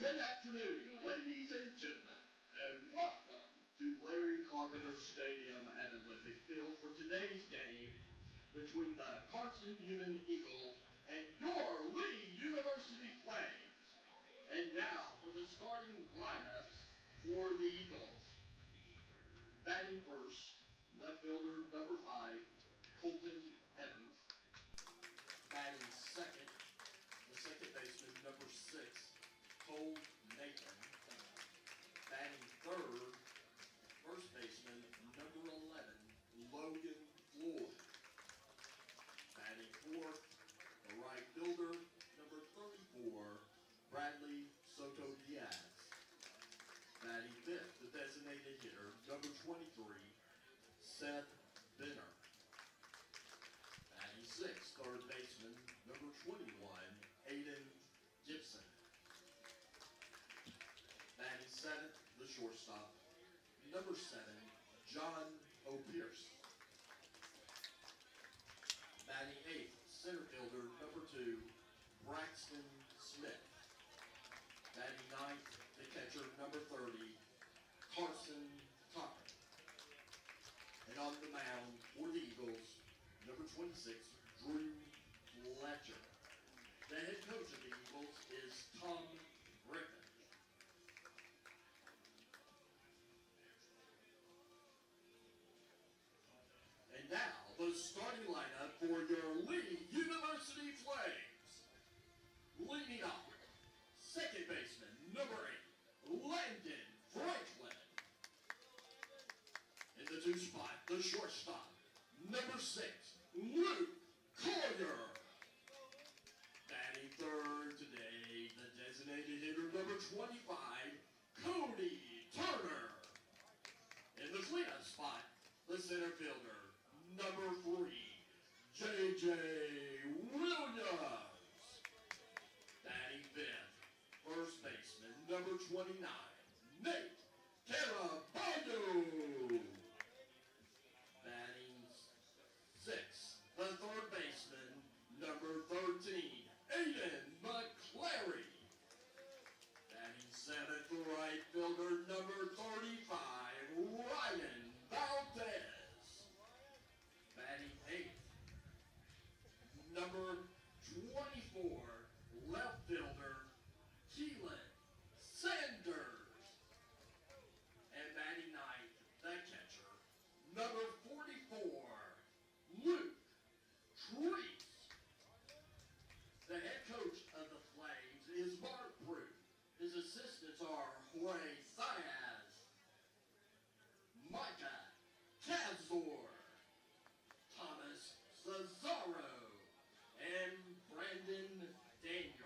Good afternoon, ladies and gentlemen, and welcome to Larry Carpenter Stadium at Olympic Field for today's game between the Carson-Newman Eagles and your Lee University Flames. And now for the starting lineups for the Eagles. Batting first, left fielder number 5, Colton Evans. Batting second, the second baseman number 6, Cole Nathan. Batting third, first baseman number 11, Logan Floyd. Batting fourth, the right fielder number 34, Bradley Soto Diaz. Batting fifth, the designated hitter number 23, Seth Benner. Batting sixth, third baseman number 21, Aiden Gibson. Batting seventh, the shortstop, number 7, John O'Pierce. Batting eighth, center fielder, number 2, Braxton Smith. Batting ninth, the catcher, number 30, Carson-Newman. And on the mound for the Eagles, number 26, Drew Fletcher. The head coach of the Eagles is Tom Griffin. And now, the starting lineup for your Lee University Flames. Leading off, second baseman, number 8, Landon Franklin. In the 2 spot, the shortstop, number 6, Luke Collier. Batting third today, the designated hitter, number 25, Cody Turner. In the cleanup spot, the center fielder, number 3, J.J. Williams. Batting fifth, first baseman, number 29, Nate Caraballo. Batting sixth, the third baseman, number 13, Aiden McClary. Batting seventh, the right fielder, number 35, Ryan Valdez. Batting eighth, number 24, left fielder, Keelan Sanders. And batting ninth, the catcher, number 44, Luke Treese. The head coach of the Flames is Mark Brew. His assistants are Jorge Saez, Micah Kazor, Thomas Cesaro, and Brandon Daniels.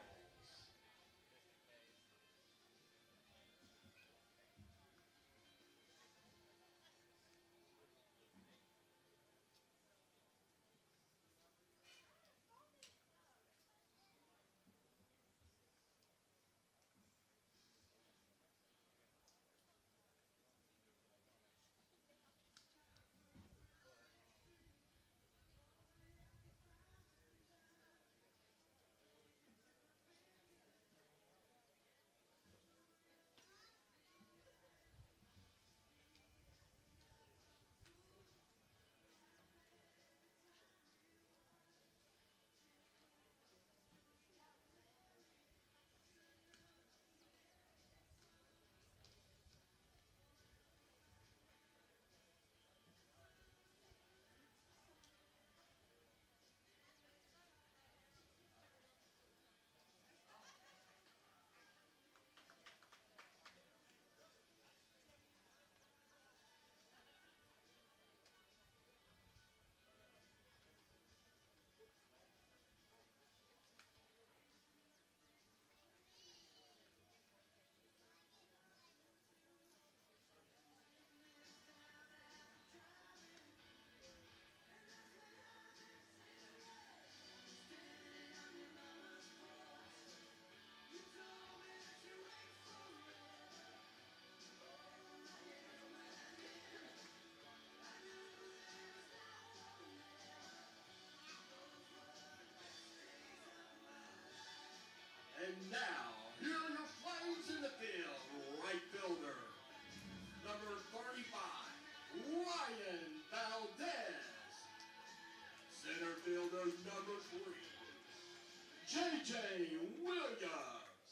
Williams.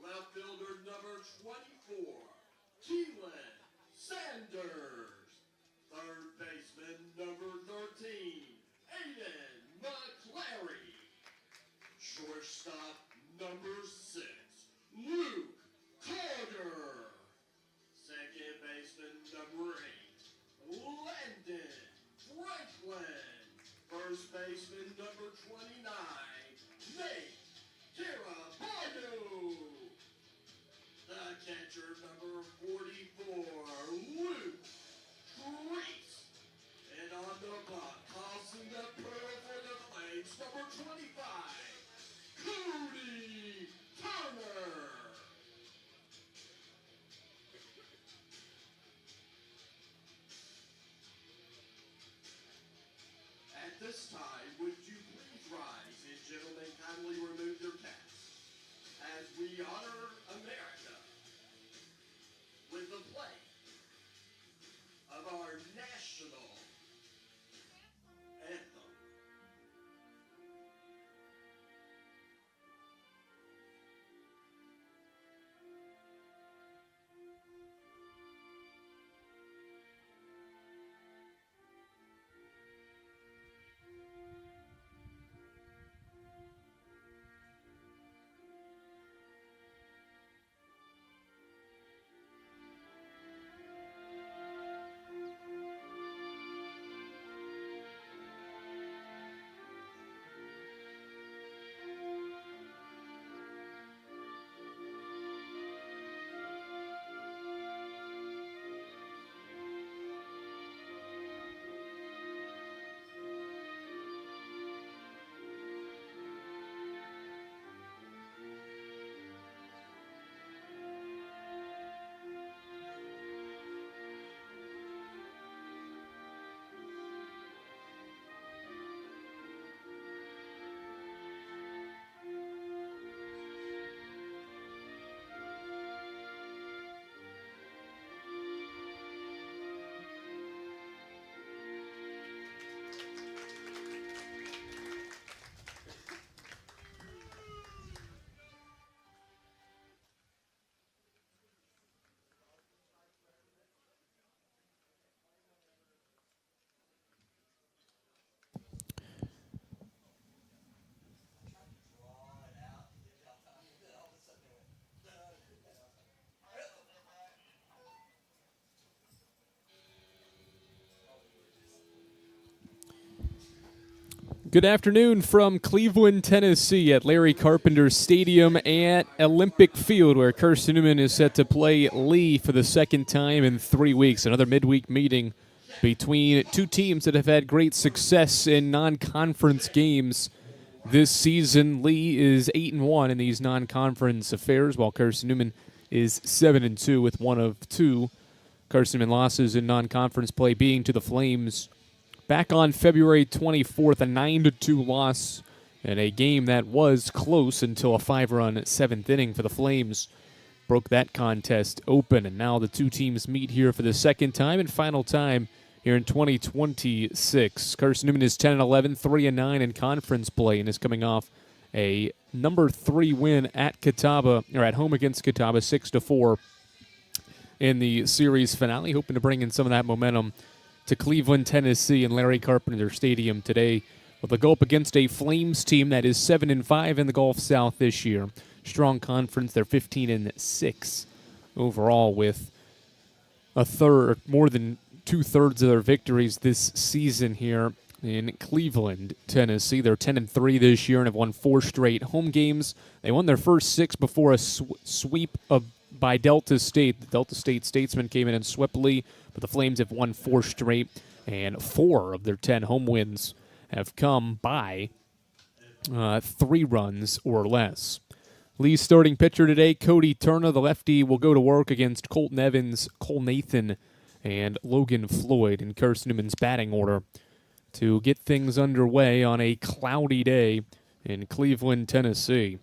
Left fielder number 24, Keelan Sanders. Third baseman number 13, Aiden McClary. Shortstop number 6, Luke Carter. Second baseman number 8, Landon Franklin. First baseman number 29, Nate Carabano. The catcher number 44, Luke Treese. And on the block, tossing the pearl for the Flames, number 25, Cody Turner. At this time, would you please rise and gentlemen kindly remove your caps as we honor America with the play of our national anthem. Good afternoon from Cleveland, Tennessee at Larry Carpenter Stadium at Olympic Field, where Carson-Newman is set to play Lee for the second time in 3 weeks. Another midweek meeting between two teams that have had great success in non-conference games this season. Lee is 8-1 in these non-conference affairs, while Carson-Newman is 7-2 with one of two Carson-Newman losses in non-conference play being to the Flames back on February 24th, a 9-2 loss in a game that was close until a 5-run seventh inning for the Flames broke that contest open. And now the two teams meet here for the second time and final time here in 2026. Carson-Newman is 10-11, 3-9 in conference play, and is coming off a number 3 win at Catawba, or at home against Catawba, 6-4 in the series finale, hoping to bring in some of that momentum to Cleveland, Tennessee, and Larry Carpenter Stadium today, with a go up against a Flames team that is 7-5 in the Gulf South this year. Strong conference, they're 15-6 overall, with more than 2/3 of their victories this season here in Cleveland, Tennessee. They're 10-3 this year and have won 4 straight home games. They won their first 6 before a sweep by Delta State. The Delta State Statesmen came in and swept Lee, but the Flames have won 4 straight, and 4 of their 10 home wins have come by 3 runs or less. Lee's starting pitcher today, Cody Turner. The lefty will go to work against Colton Evans, Cole Nathan, and Logan Floyd in Carson-Newman's batting order to get things underway on a cloudy day in Cleveland, Tennessee.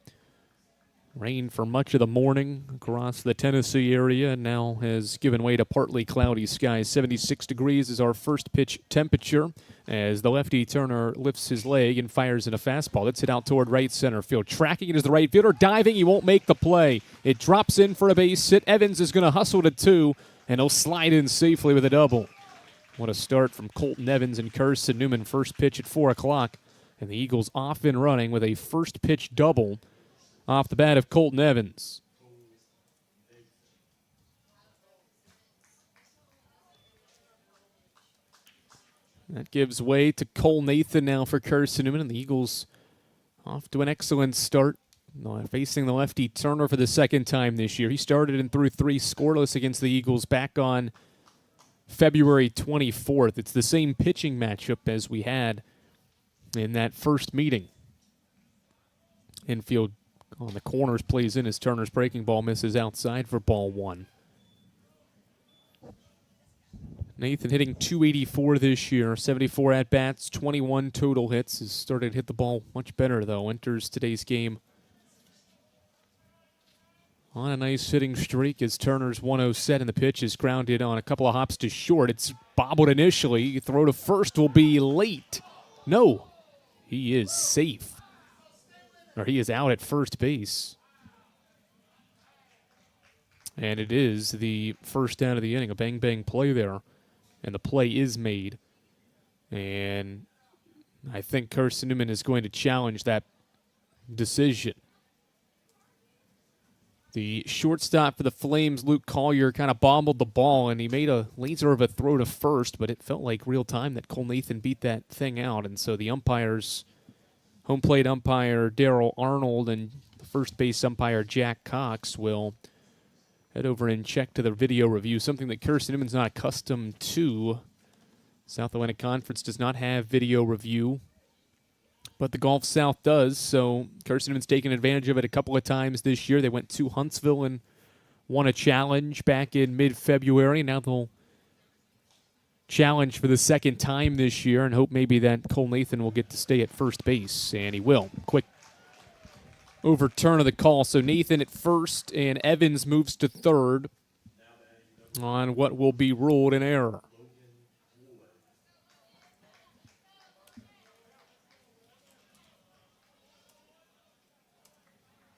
Rain for much of the morning across the Tennessee area and now has given way to partly cloudy skies. 76 degrees is our first pitch temperature as the lefty Turner lifts his leg and fires in a fastball. That's hit out toward right center field. Tracking it is the right fielder. Diving, he won't make the play. It drops in for a base hit. Evans is going to hustle to 2, and he'll slide in safely with a double. What a start from Colton Evans and Carson-Newman. First pitch at 4 o'clock, and the Eagles off and running with a first pitch double off the bat of Colton Evans. That gives way to Cole Nathan now for Carson-Newman, and the Eagles off to an excellent start. Facing the lefty Turner for the second time this year. He started and threw 3 scoreless against the Eagles back on February 24th. It's the same pitching matchup as we had in that first meeting. Infield on the corners plays in as Turner's breaking ball misses outside for ball 1. Nathan hitting .284 this year, 74 at-bats, 21 total hits. Has started to hit the ball much better, though. Enters today's game on a nice hitting streak as Turner's 1-0 set, and the pitch is grounded on a couple of hops to short. It's bobbled initially. Throw to first will be late. No, he is safe. Or he is out at first base. And it is the first out of the inning. A bang-bang play there. And the play is made. And I think Carson-Newman is going to challenge that decision. The shortstop for the Flames, Luke Collier, kind of bobbled the ball, and he made a laser of a throw to first, but it felt like real time that Cole Nathan beat that thing out. And so the umpires, home plate umpire Darryl Arnold and the first base umpire Jack Cox, will head over and check to the video review, something that Carson-Newman's not accustomed to. South Atlantic Conference does not have video review, but the Gulf South does, so Carson-Newman's taken advantage of it a couple of times this year. They went to Huntsville and won a challenge back in mid-February. Now they'll challenge for the second time this year and hope maybe that Cole Nathan will get to stay at first base, and he will. Quick overturn of the call. So Nathan at first, and Evans moves to third on what will be ruled an error.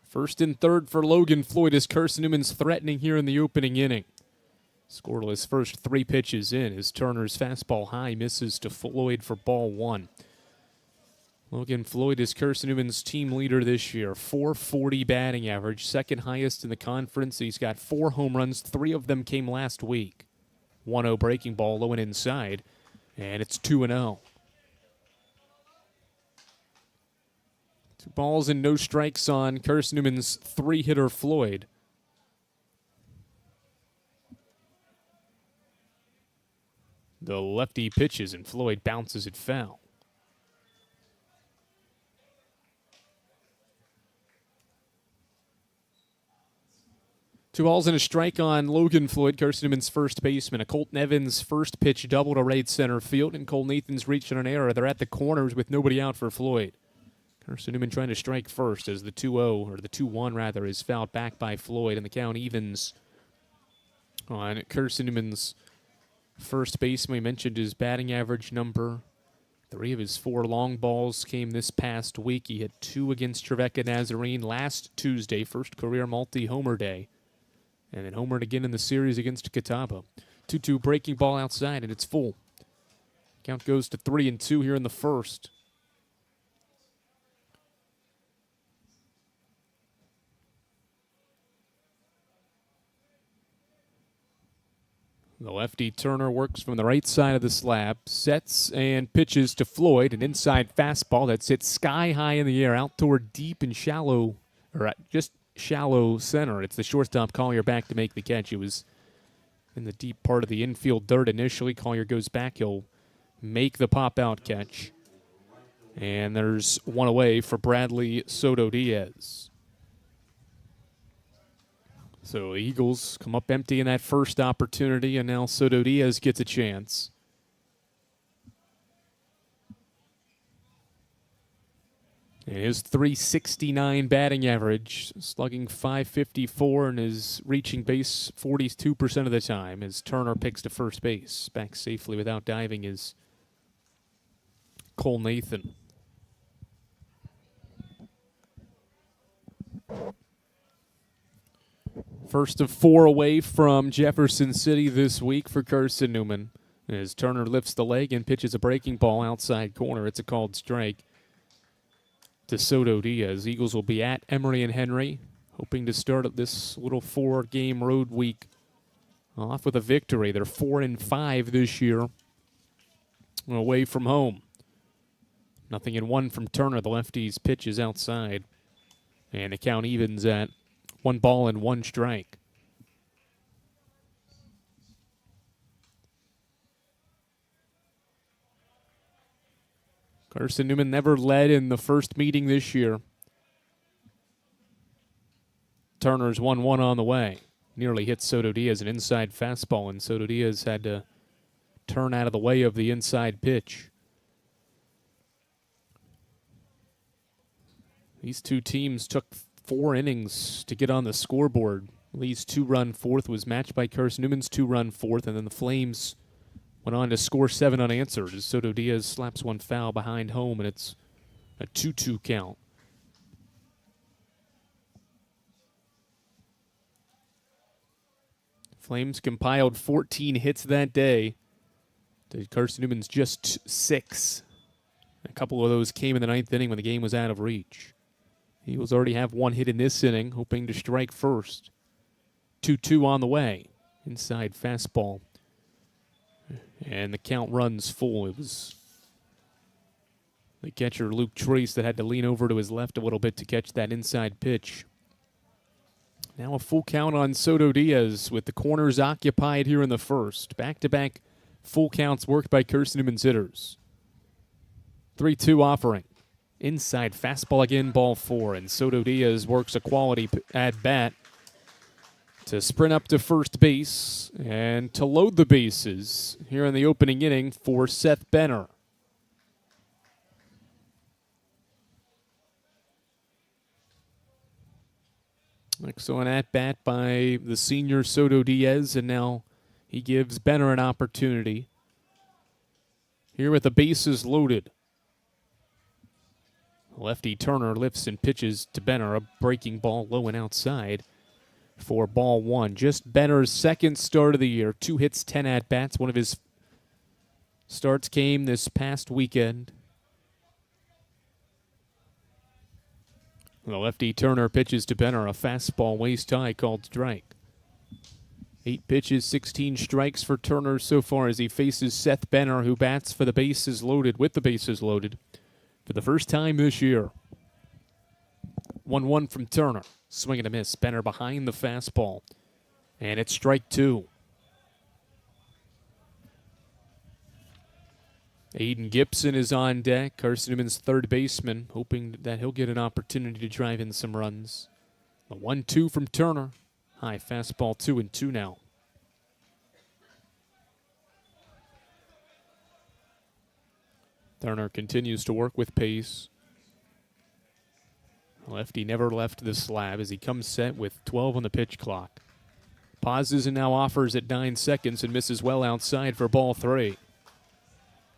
First and third for Logan Floyd as Carson-Newman's threatening here in the opening inning. Scoreless first 3 pitches in as Turner's fastball high misses to Floyd for ball 1. Logan Floyd is Carson-Newman's team leader this year. .440 batting average, second highest in the conference. He's got 4 home runs. 3 of them came last week. 1-0 breaking ball low and inside, and it's 2-0. 2 balls and no strikes on Carson-Newman's 3-hitter Floyd. The lefty pitches and Floyd bounces it foul. Two balls and a strike on Logan Floyd, Carson-Newman's first baseman. A Colton Evans first pitch double to right center field, and Cole Nathan's reaching an error. They're at the corners with nobody out for Floyd. Carson-Newman trying to strike first as the 2-0, or the 2-1 rather, is fouled back by Floyd, and the count evens on Carson-Newman's first baseman. We mentioned his batting average number. 3 of his 4 long balls came this past week. He had 2 against Trevecca Nazarene last Tuesday, first career multi-homer day. And then homered again in the series against Catawba. 2-2 breaking ball outside, and it's full. Count goes to 3-2 here in the first. The lefty Turner works from the right side of the slab, sets and pitches to Floyd, an inside fastball that's hit sky high in the air, out toward deep and shallow, or just shallow center. It's the shortstop Collier back to make the catch. It was in the deep part of the infield dirt initially. Collier goes back. He'll make the pop-out catch. And there's one away for Bradley Soto Diaz. So Eagles come up empty in that first opportunity, and now Soto Diaz gets a chance. And his .369 batting average, slugging .554, and is reaching base 42% of the time as Turner picks to first base. Back safely without diving is Cole Nathan. First of 4 away from Jefferson City this week for Carson-Newman. As Turner lifts the leg and pitches a breaking ball outside corner, it's a called strike to Soto Diaz. Eagles will be at Emory and Henry, hoping to start this little 4-game road week off with a victory. They're 4-5 this year away from home. 0-1 from Turner. The lefty's pitch is outside, and the count evens at 1 ball and 1 strike. Carson-Newman never led in the first meeting this year. Turner's 1-1 on the way. Nearly hit Soto Diaz, an inside fastball, and Soto Diaz had to turn out of the way of the inside pitch. These two teams took 4 innings to get on the scoreboard. Lee's 2-run fourth was matched by Carson-Newman's 2-run fourth, and then the Flames went on to score 7 unanswered as Soto Diaz slaps one foul behind home, and it's a 2-2 count. Flames compiled 14 hits that day. Carson-Newman's just 6. A couple of those came in the 9th inning when the game was out of reach. Eagles already have 1 hit in this inning, hoping to strike first. 2-2 on the way. Inside fastball. And the count runs full. It was the catcher, Luke Trace, that had to lean over to his left a little bit to catch that inside pitch. Now a full count on Soto Diaz with the corners occupied here in the first. Back-to-back full counts worked by Carson-Newman's hitters. 3-2 offering. Inside fastball again, ball 4. And Soto Diaz works a quality at-bat to sprint up to first base and to load the bases here in the opening inning for Seth Benner. Excellent at-bat by the senior Soto Diaz, and now he gives Benner an opportunity. Here with the bases loaded. Lefty Turner lifts and pitches to Benner, a breaking ball low and outside for ball 1. Just Benner's second start of the year. 2 hits, 10 at-bats. One of his starts came this past weekend. The lefty Turner pitches to Benner, a fastball waist high called strike. 8 pitches, 16 strikes for Turner so far as he faces Seth Benner, who bats for the bases loaded, with the bases loaded, for the first time this year. 1-1 from Turner. Swing and a miss. Benner behind the fastball. And it's strike 2. Aiden Gibson is on deck. Carson-Newman's third baseman, hoping that he'll get an opportunity to drive in some runs. A 1-2 from Turner. High fastball, 2-2 now. Turner continues to work with pace. Lefty never left the slab as he comes set with 12 on the pitch clock. Pauses and now offers at 9 seconds and misses well outside for ball 3.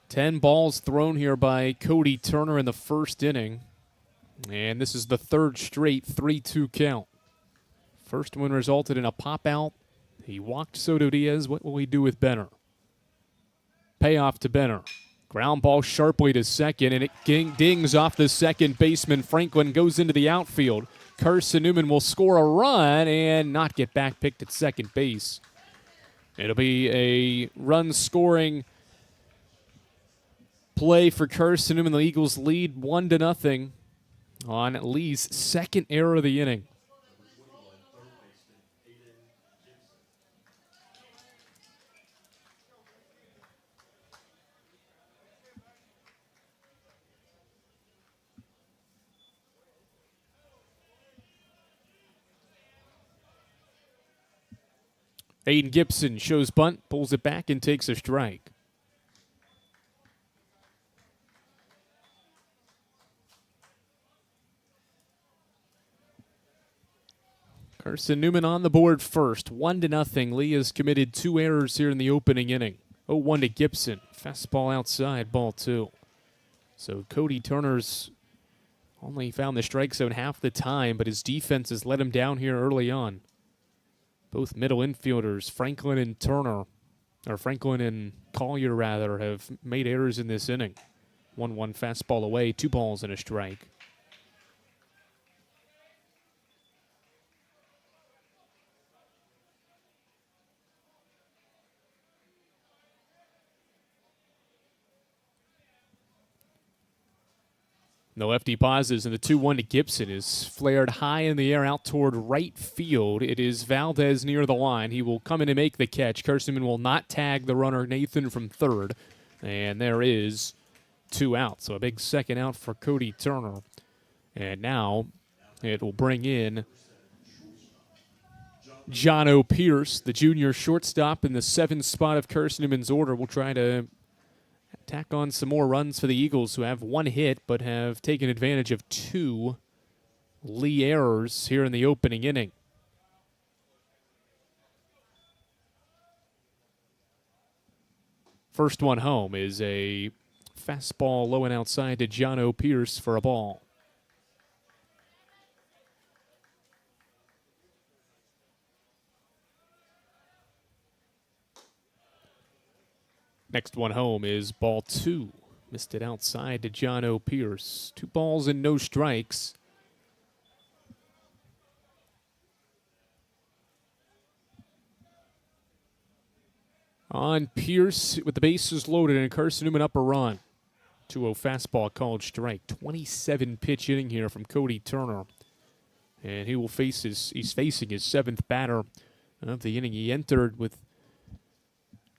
10 balls thrown here by Cody Turner in the first inning. And this is the third straight 3-2 count. First one resulted in a pop out. He walked Soto Diaz. What will he do with Benner? Payoff to Benner. Ground ball sharply to second, and it dings off the second baseman. Franklin goes into the outfield. Carson-Newman will score a run and not get back picked at second base. It'll be a run-scoring play for Carson-Newman. The Eagles lead 1-0 on Lee's second error of the inning. Aiden Gibson shows bunt, pulls it back, and takes a strike. Carson-Newman on the board first, 1-0. Lee has committed 2 errors here in the opening inning. 0-1 to Gibson. Fastball outside, ball 2. So Cody Turner's only found the strike zone half the time, but his defense has let him down here early on. Both middle infielders, Franklin and Collier, have made errors in this inning. 1-1 fastball away, 2 balls and a strike. No lefty pauses, and the 2-1 to Gibson is flared high in the air out toward right field. It is Valdez near the line. He will come in and make the catch. Carson-Newman will not tag the runner, Nathan, from third. And there is 2 outs. So a big second out for Cody Turner. And now it will bring in John O. Pierce, the junior shortstop in the 7th spot of Carson-Newman's order. Will try to tack on some more runs for the Eagles, who have 1 hit but have taken advantage of 2 Lee errors here in the opening inning. First one home is a fastball low and outside to John O. Pierce for a ball. Next one home is ball 2. Missed it outside to John O. Pierce. 2 balls and no strikes. On Pierce with the bases loaded and Carson-Newman up a run. 2-0 fastball called strike. 27 pitch inning here from Cody Turner. And he's facing his 7th batter of the inning. He entered with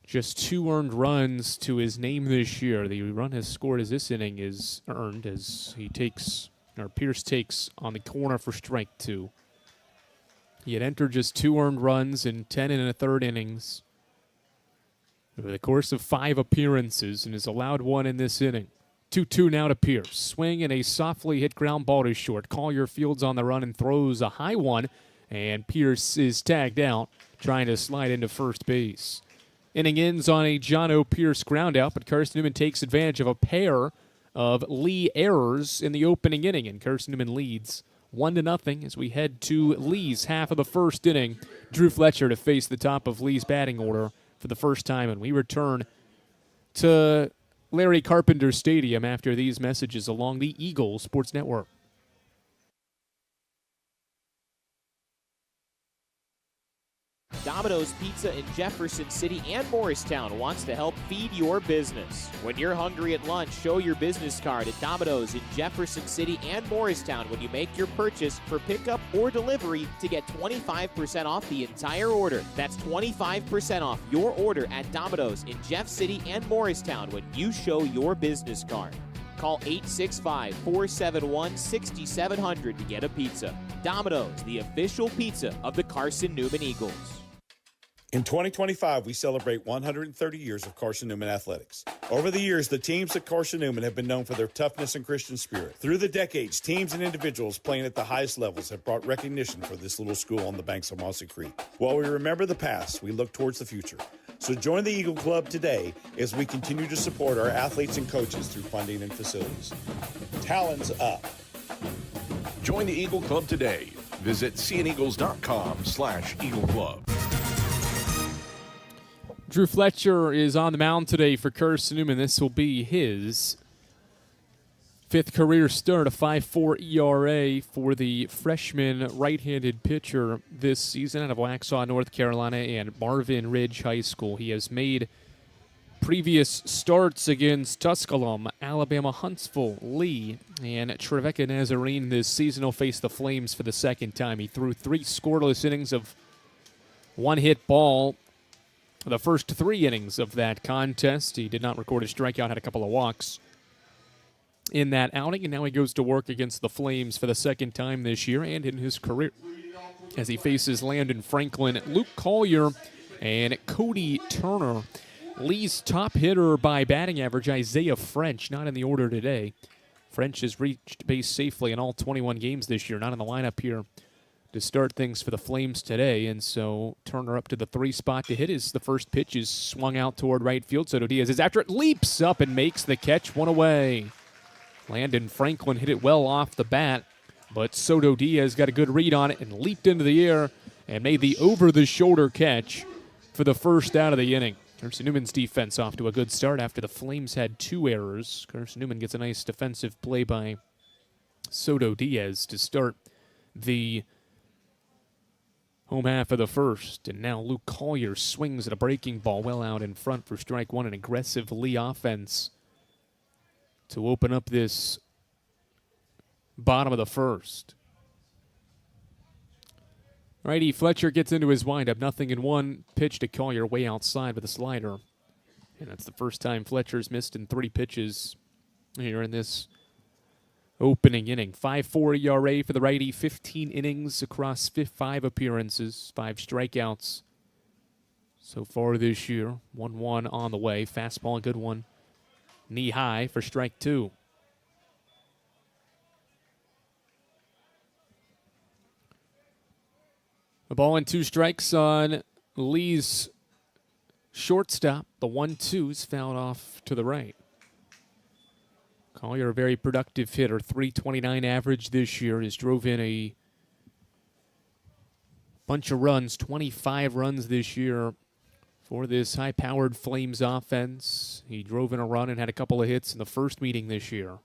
just 2 earned runs to his name this year. The run has scored as this inning is earned as Pierce takes on the corner for strike 2. He had entered just 2 earned runs in 10 1/3 innings over the course of 5 appearances and has allowed 1 in this inning. 2-2 now to Pierce. Swing and a softly hit ground ball to short. Collier fields on the run and throws a high one, and Pierce is tagged out trying to slide into first base. Inning ends on a John O. Pierce groundout, but Carson-Newman takes advantage of a pair of Lee errors in the opening inning, and Carson-Newman leads 1-0 as we head to Lee's half of the first inning. Drew Fletcher to face the top of Lee's batting order for the first time, and we return to Larry Carpenter Stadium after these messages along the Eagle Sports Network. Domino's Pizza in Jefferson City and Morristown wants to help feed your business. When you're hungry at lunch, show your business card at Domino's in Jefferson City and Morristown when you make your purchase for pickup or delivery to get 25% off the entire order. That's 25% off your order at Domino's in Jeff City and Morristown when you show your business card. Call 865-471-6700 to get a pizza. Domino's, the official pizza of the Carson-Newman Eagles. In 2025, we celebrate 130 years of Carson-Newman athletics. Over the years, the teams at Carson-Newman have been known for their toughness and Christian spirit. Through the decades, teams and individuals playing at the highest levels have brought recognition for this little school on the banks of Mossy Creek. While we remember the past, we look towards the future. So join the Eagle Club today as we continue to support our athletes and coaches through funding and facilities. Talons up. Join the Eagle Club today. Visit cneagles.com/Eagle Club. Drew Fletcher is on the mound today for Carson-Newman. This will be his 5th career start, a 5.4 ERA for the freshman right-handed pitcher this season out of Waxhaw, North Carolina, and Marvin Ridge High School. He has made previous starts against Tusculum, Alabama, Huntsville, Lee, and Trevecca Nazarene this season. He'll face the Flames for the 2nd time. He threw 3 scoreless innings of 1-hit ball the first 3 innings of that contest. He did not record a strikeout, had a couple of walks in that outing, and now he goes to work against the Flames for the 2nd time this year and in his career as he faces Landon Franklin, Luke Collier, and Cody Turner. Lee's top hitter by batting average, Isaiah French, not in the order today. French has reached base safely in all 21 games this year, not in the lineup here to start things for the Flames today. And so Turner up to the 3 spot to hit as the first pitch is swung out toward right field. Soto Diaz is after it, leaps up and makes the catch, 1 away. Landon Franklin hit it well off the bat, but Soto Diaz got a good read on it and leaped into the air and made the over-the-shoulder catch for the first out of the inning. Carson-Newman's defense off to a good start after the Flames had 2 errors. Carson-Newman gets a nice defensive play by Soto Diaz to start the home half of the first. And now Luke Collier swings at a breaking ball well out in front for strike 1, an aggressive Lee offense to open up this bottom of the first. Righty Fletcher gets into his windup, 0-1. Pitch to Collier way outside with a slider. And that's the first time Fletcher's missed in 3 pitches here in this opening inning. 5.4 ERA for the righty, 15 innings across 5 appearances, 5 strikeouts so far this year. 1-1 on the way. Fastball, a good one. Knee high for strike 2. A ball and 2 strikes on Lee's shortstop. The 1-2's fouled off to the right. Collier, a very productive hitter, .329 average this year. Has drove in a bunch of runs, 25 runs this year for this high-powered Flames offense. He drove in a run and had a couple of hits in the first meeting this year.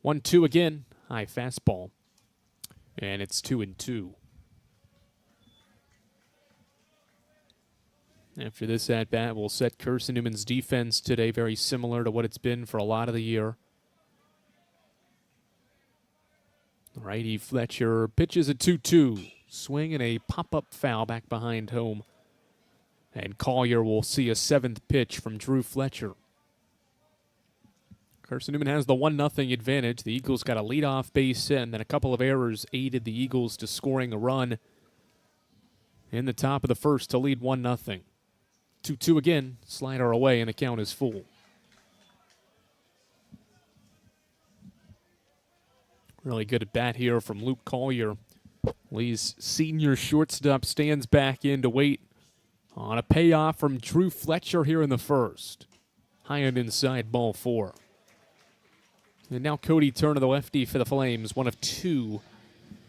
1-2 again, high fastball. And it's 2-2. After this at-bat, we'll set Carson-Newman's defense today, very similar to what it's been for a lot of the year. Righty Fletcher pitches a 2-2. Swing and a pop-up foul back behind home. And Collier will see a 7th pitch from Drew Fletcher. Carson-Newman has the 1-0 advantage. The Eagles got a leadoff base hit, and then a couple of errors aided the Eagles to scoring a run in the top of the first to lead 1-0. 2-2 again, slider away, and the count is full. Really good at bat here from Luke Collier. Lee's senior shortstop stands back in to wait on a payoff from Drew Fletcher here in the first. High and inside, ball 4. And now Cody Turner, the lefty for the Flames, one of 2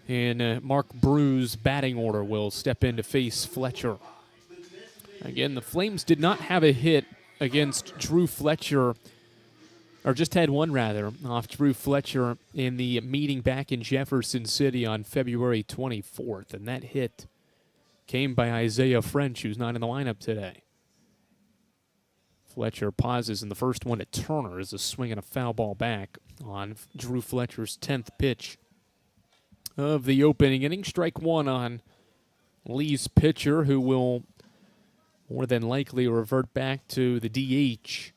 in Mark Brew's batting order, will step in to face Fletcher. Again, the Flames did not have a hit against Drew Fletcher, or just had one, rather, off Drew Fletcher in the meeting back in Jefferson City on February 24th. And that hit came by Isaiah French, who's not in the lineup today. Fletcher pauses in the first one to Turner as a swing and a foul ball back on Drew Fletcher's 10th pitch of the opening inning. Strike 1 on Lee's pitcher, who will more than likely revert back to the DH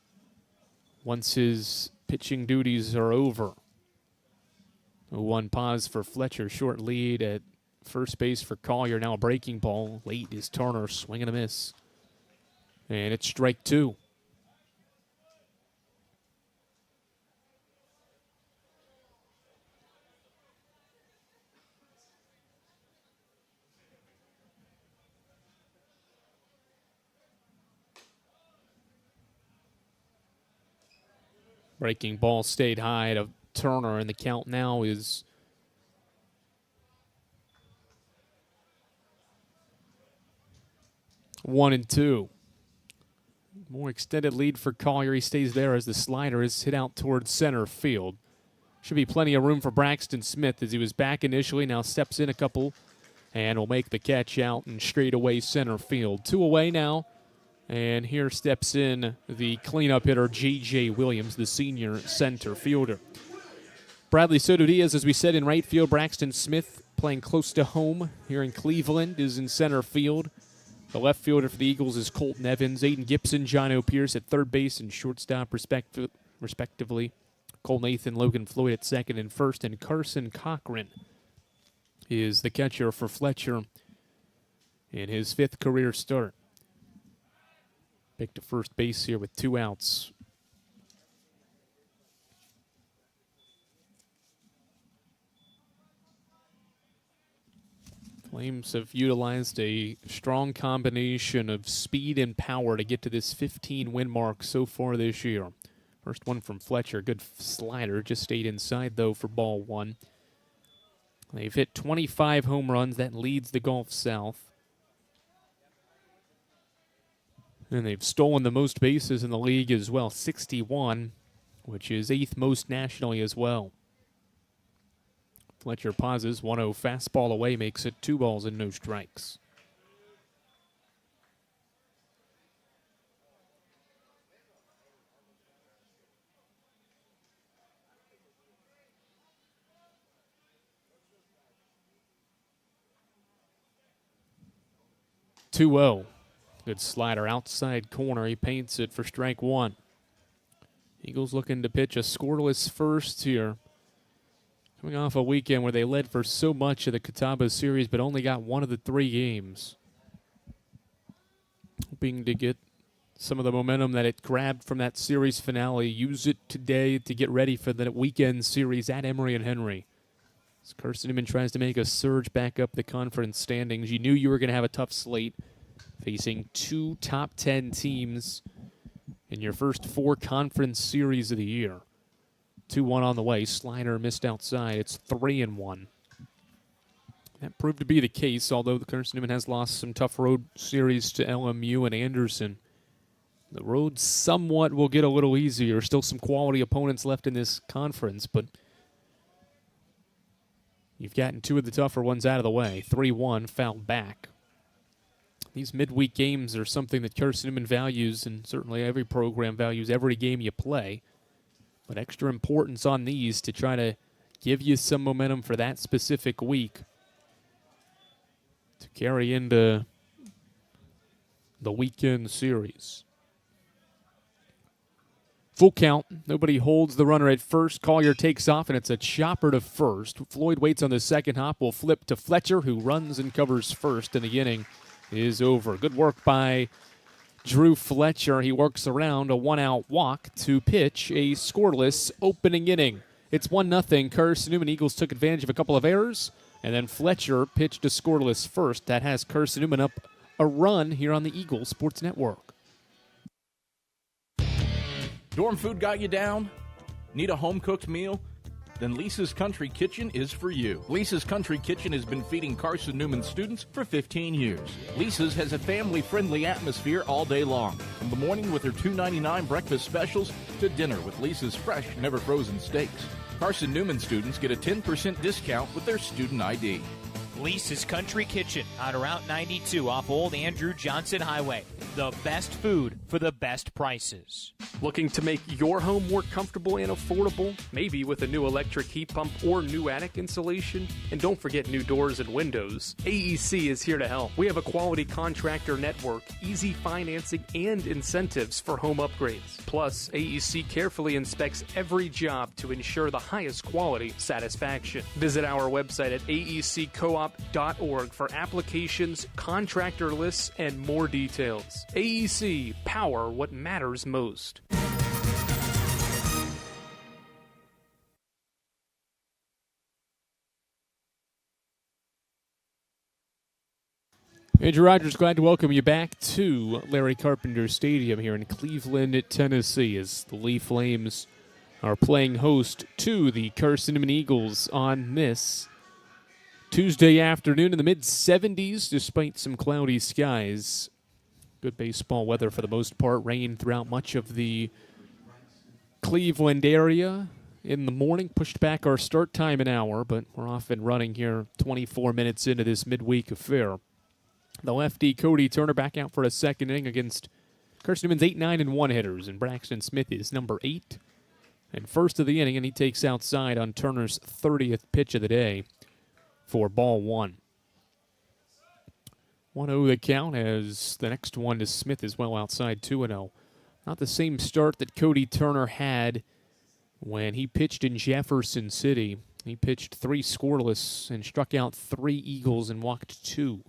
once his pitching duties are over. A 1 pause for Fletcher, short lead at first base for Collier. Now a breaking ball. Late is Turner, swing and a miss. And it's strike 2. Breaking ball stayed high to Turner, and the count now is 1-2. More extended lead for Collier. He stays there as the slider is hit out towards center field. Should be plenty of room for Braxton Smith as he was back initially. Now steps in a couple and will make the catch out and straight away center field. 2 away now. And here steps in the cleanup hitter, J.J. Williams, the senior center fielder. Bradley Soto Diaz, as we said, in right field. Braxton Smith playing close to home here in Cleveland is in center field. The left fielder for the Eagles is Colton Evans. Aiden Gibson, John O'Pierce at third base and shortstop, respectively. Cole Nathan, Logan Floyd at second and first. And Carson Cochran is the catcher for Fletcher in his 5th career start. Picked to first base here with 2 outs. Flames have utilized a strong combination of speed and power to get to this 15-win mark so far this year. First one from Fletcher, good slider, just stayed inside though for ball one. They've hit 25 home runs, that leads the Gulf South. And they've stolen the most bases in the league as well, 61, which is 8th most nationally as well. Fletcher pauses, 1-0 fastball away, makes it 2 balls and no strikes. Two-0. Good slider outside corner. He paints it for strike one. Eagles looking to pitch a scoreless first here. Coming off a weekend where they led for so much of the Catawba series but only got one of the 3 games. Hoping to get some of the momentum that it grabbed from that series finale. Use it today to get ready for the weekend series at Emory and Henry. As Carson-Newman tries to make a surge back up the conference standings. You knew you were going to have a tough slate, facing 2 top 10 teams in your first 4 conference series of the year. 2-1 on the way. Slider missed outside. It's 3-1. That proved to be the case, although the Carson-Newman has lost some tough road series to LMU and Anderson. The road somewhat will get a little easier. Still some quality opponents left in this conference, but you've gotten 2 of the tougher ones out of the way. 3-1, fouled back. These midweek games are something that Carson-Newman values, and certainly every program values every game you play. But extra importance on these to try to give you some momentum for that specific week to carry into the weekend series. Full count. Nobody holds the runner at first. Collier takes off, and it's a chopper to first. Floyd waits on the second hop. Will flip to Fletcher, who runs and covers first, and the inning is over. Good work by Drew Fletcher. He works around a 1-out walk to pitch a scoreless opening inning. It's 1-0. Carson-Newman Eagles took advantage of a couple of errors, and then Fletcher pitched a scoreless first. That has Carson-Newman up a run here on the Eagles Sports Network. Dorm food got you down? Need a home-cooked meal? Then Lisa's Country Kitchen is for you. Lisa's Country Kitchen has been feeding Carson-Newman students for 15 years. Lisa's has a family-friendly atmosphere all day long, from the morning with her $2.99 breakfast specials to dinner with Lisa's fresh, never-frozen steaks. Carson-Newman students get a 10% discount with their student ID. Lisa's Country Kitchen on Route 92 off Old Andrew Johnson Highway. The best food for the best prices. Looking to make your home more comfortable and affordable? Maybe with a new electric heat pump or new attic insulation? And don't forget new doors and windows. AEC is here to help. We have a quality contractor network, easy financing, and incentives for home upgrades. Plus, AEC carefully inspects every job to ensure the highest quality satisfaction. Visit our website at aeccoop.org for applications, contractor lists, and more details. AEC, power what matters most. Andrew Rogers, glad to welcome you back to Larry Carpenter Stadium here in Cleveland, Tennessee, as the Lee Flames are playing host to the Carson-Newman Eagles on this Tuesday afternoon in the mid-70s, despite some cloudy skies. Good baseball weather for the most part. Rain throughout much of the Cleveland area in the morning. Pushed back our start time an hour, but we're off and running here 24 minutes into this midweek affair. The lefty Cody Turner back out for a second inning against Carson-Newman's 8, 9, and 1 hitters, and Braxton Smith is number 8. And first of the inning, and he takes outside on Turner's 30th pitch of the day for ball 1. 1-0 the count, as the next one to Smith is well outside 2-0. Not the same start that Cody Turner had when he pitched in Jefferson City. He pitched 3 scoreless and struck out 3 Eagles and walked 2.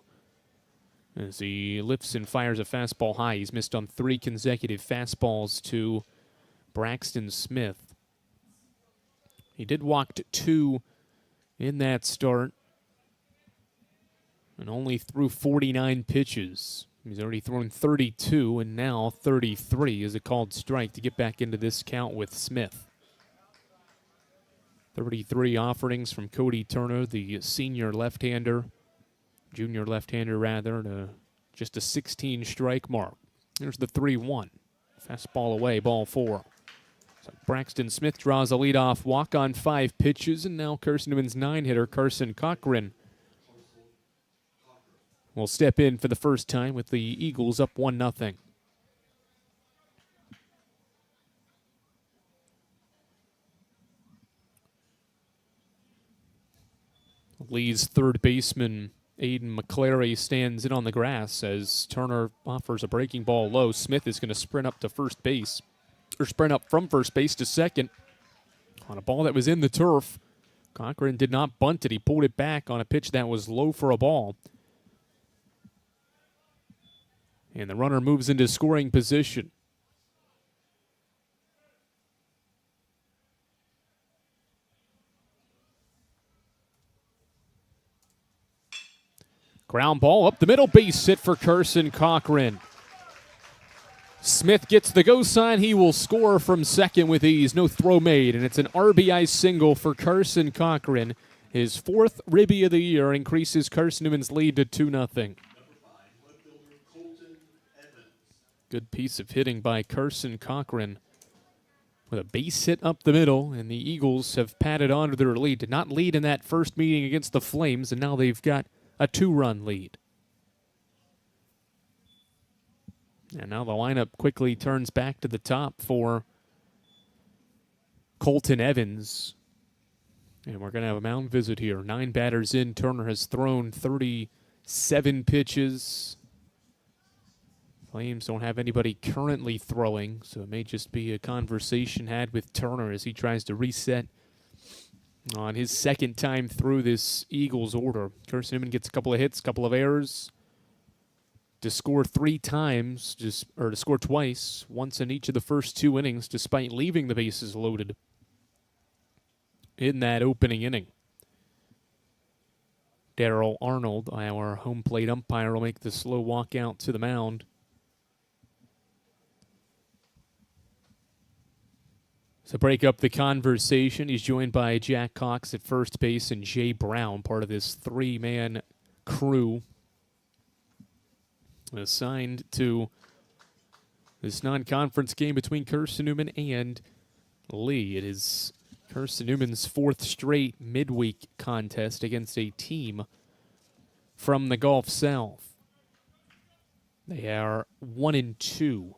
As he lifts and fires a fastball high, he's missed on 3 consecutive fastballs to Braxton Smith. He did walk 2 in that start. and only threw 49 pitches. He's already thrown 32 and now 33 is a called strike to get back into this count with Smith. 33 offerings from Cody Turner, the senior left-hander, junior left-hander rather, to just a 16 strike mark. Here's the 3-1. Fastball away, ball 4. So Braxton Smith draws a leadoff walk on 5 pitches, and now Carson-Newman's 9-hitter, Carson Cochran, will step in for the first time with the Eagles up 1-0. Lee's third baseman, Aiden McClary, stands in on the grass as Turner offers a breaking ball low. Smith is going to sprint up to first base, or sprint up from first base to second on a ball that was in the turf. Cochran did not bunt it. He pulled it back on a pitch that was low for a ball. And the runner moves into scoring position. Ground ball up the middle, base hit for Carson Cochran. Smith gets the go sign. He will score from second with ease. No throw made, and it's an RBI single for Carson Cochran. His 4th ribby of the year increases Carson-Newman's lead to 2-0. Good piece of hitting by Carson Cochran with a base hit up the middle, and the Eagles have padded on to their lead. Did not lead in that first meeting against the Flames, and now they've got a 2-run lead. And now the lineup quickly turns back to the top for Colton Evans. And we're going to have a mound visit here. 9 batters in. Turner has thrown 37 pitches. Flames don't have anybody currently throwing, so it may just be a conversation had with Turner as he tries to reset on his second time through this Eagles order. Carson-Newman gets a couple of hits, couple of errors. To score 3 times, to score twice, once in each of the first 2 innings, despite leaving the bases loaded in that opening inning. Darrell Arnold, our home plate umpire, will make the slow walk out to the mound. To break up the conversation, he's joined by Jack Cox at first base and Jay Brown, part of this 3-man crew assigned to this non-conference game between Carson-Newman and Lee. It is Carson-Newman's 4th straight midweek contest against a team from the Gulf South. They are 1-2.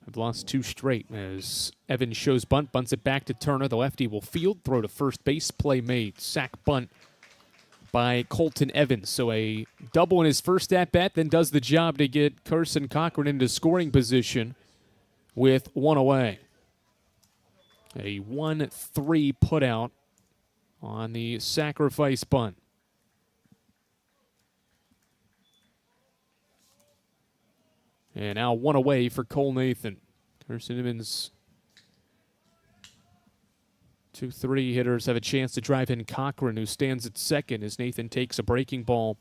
I've lost 2 straight as Evans shows bunt, bunts it back to Turner. The lefty will field, throw to first base, play made. Sack bunt by Colton Evans. So a double in his first at-bat, then does the job to get Carson Cochran into scoring position with 1 away. A 1-3 putout on the sacrifice bunt. And now 1 away for Cole Nathan. Carson-Newman's 2-3 hitters have a chance to drive in Cochran, who stands at second as Nathan takes a breaking ball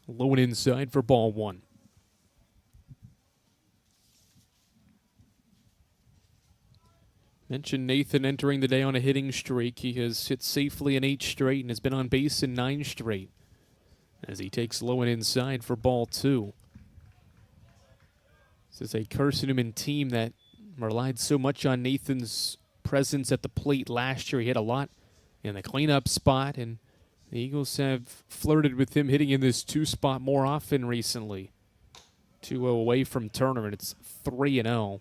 low and inside for ball 1. Mentioned Nathan entering the day on a hitting streak. He has hit safely in 8 straight and has been on base in 9 straight as he takes low and inside for ball 2. This is a Carson-Newman team that relied so much on Nathan's presence at the plate last year. He had a lot in the cleanup spot, and the Eagles have flirted with him hitting in this 2 spot more often recently. 2-0 away from Turner, and it's 3-0. I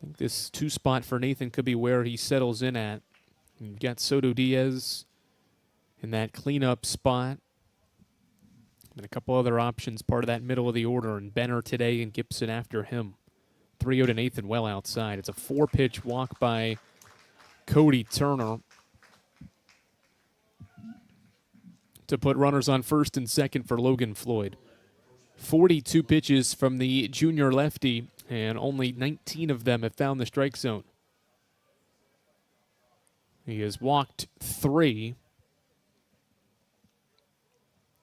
think this 2 spot for Nathan could be where he settles in at. You've got Soto Diaz in that cleanup spot. And a couple other options, part of that middle of the order, and Benner today and Gibson after him. 3-0 to Nathan well outside. It's a 4-pitch walk by Cody Turner to put runners on first and second for Logan Floyd. 42 pitches from the junior lefty, and only 19 of them have found the strike zone. He has walked 3.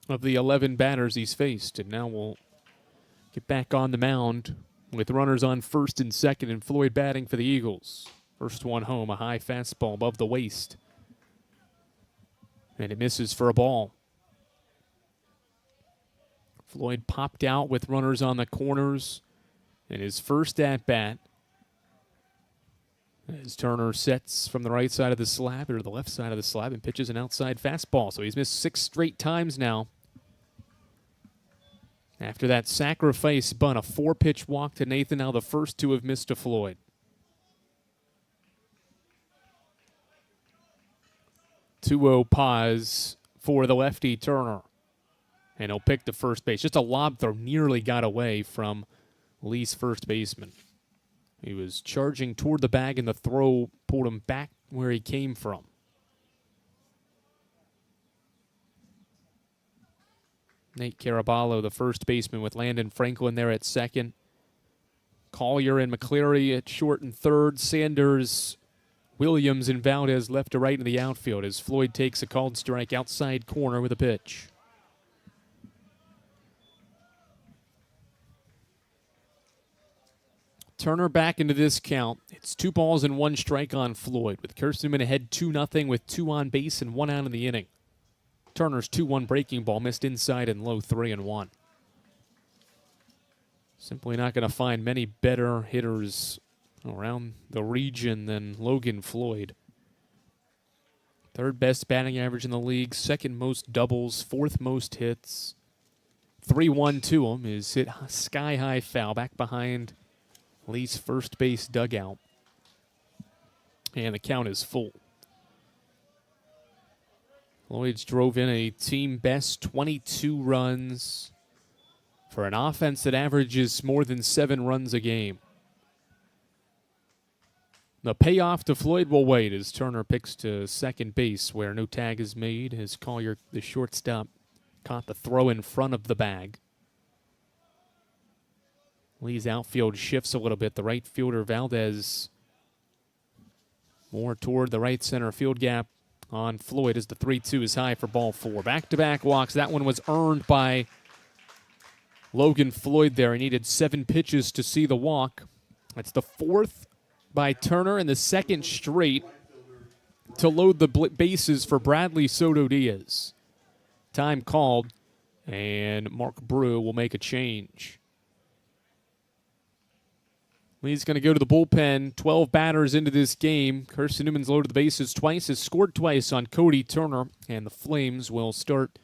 of the 11 batters he's faced. And now we'll get back on the mound with runners on first and second, and Floyd batting for the Eagles. First one home, a high fastball above the waist. And it misses for a ball. Floyd popped out with runners on the corners in his first at-bat. As Turner sets from the right side of the slab, or the left side of the slab, and pitches an outside fastball. So he's missed 6 straight times now. After that sacrifice bunt, a 4-pitch walk to Nathan, now the first 2 have missed to Floyd. 2-0 pause for the lefty Turner. And he'll pick the first base. Just a lob throw nearly got away from Lee's first baseman. He was charging toward the bag, and the throw pulled him back where he came from. Nate Caraballo, the first baseman, with Landon Franklin there at second. Collier and McCleary at short and third. Sanders, Williams, and Valdez left to right in the outfield as Floyd takes a called strike outside corner with a pitch. Turner back into this count. It's 2 balls and 1 strike on Floyd, with Carson-Newman ahead 2-0 with 2 on base and 1 out in the inning. Turner's 2-1 breaking ball missed inside and low, 3-1. Simply not going to find many better hitters around the region than Logan Floyd. 3rd best batting average in the league, 2nd most doubles, 4th most hits. 3-1 to him is hit sky-high foul back behind Lee's first base dugout. And the count is full. Lloyd's drove in a team best 22 runs for an offense that averages more than 7 runs a game. The payoff to Floyd will wait as Turner picks to second base, where no tag is made, as Collier, the shortstop, caught the throw in front of the bag. Lee's outfield shifts a little bit. The right fielder, Valdez, more toward the right center field gap on Floyd as the 3-2 is high for ball 4. Back-to-back walks. That one was earned by Logan Floyd there. He needed 7 pitches to see the walk. That's the 4th by Turner and the 2nd straight to load the bases for Bradley Soto Diaz. Time called, and Mark Brew will make a change. Lee's going to go to the bullpen. 12 batters into this game. Carson-Newman's loaded the bases twice, has scored twice on Cody Turner, and the Flames will start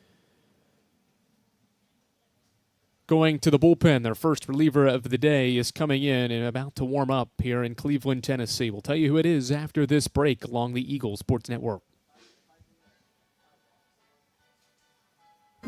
going to the bullpen. Their first reliever of the day is coming in and about to warm up here in Cleveland, Tennessee. We'll tell you who it is after this break along the Eagle Sports Network.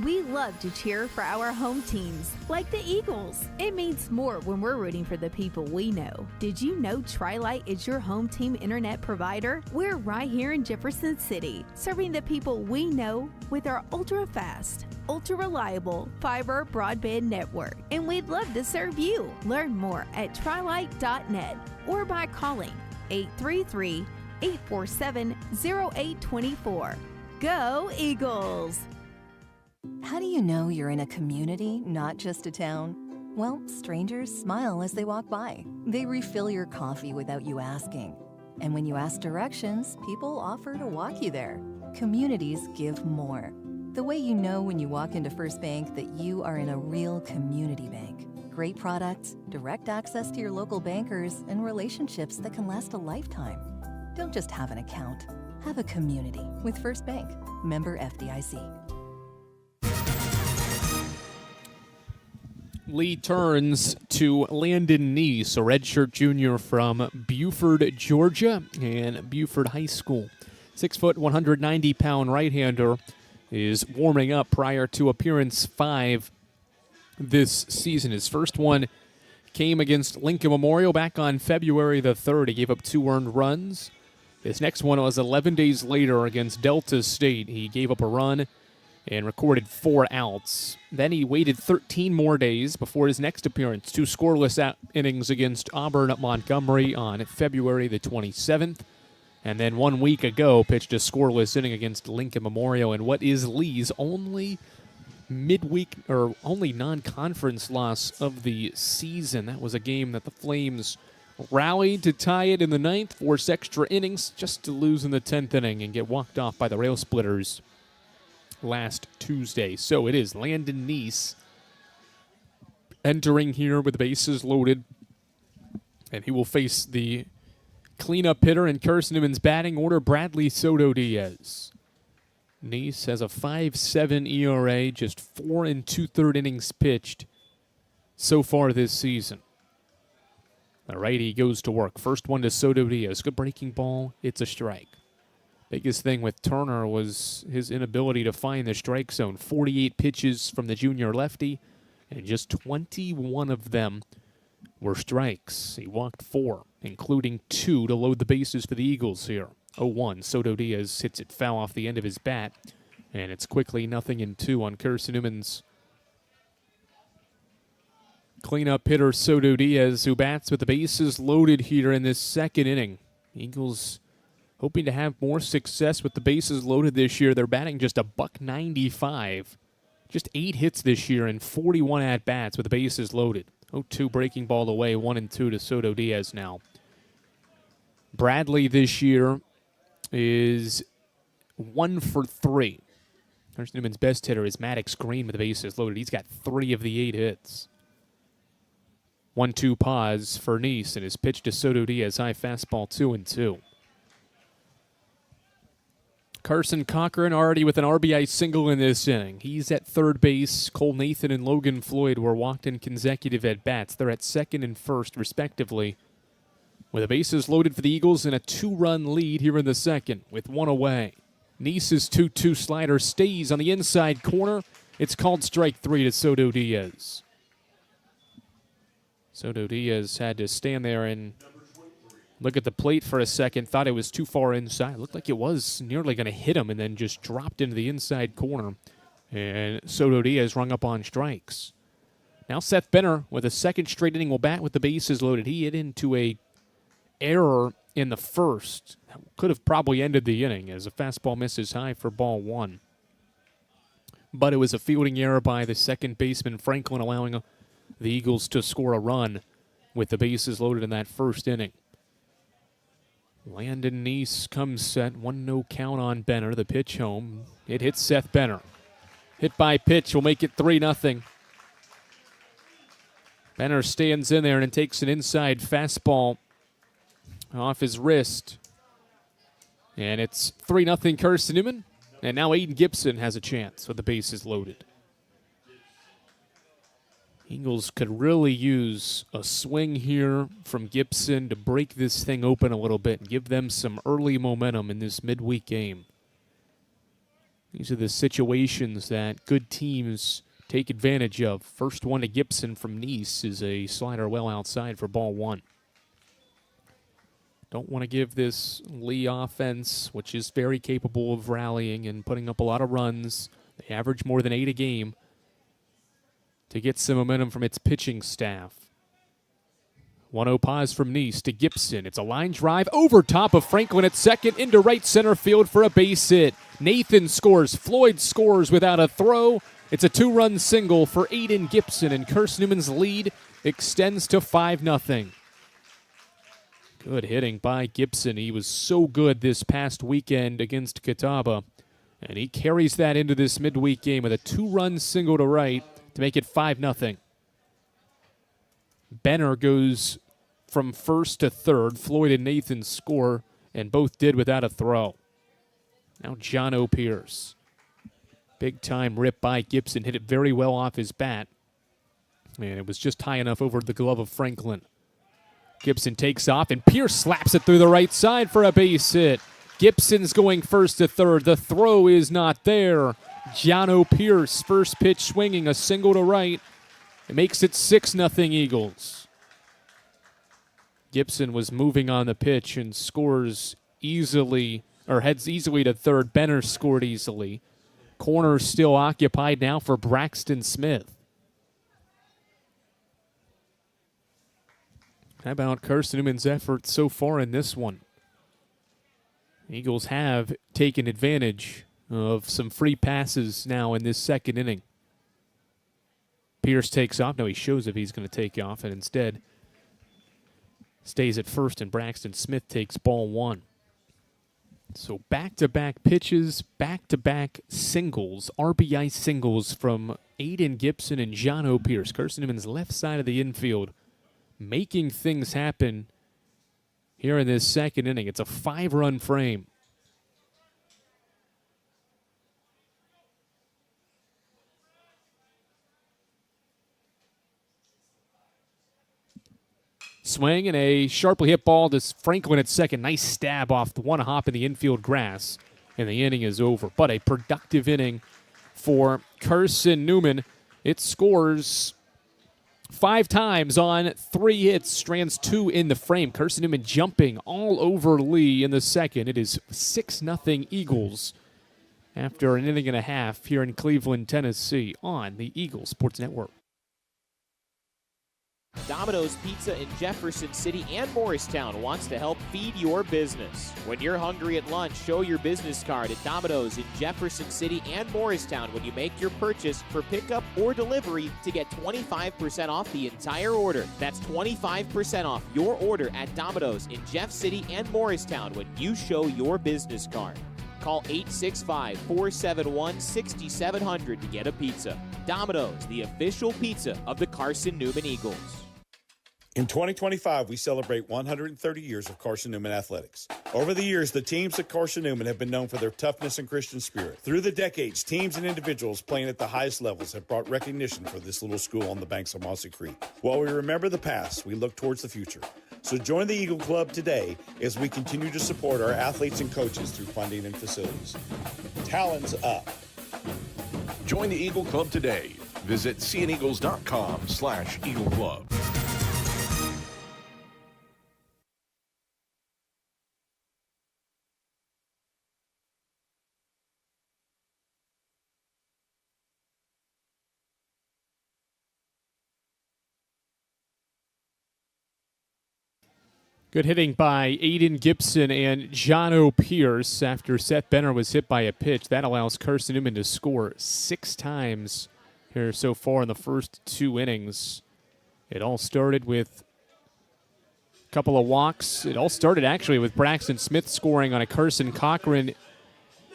We love to cheer for our home teams, like the Eagles. It means more when we're rooting for the people we know. Did you know Tri-Lite is your home team internet provider? We're right here in Jefferson City, serving the people we know with our ultra-fast, ultra-reliable fiber broadband network. And we'd love to serve you. Learn more at trilite.net or by calling 833-847-0824. Go Eagles! How do you know you're in a community, not just a town? Well, strangers smile as they walk by. They refill your coffee without you asking. And when you ask directions, people offer to walk you there. Communities give more. The way you know when you walk into First Bank that you are in a real community bank. Great products, direct access to your local bankers, and relationships that can last a lifetime. Don't just have an account. Have a community with First Bank. Member FDIC. Lee turns to Landon Neese, a redshirt junior from Buford, Georgia, and Buford High School. 6 foot, 190-pound right-hander is warming up prior to appearance 5 this season. His first one came against Lincoln Memorial back on February the 3rd. He gave up 2 earned runs. This next one was 11 days later against Delta State. He gave up a run and recorded 4 outs. Then he waited 13 more days before his next appearance. 2 scoreless innings against Auburn at Montgomery on February the 27th. And then 1 week ago, pitched a scoreless inning against Lincoln Memorial in what is Lee's only midweek or only non-conference loss of the season. That was a game that the Flames rallied to tie it in the 9th, force extra innings just to lose in the 10th inning and get walked off by the Rail Splitters last Tuesday. So it is Landon Neese entering here with the bases loaded, and he will face the cleanup hitter in Carson-Newman's batting order, Bradley Soto Diaz. Neese has a 5.7 ERA, just 4 2/3 innings pitched so far this season. The righty goes to work. First one to Soto Diaz. Good breaking ball. It's a strike. Biggest thing with Turner was his inability to find the strike zone. 48 pitches from the junior lefty, and just 21 of them were strikes. He walked 4, including 2 to load the bases for the Eagles here. 0-1. Soto Diaz hits it foul off the end of his bat, and it's quickly 0-2 on Carson-Newman's cleanup hitter Soto Diaz, who bats with the bases loaded here in this second inning. Eagles hoping to have more success with the bases loaded this year. They're batting just a $195. Just 8 hits this year and 41 at-bats with the bases loaded. 0-2 breaking ball away, 1-2 to Soto Diaz now. Bradley this year is 1 for 3. Carson-Newman's best hitter is Maddox Green with the bases loaded. He's got 3 of the 8 hits. 1-2 pause for Neese, and his pitch to Soto Diaz, high fastball, 2-2. Carson Cochran already with an RBI single in this inning. He's at third base. Cole Nathan and Logan Floyd were walked in consecutive at-bats. They're at second and first, respectively, with the bases loaded for the Eagles and a 2-run lead here in the second with 1 away. Neese's 2-2 slider stays on the inside corner. It's called strike 3 to Soto Diaz. Soto Diaz had to stand there and look at the plate for a second. Thought it was too far inside. Looked like it was nearly going to hit him and then just dropped into the inside corner. And Soto Diaz rung up on strikes. Now Seth Benner with a second straight inning will bat with the bases loaded. He hit into a error in the first. That could have probably ended the inning as a fastball misses high for ball 1. But it was a fielding error by the second baseman, Franklin, allowing the Eagles to score a run with the bases loaded in that first inning. Landon Neese comes set. 1-0 count on Benner. The pitch home. It hits Seth Benner. Hit by pitch will make it 3-0. Benner stands in there and takes an inside fastball off his wrist. And it's 3-0 Carson-Newman. And now Aiden Gibson has a chance with the bases loaded. Eagles could really use a swing here from Gibson to break this thing open a little bit and give them some early momentum in this midweek game. These are the situations that good teams take advantage of. First one to Gibson from Neese is a slider well outside for ball 1. Don't want to give this Lee offense, which is very capable of rallying and putting up a lot of runs. They average more than 8 a game, to get some momentum from its pitching staff. 1-0 pause from Neese to Gibson. It's a line drive over top of Franklin at second into right center field for a base hit. Nathan scores. Floyd scores without a throw. It's a 2-run single for Aiden Gibson, and Carson-Newman's lead extends to 5-0. Good hitting by Gibson. He was so good this past weekend against Catawba, and he carries that into this midweek game with a 2-run single to right to make it 5-0. Benner goes from first to third. Floyd and Nathan score, and both did without a throw. Now John Pierce. Big time rip by Gibson. Hit it very well off his bat, and it was just high enough over the glove of Franklin. Gibson takes off, and Pierce slaps it through the right side for a base hit. Gibson's going first to third. The throw is not there. John Pierce, first pitch swinging, a single to right. It makes it 6-0 Eagles. Gibson was moving on the pitch and scores easily, or heads easily to third. Benner scored easily. Corner still occupied now for Braxton Smith. How about Carson-Newman's effort so far in this one? Eagles have taken advantage of some free passes now in this second inning. Pierce takes off. No, he shows if he's going to take off, and instead stays at first, and Braxton Smith takes ball one. So back-to-back pitches, back-to-back singles, RBI singles from Aiden Gibson and Jono Pierce. Carson-Newman's left side of the infield making things happen here in this second inning. It's a 5-run frame. Swing and a sharply hit ball to Franklin at second. Nice stab off the one hop in the infield grass, and the inning is over. But a productive inning for Carson-Newman. It scores 5 times on 3 hits, strands 2 in the frame. Carson-Newman jumping all over Lee in the second. It is 6-0 Eagles after an inning and a half here in Cleveland, Tennessee on the Eagles Sports Network. Domino's Pizza in Jefferson City and Morristown wants to help feed your business. When you're hungry at lunch, show your business card at Domino's in Jefferson City and Morristown when you make your purchase for pickup or delivery to get 25% off the entire order. That's 25% off your order at Domino's in Jeff City and Morristown when you show your business card. Call 865-471-6700 to get a pizza. Domino's, the official pizza of the Carson-Newman Eagles. In 2025, we celebrate 130 years of Carson-Newman athletics. Over the years, the teams at Carson-Newman have been known for their toughness and Christian spirit. Through the decades, teams and individuals playing at the highest levels have brought recognition for this little school on the banks of Mossy Creek. While we remember the past, we look towards the future. So join the Eagle Club today as we continue to support our athletes and coaches through funding and facilities. Talons up. Join the Eagle Club today. Visit cneagles.com/Eagle Club. Good hitting by Aiden Gibson and Jono Pierce after Seth Benner was hit by a pitch. That allows Carson-Newman to score 6 times here so far in the first 2 innings. It all started with a couple of walks. It all started actually with Braxton Smith scoring on a Carson Cochran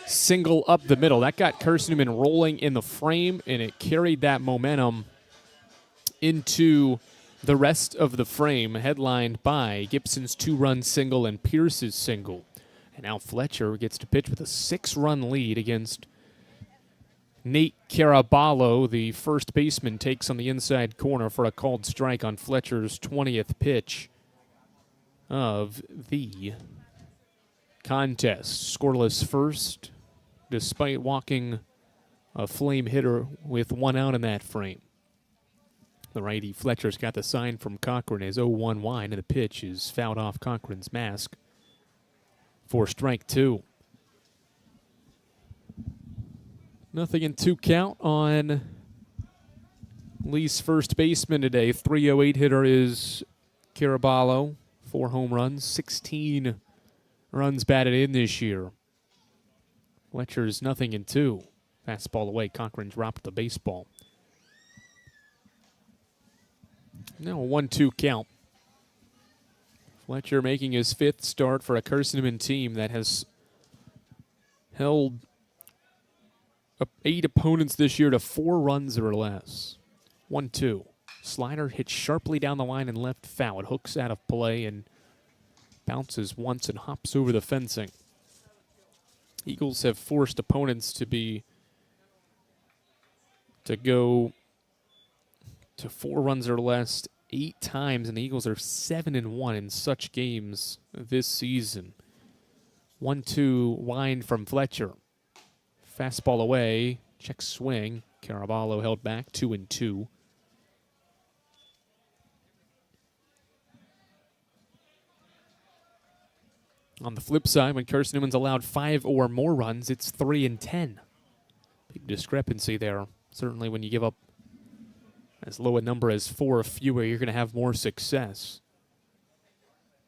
single up the middle. That got Carson-Newman rolling in the frame, and it carried that momentum into the rest of the frame, headlined by Gibson's 2-run single and Pierce's single. And now Fletcher gets to pitch with a 6-run lead against Nate Caraballo. The first baseman takes on the inside corner for a called strike on Fletcher's 20th pitch of the contest. Scoreless first, despite walking a flame hitter with 1 out in that frame. The righty Fletcher's got the sign from Cochran as 0-1 wide, and the pitch is fouled off Cochran's mask for strike 2. Nothing in 2 count on Lee's first baseman today. 308 hitter is Caraballo. 4 home runs, 16 runs batted in this year. Fletcher's nothing in 2. Fastball away. Cochran dropped the baseball. Now a 1-2 count. Fletcher making his 5th start for a Carson-Newman team that has held 8 opponents this year to 4 runs or less. 1-2. Slider hits sharply down the line and left foul. It hooks out of play and bounces once and hops over the fencing. Eagles have forced opponents to go to 4 runs or less 8 times, and the Eagles are 7-1 in such games this season. 1-2 wind from Fletcher. Fastball away, check swing. Caraballo held back, 2-2. On the flip side, when Carson-Newman's allowed 5 or more runs, it's 3-10. Big discrepancy there. Certainly when you give up as low a number as 4 or fewer, you're going to have more success.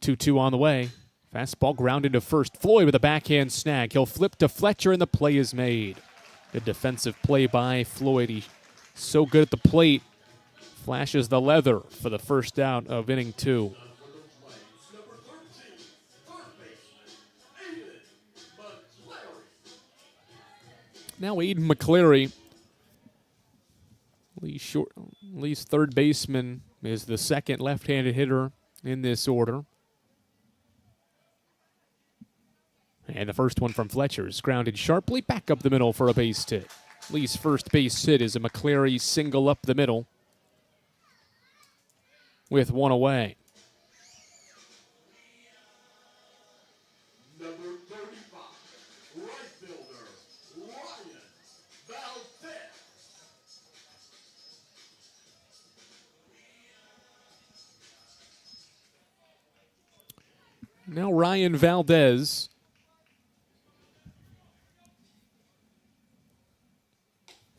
2-2 on the way. Fastball grounded to first. Floyd with a backhand snag. He'll flip to Fletcher, and the play is made. Good defensive play by Floyd. He's so good at the plate. flashes the leather for the first out of inning 2. Now Aiden McCleary, Lee's third baseman, is the second left-handed hitter in this order. And the first one from Fletcher is grounded sharply back up the middle for a base hit. Lee's first base hit is a McCleary single up the middle with one away. Number 35, right fielder, Ryan Valdez. Now Ryan Valdez.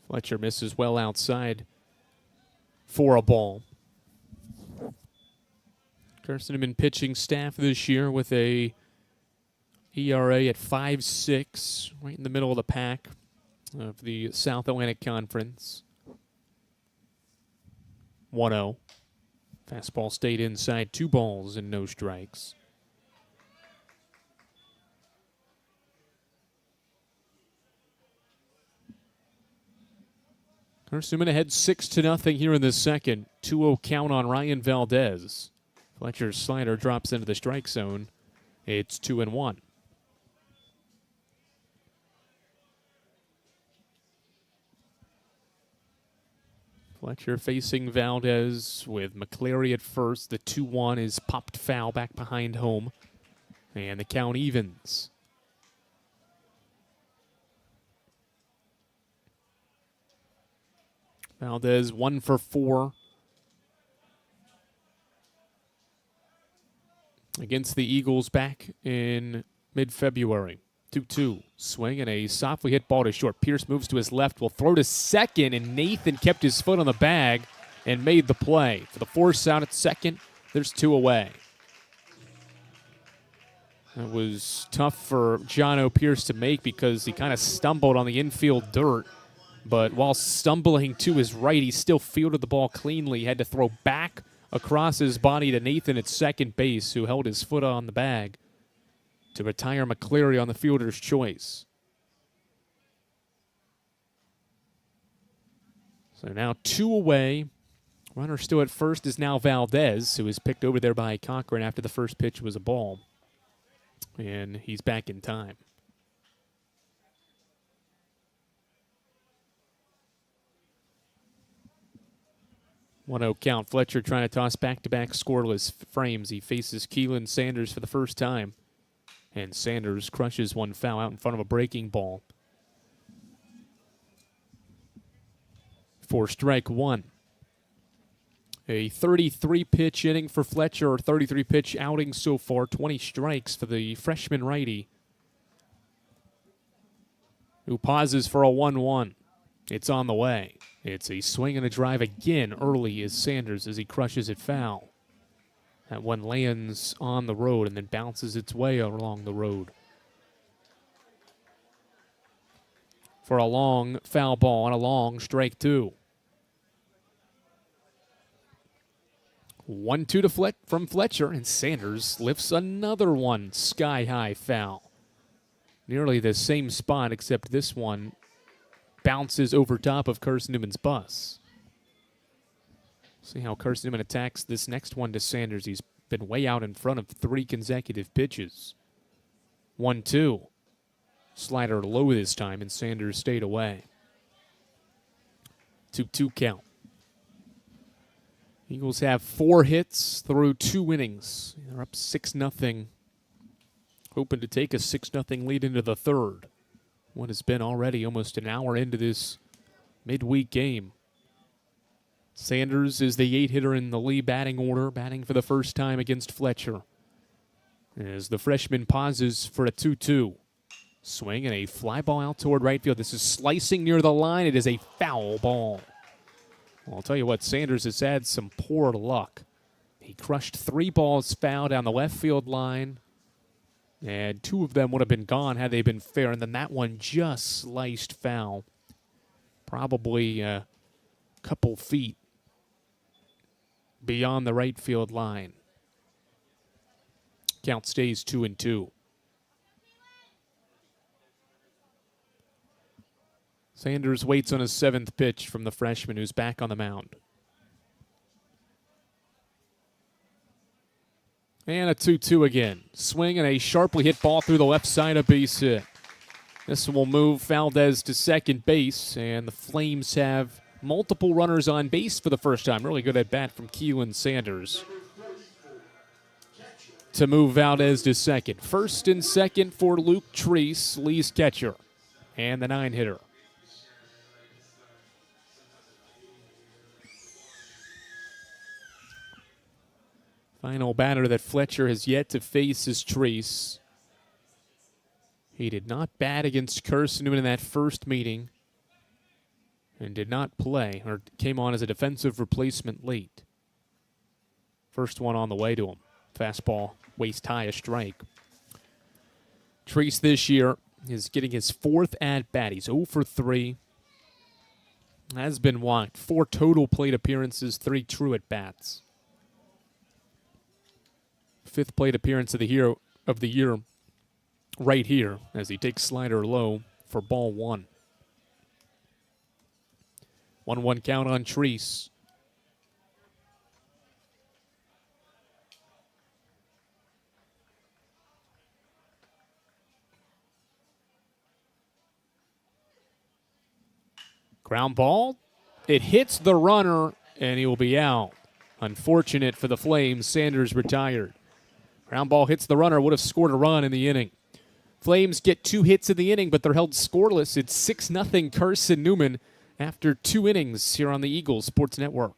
Fletcher misses well outside for a ball. Carson-Newman pitching staff this year with a ERA at 5.6, right in the middle of the pack of the South Atlantic Conference. 1-0. Fastball stayed inside, 2 balls and no strikes. Carson-Newman ahead 6-0 here in the second. 2-0 count on Ryan Valdez. Fletcher's slider drops into the strike zone. It's 2-1. Fletcher facing Valdez with McCleary at first. The 2-1 is popped foul back behind home. And the count evens. Valdez 1 for 4 against the Eagles back in mid-February. 2-2. Swing and a softly hit ball to short. Pierce moves to his left, will throw to second, and Nathan kept his foot on the bag and made the play. For the force out at second, there's 2 away. That was tough for John O. Pierce to make because he kind of stumbled on the infield dirt. But while stumbling to his right, he still fielded the ball cleanly. He had to throw back across his body to Nathan at second base, who held his foot on the bag to retire McCleary on the fielder's choice. So now 2 away. Runner still at first is now Valdez, who was picked over there by Cochran after the first pitch was a ball. And he's back in time. 1-0 count. Fletcher trying to toss back-to-back scoreless frames. He faces Keelan Sanders for the first time. And Sanders crushes one foul out in front of a breaking ball. For strike 1. A 33-pitch inning for Fletcher, or 33-pitch outing so far. 20 strikes for the freshman righty, who pauses for a 1-1. It's on the way. It's a swing and a drive again early as Sanders as he crushes it foul. That one lands on the road and then bounces its way along the road. For a long foul ball and a long strike 2. 1-2 from Fletcher, and Sanders lifts another one sky-high foul. Nearly the same spot, except this one bounces over top of Carson-Newman's bus. See how Carson-Newman attacks this next one to Sanders. He's been way out in front of 3 consecutive pitches. 1-2. Slider low this time, and Sanders stayed away. 2-2 count. Eagles have 4 hits through 2 innings. They're up 6-0. Hoping to take a 6-0 lead into the third. What has been already almost an hour into this midweek game. Sanders is the 8-hitter in the Lee batting order, batting for the first time against Fletcher. As the freshman pauses for a 2-2. Swing and a fly ball out toward right field. This is slicing near the line. It is a foul ball. Well, I'll tell you what, Sanders has had some poor luck. He crushed 3 balls foul down the left field line, and 2 of them would have been gone had they been fair, and then that one just sliced foul. Probably a couple feet beyond the right field line. Count stays 2-2. Sanders waits on his 7th pitch from the freshman who's back on the mound. And a 2-2 again. Swing and a sharply hit ball through the left side, a base hit. This will move Valdez to second base, and the Flames have multiple runners on base for the first time. Really good at bat from Keelan Sanders to move Valdez to second. First and second for Luke Treese, Lee's catcher, and the 9-hitter. Final batter that Fletcher has yet to face is Treese. He did not bat against Carson-Newman in that first meeting and did not play, or came on as a defensive replacement late. First one on the way to him. Fastball, waist high, a strike. Treese this year is getting his 4th at-bat. He's 0 for 3. Has been walked. 4 total plate appearances, 3 true at-bats. 5th plate appearance of the year right here as he takes slider low for ball 1. 1-1 count on Treese. Ground ball. It hits the runner, and he will be out. Unfortunate for the Flames. Sanders retired. Ground ball hits the runner, would have scored a run in the inning. Flames get 2 hits in the inning, but they're held scoreless. It's 6-0 Carson-Newman after 2 innings here on the Eagles Sports Network.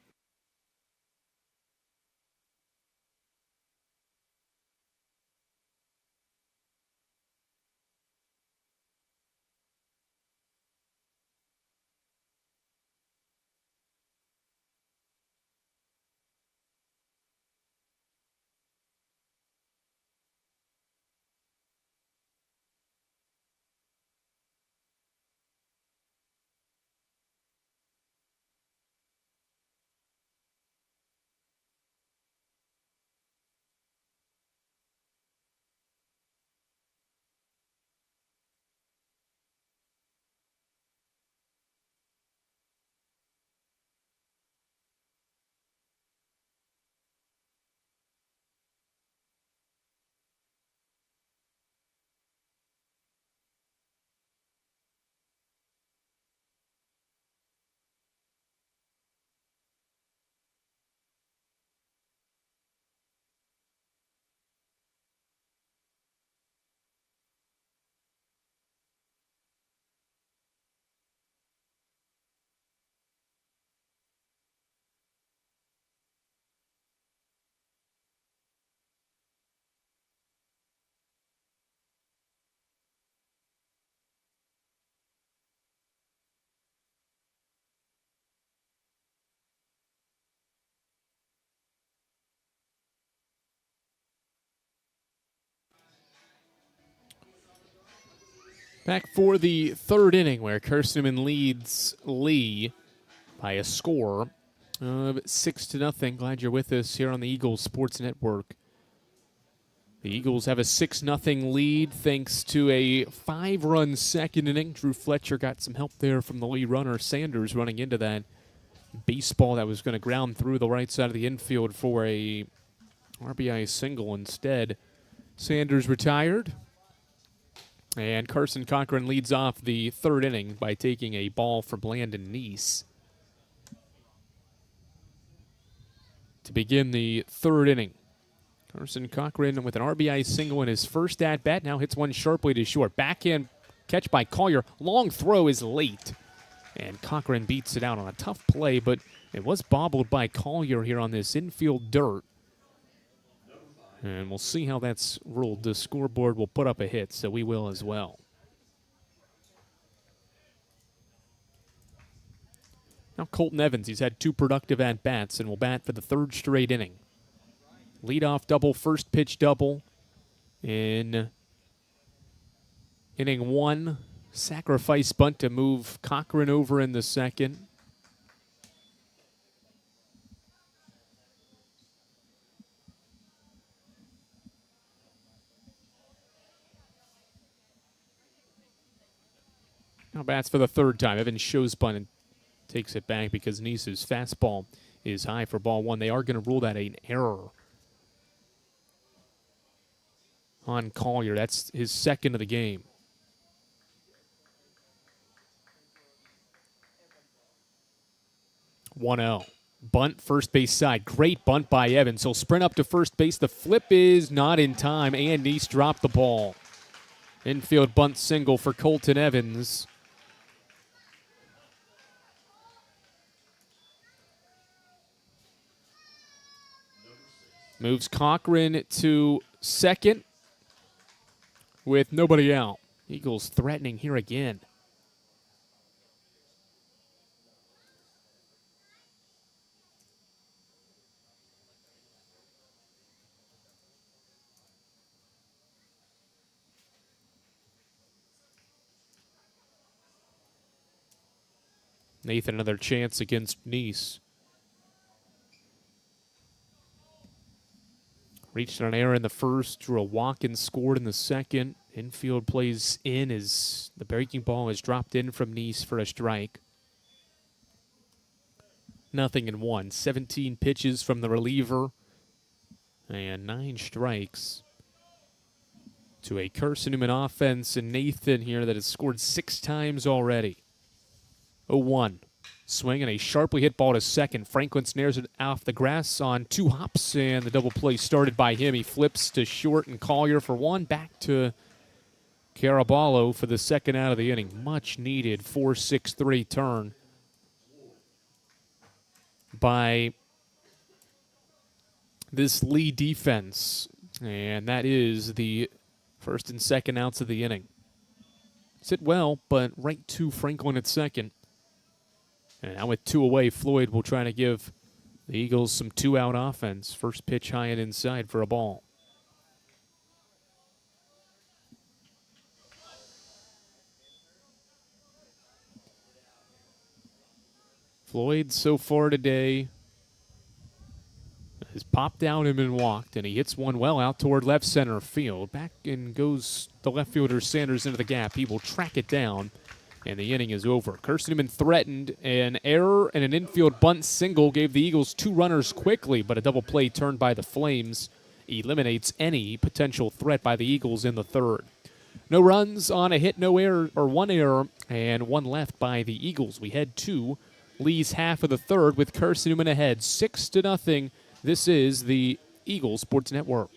Back for the 3rd inning where Carson-Newman leads Lee by a score of 6-0. Glad you're with us here on the Eagles Sports Network. The Eagles have a 6-0 lead thanks to a 5-run second inning. Drew Fletcher got some help there from the lead runner. Sanders running into that baseball that was going to ground through the right side of the infield for a RBI single instead. Sanders retired. And Carson Cochran leads off the 3rd inning by taking a ball from Landon Neese. To begin the 3rd inning, Carson Cochran with an RBI single in his first at-bat. Now hits one sharply to short. Backhand catch by Collier. Long throw is late. And Cochran beats it out on a tough play, but it was bobbled by Collier here on this infield dirt. And we'll see how that's ruled. The scoreboard will put up a hit, so we will as well. Now Colton Evans, he's had 2 productive at-bats and will bat for the 3rd straight inning. Leadoff double, first pitch double in inning 1. Sacrifice bunt to move Cochran over in the 2nd. Now bats for the third time. Evans shows bunt and takes it back because Nice's fastball is high for ball one. They are going to rule that an error on Collier. That's his second of the game. One 0. Bunt first base side. Great bunt by Evans. He'll sprint up to first base. The flip is not in time, and Nice dropped the ball. Infield bunt single for Colton Evans. Moves Cochran to second with nobody out. Eagles threatening here again. Nathan, another chance against Nice. Reached an error in the first, drew a walk and scored in the second. Infield plays in as the breaking ball is dropped in from Nice for a strike. 0-1. 17 pitches from the reliever and 9 strikes to a Carson-Newman offense, and Nathan here that has scored 6 times already. 0-1. Swing and a sharply hit ball to second. Franklin snares it off the grass on 2 hops, and the double play started by him. He flips to short, and Collier for 1. Back to Caraballo for the second out of the inning. Much needed 4-6-3 turn by this Lee defense. And that is the first and second outs of the inning. Sit well, but right to Franklin at second. And now with 2 away, Floyd will try to give the Eagles some 2-out offense. First pitch high and inside for a ball. Floyd so far today has popped out and been walked, and he hits one well out toward left center field. Back and goes the left fielder Sanders into the gap. He will track it down, and the inning is over. Carson-Newman threatened an error, and an infield bunt single gave the Eagles 2 runners quickly, but a double play turned by the Flames eliminates any potential threat by the Eagles in the third. No runs on a hit, no error, or 1 error, and 1 left by the Eagles. We head to Lee's half of the third with Carson-Newman ahead 6-0. This is the Eagles Sports Network.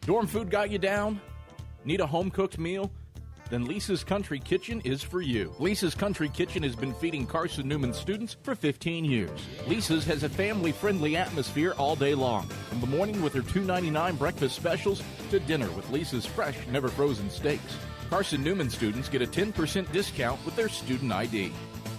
Dorm food got you down? Need a home-cooked meal? Then Lisa's Country Kitchen is for you. Lisa's Country Kitchen has been feeding Carson-Newman students for 15 years. Lisa's has a family-friendly atmosphere all day long, from the morning with their $2.99 breakfast specials to dinner with Lisa's fresh, never-frozen steaks. Carson-Newman students get a 10% discount with their student ID.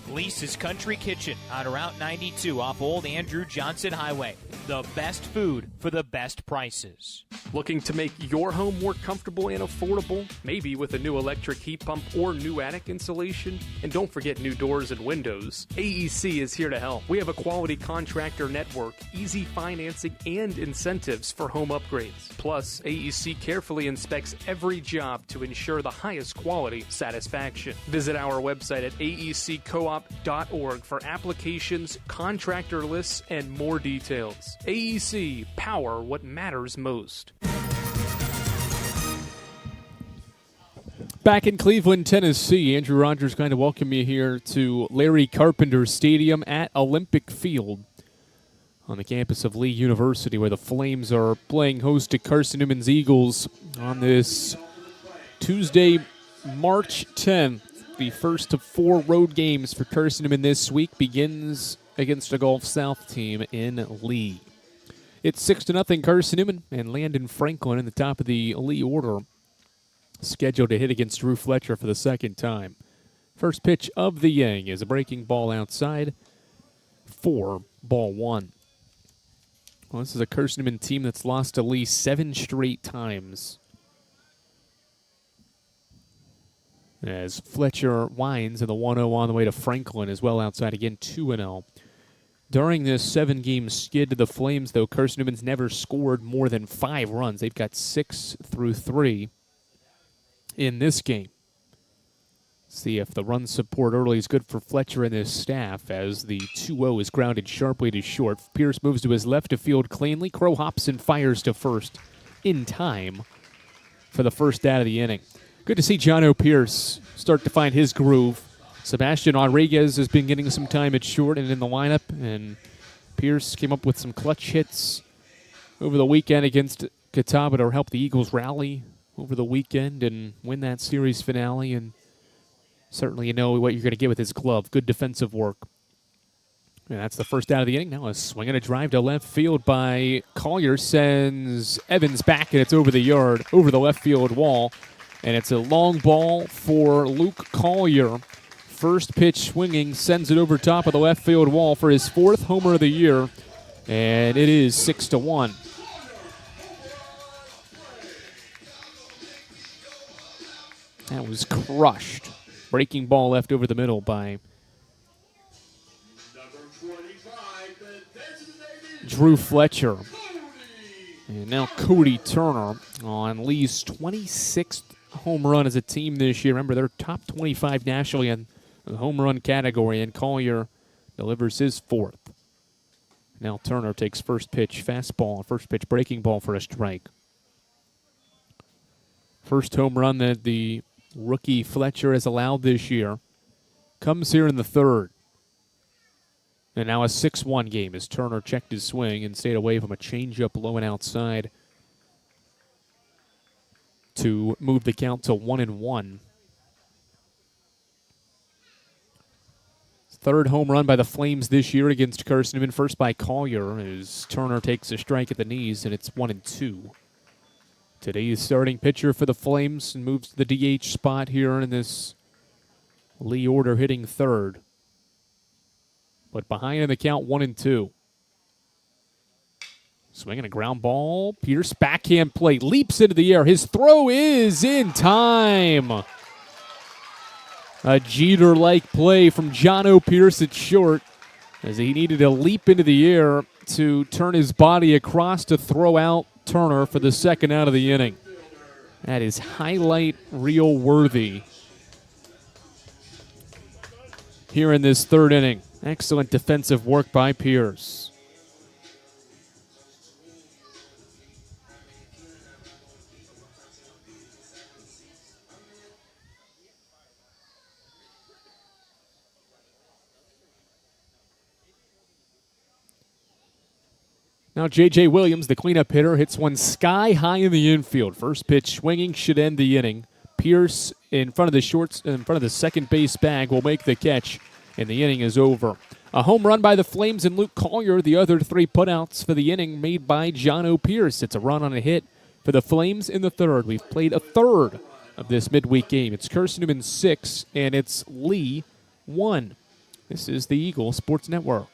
Lisa's Country Kitchen on Route 92 off Old Andrew Johnson Highway. The best food for the best prices. Looking to make your home more comfortable and affordable? Maybe with a new electric heat pump or new attic insulation? And don't forget new doors and windows. AEC is here to help. We have a quality contractor network, easy financing, and incentives for home upgrades. Plus, AEC carefully inspects every job to ensure the highest quality satisfaction. Visit our website at aeccoop.org for applications, contractor lists, and more details. AEC, power what matters most. Back in Cleveland, Tennessee, Andrew Rogers going to welcome you here to Larry Carpenter Stadium at Olympic Field on the campus of Lee University, where the Flames are playing host to Carson-Newman's Eagles on this Tuesday, March 10th. The first of 4 road games for Carson-Newman this week begins against a Gulf South team in Lee. It's 6-0 Carson-Newman, and Landon Franklin in the top of the Lee order, scheduled to hit against Drew Fletcher for the second time. First pitch of the inning is a breaking ball outside for ball 1. Well, this is a Carson-Newman team that's lost to Lee 7 straight times, as Fletcher winds and the 1-0 on the way to Franklin as well outside again, 2-0 During this 7-game skid to the Flames, though, Carson-Newman's never scored more than 5 runs. They've got 6 through 3 in this game. See if the run support early is good for Fletcher and his staff as the 2-0 is grounded sharply to short. Pierce moves to his left to field cleanly. Crow hops and fires to first in time for the first out of the inning. Good to see John Pierce start to find his groove. Sebastian Rodriguez has been getting some time at short and in the lineup, and Pierce came up with some clutch hits over the weekend against Catawba to help the Eagles rally over the weekend and win that series finale. And certainly you know what you're going to get with his glove. Good defensive work. And that's the first out of the inning. Now a swing and a drive to left field by Collier sends Evans back, and it's over the yard, over the left field wall. And it's a long ball for Luke Collier. First pitch swinging, sends it over top of the left field wall for his 4th homer of the year. And it is 6-1. That was crushed. Breaking ball left over the middle by Drew Fletcher. And now Cody Turner on Lee's 26th home run as a team this year. Remember, they're top 25 nationally in the home run category, and Collier delivers his 4th. Now Turner takes first pitch fastball, first pitch breaking ball for a strike. First home run that the rookie Fletcher has allowed this year comes here in the 3rd. And now a 6-1 game as Turner checked his swing and stayed away from a changeup low and outside to move the count to 1-1. 3rd home run by the Flames this year against Carson-Newman. First by Collier as Turner takes a strike at the knees, and it's 1-2. Today's starting pitcher for the Flames and moves to the DH spot here in this Lee order, hitting 3rd. But behind in the count, 1-2. Swinging a ground ball. Pierce backhand plate, leaps into the air. His throw is in time. A Jeter-like play from John Pierce at short as he needed to leap into the air to turn his body across to throw out Turner for the 2nd out of the inning. That is highlight reel worthy here in this 3rd inning. Excellent defensive work by Pierce. Now J.J. Williams, the cleanup hitter, hits one sky high in the infield. First pitch swinging should end the inning. Pierce in front of the second base bag will make the catch, and the inning is over. A home run by the Flames and Luke Collier. The other 3 putouts for the inning made by John Pierce. It's a run on a hit for the Flames in the 3rd. We've played a 3rd of this midweek game. It's Carson-Newman 6, and it's Lee 1. This is the Eagle Sports Network.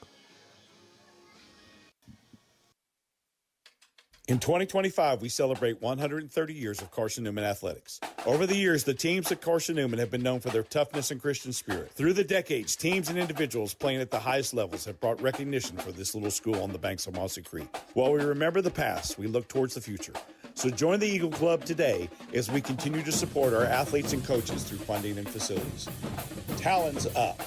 In 2025, we celebrate 130 years of Carson-Newman athletics. Over the years, the teams at Carson-Newman have been known for their toughness and Christian spirit. Through the decades, teams and individuals playing at the highest levels have brought recognition for this little school on the banks of Mossy Creek. While we remember the past, we look towards the future. So join the Eagle Club today as we continue to support our athletes and coaches through funding and facilities. Talons up.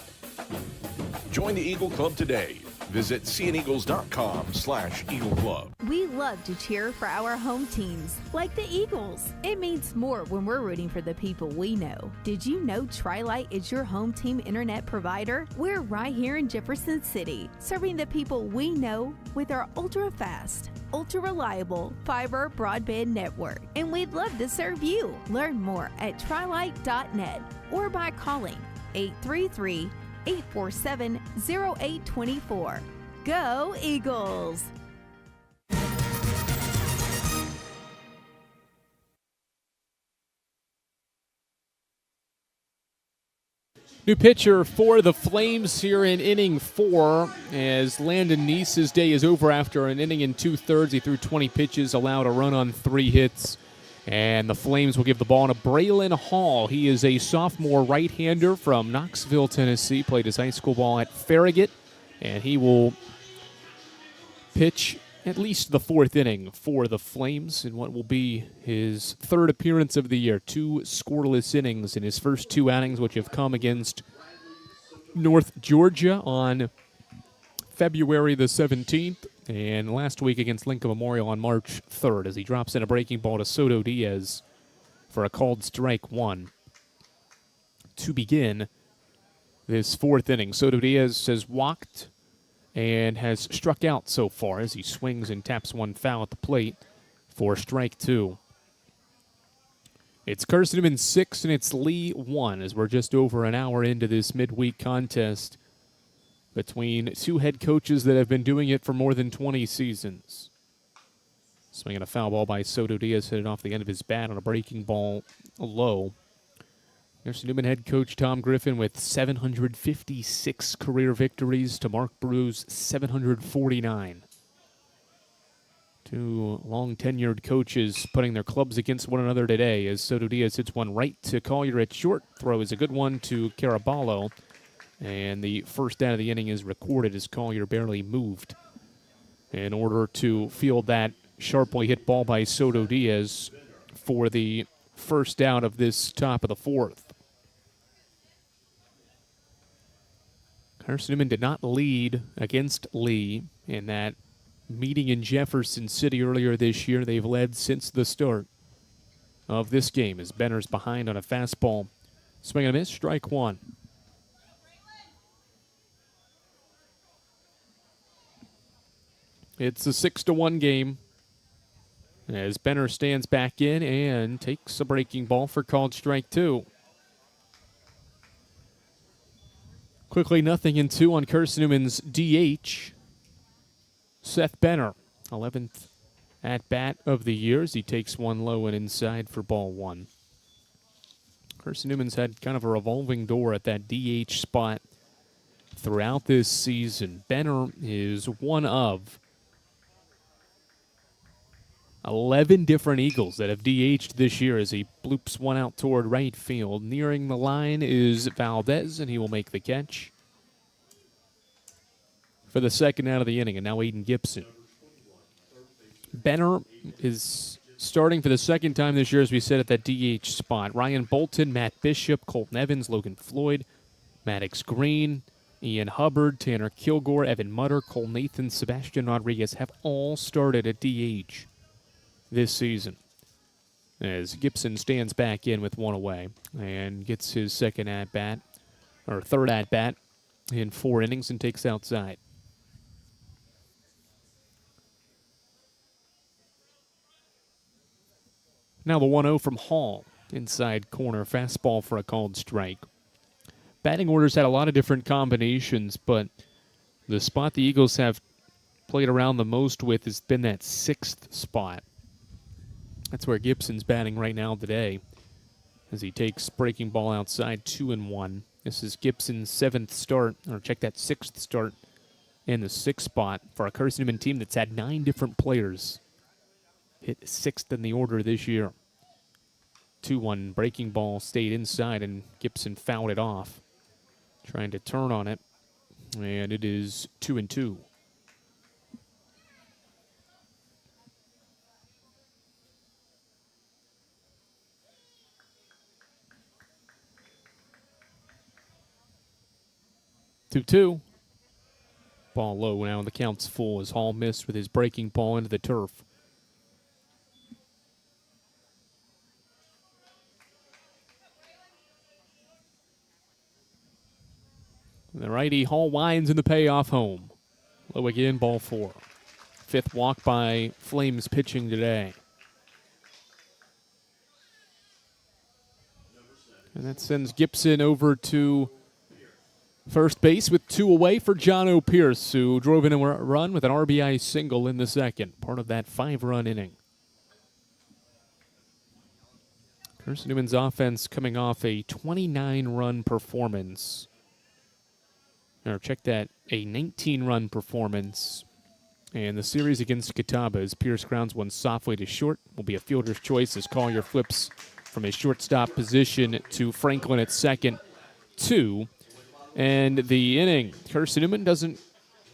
Join the Eagle Club today. Visit cneagles.com/Eagle Club. We love to cheer for our home teams, like the Eagles. It means more when we're rooting for the people we know. Did you know Tri-Lite is your home team internet provider? We're right here in Jefferson City, serving the people we know with our ultra-fast, ultra-reliable fiber broadband network. And we'd love to serve you. Learn more at trilite.net or by calling 833-847-0824. Go Eagles! New pitcher for the Flames here in inning 4 as Landon Neese's day is over after an inning and 2/3. He threw 20 pitches, allowed a run on 3 hits. And the Flames will give the ball to Braylon Hall. He is a sophomore right-hander from Knoxville, Tennessee. Played his high school ball at Farragut. And he will pitch at least the fourth inning for the Flames in what will be his third appearance of the year. 2 scoreless innings in his first 2 outings, which have come against North Georgia on February the 17th, and last week against Lincoln Memorial on March 3rd, as he drops in a breaking ball to Soto Diaz for a called strike 1. To begin this fourth inning, Soto Diaz has walked and has struck out so far as he swings and taps one foul at the plate for strike 2. It's Carson-Newman 6 and it's Lee 1 as we're just over an hour into this midweek contest between 2 head coaches that have been doing it for more than 20 seasons. Swinging a foul ball by Soto Diaz, hit it off the end of his bat on a breaking ball low. Carson-Newman head coach Tom Griffin with 756 career victories to Mark Brew's 749. 2 long-tenured coaches putting their clubs against one another today as Soto Diaz hits one right to Collier at short. Throw is a good one to Caraballo. And the first out of the inning is recorded as Collier barely moved in order to field that sharply hit ball by Soto Diaz for the first out of this top of the fourth. Carson-Newman did not lead against Lee in that meeting in Jefferson City earlier this year. They've led since the start of this game as Benner's behind on a fastball. Swing and a miss, strike 1. It's a 6-1 game as Benner stands back in and takes a breaking ball for called strike 2. Quickly, 0-2 on Carson-Newman's DH. Seth Benner, 11th at-bat of the year as he takes one low and inside for ball 1. Carson-Newman's had kind of a revolving door at that DH spot throughout this season. Benner is one of 11 different Eagles that have DH'd this year as he bloops one out toward right field. Nearing the line is Valdez, and he will make the catch for the second out of the inning, and now Aiden Gibson. Benner is starting for the second time this year, as we said, at that DH spot. Ryan Bolton, Matt Bishop, Colton Evans, Logan Floyd, Maddox Green, Ian Hubbard, Tanner Kilgore, Evan Mutter, Cole Nathan, Sebastian Rodriguez have all started at DH this season, as Gibson stands back in with one away and gets his second at-bat, or third at-bat in 4 innings and takes outside. Now the 1-0 from Hall, inside corner, fastball for a called strike. Batting orders had a lot of different combinations, but the spot the Eagles have played around the most with has been that 6th spot. That's where Gibson's batting right now today as he takes breaking ball outside, 2-1. This is Gibson's 7th start, or check that 6th start in the 6th spot for a Carson-Newman team that's had 9 different players hit 6th in the order this year. 2-1 breaking ball stayed inside and Gibson fouled it off, trying to turn on it, and it is 2-2. Two. Ball low now, and the count's full as Hall missed with his breaking ball into the turf. And the righty Hall winds in the payoff home. Low again, ball 4. 5th walk by Flames pitching today. And that sends Gibson over to first base with 2 away for John O'Pierce, who drove in a run with an RBI single in the second, part of that 5-run inning. Carson-Newman's offense coming off a 29-run performance. Or check that, a 19-run performance. And the series against Catawba as Pierce grounds one softly to short. Will be a fielder's choice as Collier flips from his shortstop position to Franklin at second. 2. And the inning, Carson-Newman doesn't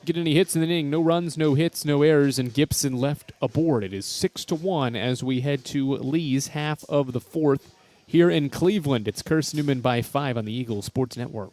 get any hits in the inning. No runs, no hits, no errors, and Gibson left aboard. It is 6-1 as we head to Lee's half of the fourth here in Cleveland. It's Carson-Newman by 5 on the Eagles Sports Network.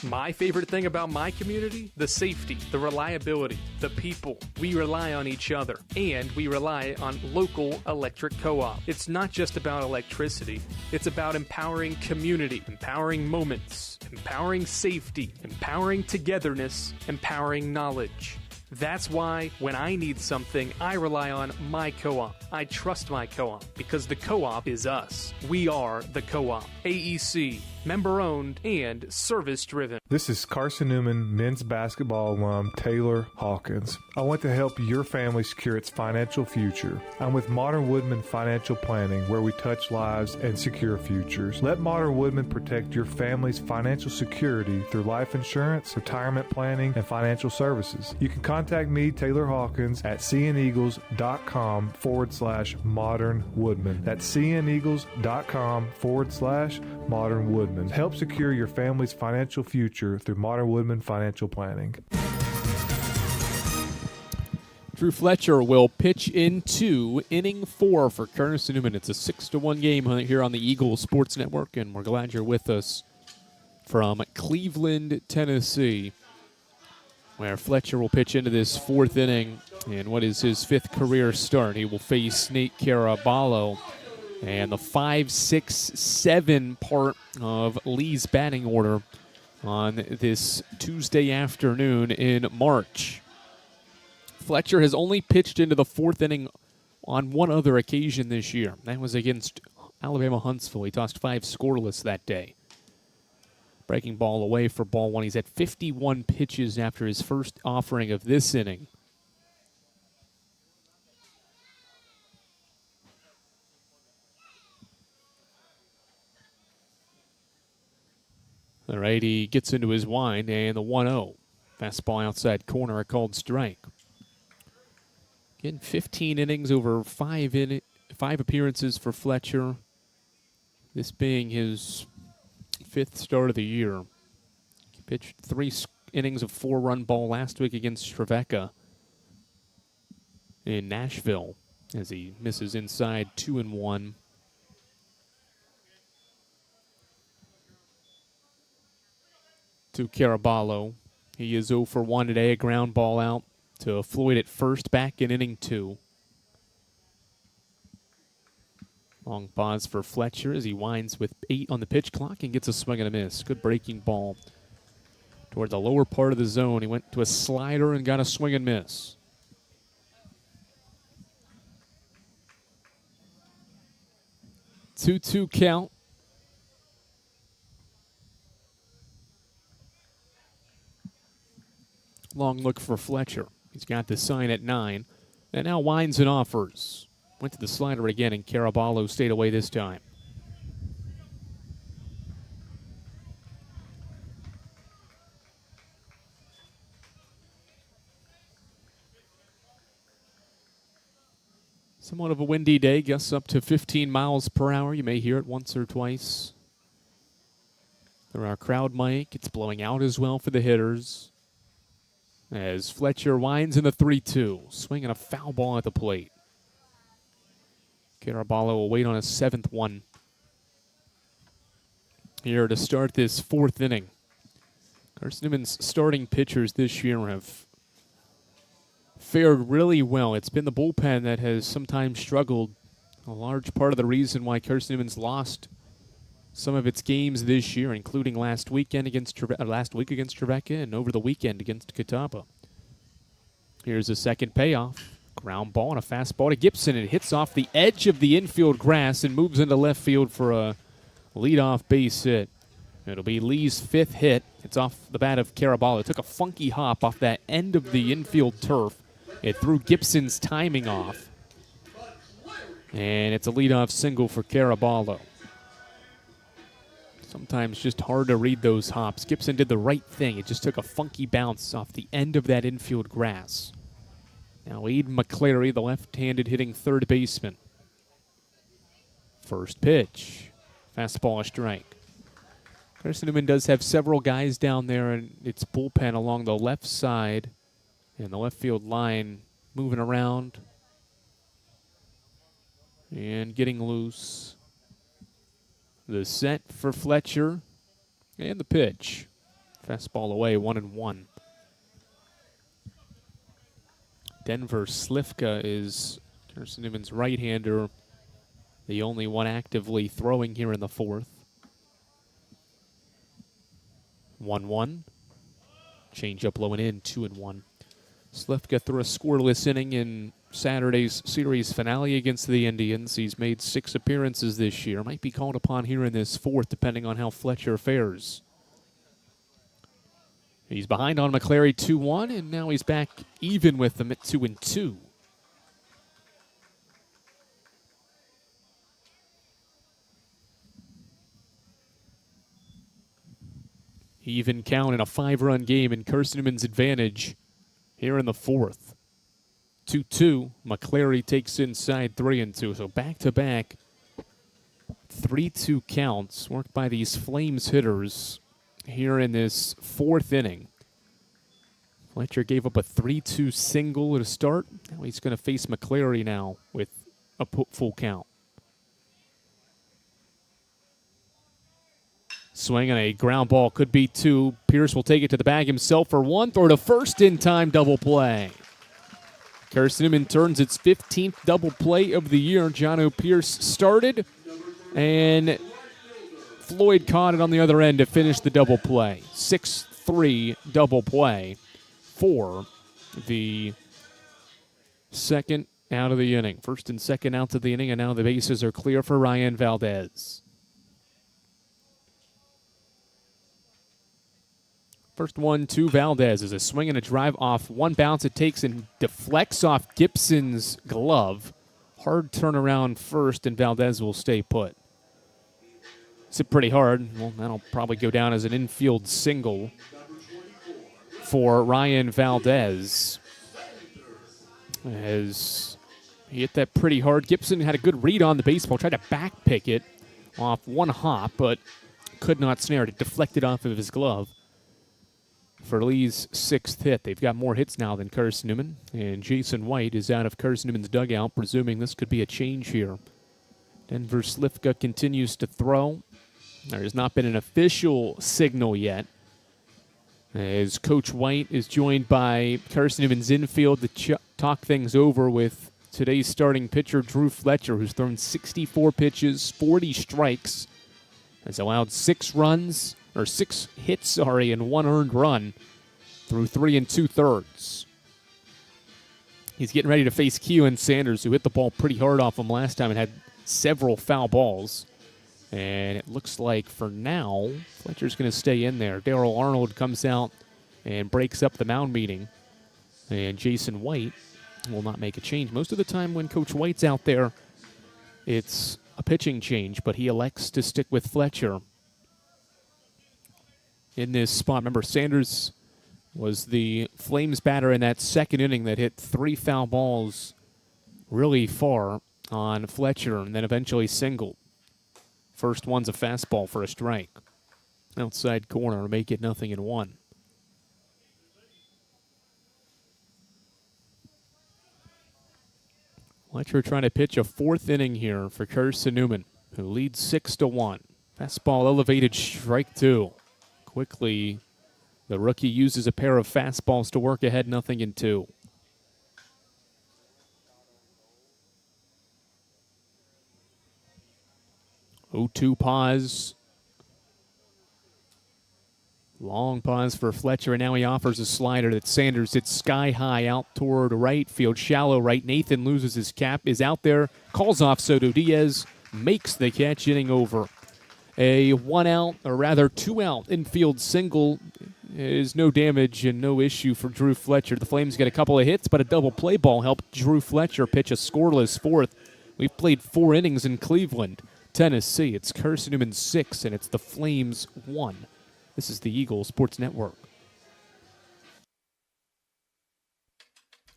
My favorite thing about my community? The safety, the reliability, the people. We rely on each other, and we rely on local electric co-op. It's not just about electricity. It's about empowering community, empowering moments, empowering safety, empowering togetherness, empowering knowledge. That's why when I need something, I rely on my co-op. I trust my co-op because the co-op is us. We are the co-op. AEC, member-owned and service-driven. This is Carson-Newman men's basketball alum Taylor Hawkins. I want to help your family secure its financial future. I'm with Modern Woodman Financial Planning, where we touch lives and secure futures. Let Modern Woodman protect your family's financial security through life insurance, retirement planning, and financial services. You can contact me, Taylor Hawkins, at cneagles.com/Modern Woodman. That's cneagles.com/Modern Woodman. Help secure your family's financial future through Modern Woodman Financial Planning. Drew Fletcher will pitch into inning 4 for Carson-Newman. It's a 6-1 game here on the Eagles Sports Network, and we're glad you're with us from Cleveland, Tennessee, where Fletcher will pitch into this 4th inning in what is his 5th career start. He will face Nate Caraballo and the 5, 6, 7 part of Lee's batting order on this Tuesday afternoon in March. Fletcher has only pitched into the 4th inning on one other occasion this year. That was against Alabama Huntsville. He tossed 5 scoreless that day. Breaking ball away for ball 1. He's at 51 pitches after his first offering of this inning. The righty gets into his wind, and the 1-0. Fastball outside corner, a called strike. Again, 15 innings over 5 appearances for Fletcher. This being his 5th start of the year. He pitched 3 innings of 4-run ball last week against Trevecca in Nashville as he misses inside 2-1. To Caraballo. He is 0 for 1 today, a ground ball out to Floyd at first, back in inning 2. Long pause for Fletcher as he winds with 8 on the pitch clock and gets a swing and a miss. Good breaking ball toward the lower part of the zone. He went to a slider and got a swing and miss. Two count. Long look for Fletcher. He's got the sign at 9. And now winds and offers. Went to the slider again, and Caraballo stayed away this time. Somewhat of a windy day, gusts up to 15 miles per hour. You may hear it once or twice. Through our crowd mic, it's blowing out as well for the hitters. As Fletcher winds in the 3-2, swinging a foul ball at the plate. Caraballo will wait on a 7th one here to start this 4th inning. Carson-Newman's starting pitchers this year have fared really well. It's been the bullpen that has sometimes struggled. A large part of the reason why Carson-Newman's lost some of its games this year, including last week against Trevecca and over the weekend against Catawba. Here's a second payoff. Ground ball and a fastball to Gibson. It hits off the edge of the infield grass and moves into left field for a leadoff base hit. It'll be Lee's 5th hit. It's off the bat of Caraballo. It took a funky hop off that end of the infield turf. It threw Gibson's timing off. And it's a leadoff single for Caraballo. Sometimes just hard to read those hops. Gibson did the right thing. It just took a funky bounce off the end of that infield grass. Now Aiden McClary, the left-handed hitting third baseman. First pitch. Fastball, a strike. Carson-Newman does have several guys down there in its bullpen along the left side and the left field line moving around and getting loose. The set for Fletcher and the pitch. Fastball away, 1-1. Denver Slifka is Carson-Newman's right-hander, the only one actively throwing here in the fourth. 1-1. Change up low and in, 2-1. Slifka threw a scoreless inning in Saturday's series finale against the Indians. He's made 6 appearances this year. Might be called upon here in this fourth, depending on how Fletcher fares. He's behind on McClary 2-1, and now he's back even with them at 2-2. Even count in a 5-run game in Carson-Newman's advantage here in the fourth. 2-2. McClary takes inside 3-2. So back-to-back 3-2 counts worked by these Flames hitters here in this fourth inning. Fletcher gave up a 3-2 single to start. Now he's going to face McClary now with a full count. Swing on a ground ball, could be 2. Pierce will take it to the bag himself for 1. Throw to first in time, double play. Carson-Newman turns its 15th double play of the year. Jono Pierce started, and Floyd caught it on the other end to finish the double play. 6-3 double play for the second out of the inning. First and second outs of the inning, and now the bases are clear for Ryan Valdez. First one to Valdez is a swing and a drive off one bounce it takes and deflects off Gibson's glove. Hard turnaround first, and Valdez will stay put. It's pretty hard. Well, that'll probably go down as an infield single for Ryan Valdez. As he hit that pretty hard. Gibson had a good read on the baseball, tried to back pick it off one hop, but could not snare it. It deflected off of his glove. For Lee's 6th hit. They've got more hits now than Carson-Newman, and Jason White is out of Carson-Newman's dugout, presuming this could be a change here. Denver Slifka continues to throw. There has not been an official signal yet, as Coach White is joined by Carson-Newman's infield to talk things over with today's starting pitcher, Drew Fletcher, who's thrown 64 pitches, 40 strikes, has allowed 6 hits, and 1 earned run through 3 2/3. He's getting ready to face Keelan Sanders, who hit the ball pretty hard off him last time and had several foul balls. And it looks like for now, Fletcher's going to stay in there. Darrell Arnold comes out and breaks up the mound meeting. And Jason White will not make a change. Most of the time when Coach White's out there, it's a pitching change, but he elects to stick with Fletcher in this spot. Remember, Sanders was the Flames batter in that second inning that hit 3 foul balls really far on Fletcher and then eventually singled. First one's a fastball for a strike. Outside corner, make it 0-1. Fletcher trying to pitch a 4th inning here for Carson-Newman, who leads 6-1. Fastball elevated, strike 2. Quickly, the rookie uses a pair of fastballs to work ahead, 0-2. O2 pause. Long pause for Fletcher, and now he offers a slider that Sanders hits sky high out toward right field, shallow right. Nathan loses his cap, is out there, calls off Soto. Diaz makes the catch, inning over. A 1-out, or rather 2-out infield single is no damage and no issue for Drew Fletcher. The Flames get a couple of hits, but a double play ball helped Drew Fletcher pitch a scoreless 4th. We've played 4 innings in Cleveland, Tennessee. It's Carson-Newman 6, and it's the Flames 1. This is the Eagle Sports Network.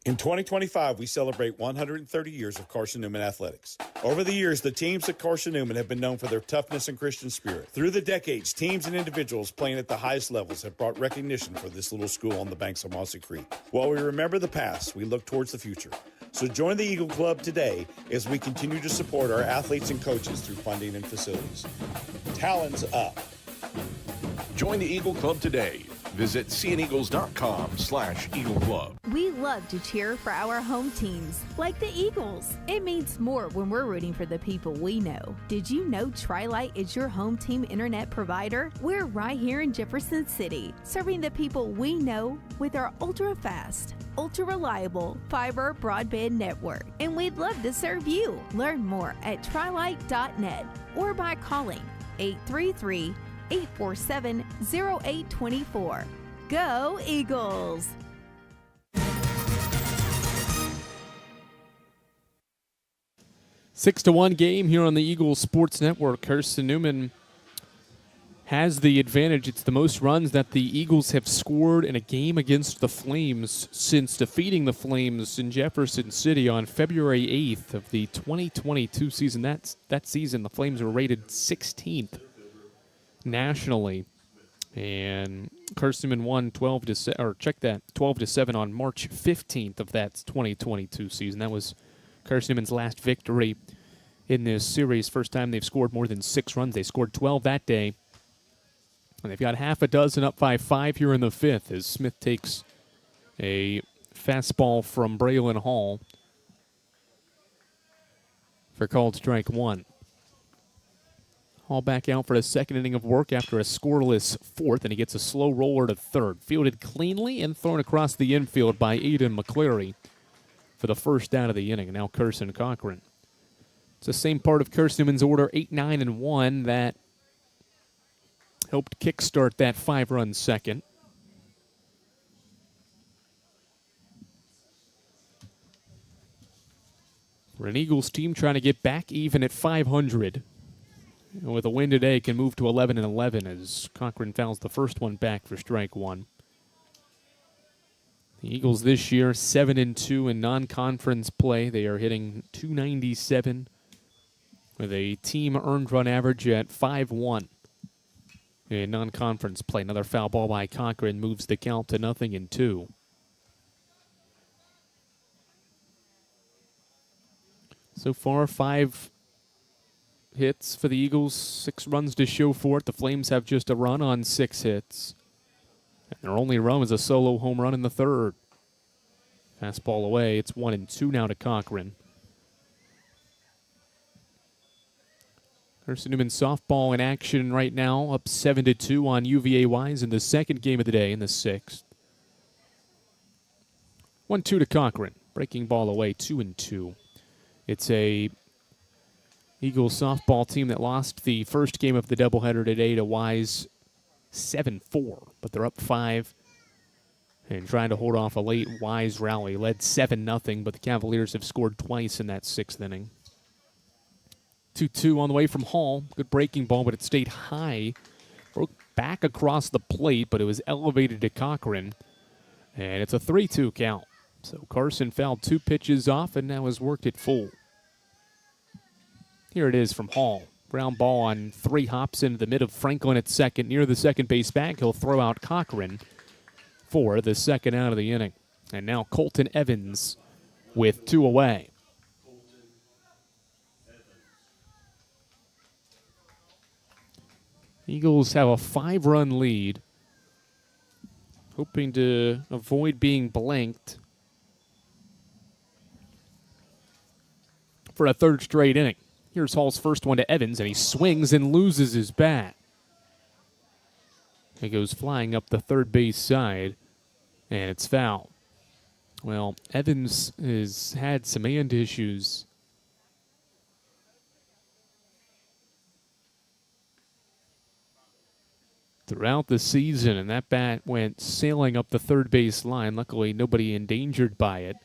In 2025, we celebrate 130 years of Carson-Newman athletics. Over the years, the teams at Carson-Newman have been known for their toughness and Christian spirit. Through the decades, teams and individuals playing at the highest levels have brought recognition for this little school on the banks of Mossy Creek. While we remember the past, we look towards the future. So join the Eagle Club today as we continue to support our athletes and coaches through funding and facilities. Talons up. Join the Eagle Club today. Visit seeaneagles.com/Eagle Club. We love to cheer for our home teams, like the Eagles. It means more when we're rooting for the people we know. Did you know Tri-Light is your home team internet provider? We're right here in Jefferson City, serving the people we know with our ultra-fast, ultra-reliable fiber broadband network. And we'd love to serve you. Learn more at trilight.net or by calling 833-847-0824. Go Eagles! Six to 1 game here on the Eagles Sports Network. Carson-Newman has the advantage. It's the most runs that the Eagles have scored in a game against the Flames since defeating the Flames in Jefferson City on February 8th of the 2022 season. That season, the Flames were rated 16th nationally, and Carson-Newman won 12-7 on March 15th of that 2022 season. That was Carson-Newman's last victory in this series. First time they've scored more than 6 runs. They scored 12 that day. And they've got half a dozen up by 5 here in the 5th as Smith takes a fastball from Braylon Hall for called strike 1. Hall back out for a second inning of work after a scoreless 4th, and he gets a slow roller to 3rd. Fielded cleanly and thrown across the infield by Aiden McCleary for the first out of the inning. And now Carson Cochran. It's the same part of Carson-Newman's order, 8-9-1, that helped kickstart that 5-run second. For an Eagles team trying to get back even at 500. And with a win today, can move to 11-11 as Cochran fouls the first one back for strike 1. The Eagles this year, 7-2 in non-conference play. They are hitting .297 with a team earned run average at 5-1. In non-conference play, another foul ball by Cochran moves the count to 0-2. So far, 5 hits for the Eagles, 6 runs to show for it. The Flames have just a run on 6 hits. And their only run was a solo home run in the 3rd. Fastball away. It's 1-2 now to Cochran. Carson-Newman softball in action right now, up 7-2 on UVA-Wise in the second game of the day in the 6th. 1-2 to Cochran. Breaking ball away, 2-2. It's a Eagles softball team that lost the first game of the doubleheader today to Wise 7-4, but they're up 5 and trying to hold off a late Wise rally. Led 7-0, but the Cavaliers have scored twice in that 6th inning. 2-2 on the way from Hall. Good breaking ball, but it stayed high. Broke back across the plate, but it was elevated to Cochran. And it's a 3-2 count. So Carson fouled 2 pitches off and now has worked it full. Here it is from Hall. Ground ball on 3 hops into the mid of Franklin at second. Near the second base bag, he'll throw out Cochran for the second out of the inning. And now Colton Evans with 2 away. Eagles have a 5-run lead, hoping to avoid being blanked for a 3rd straight inning. Here's Hall's first one to Evans, and he swings and loses his bat. He goes flying up the third base side, and it's foul. Well, Evans has had some hand issues throughout the season, and that bat went sailing up the third base line. Luckily, nobody endangered by it.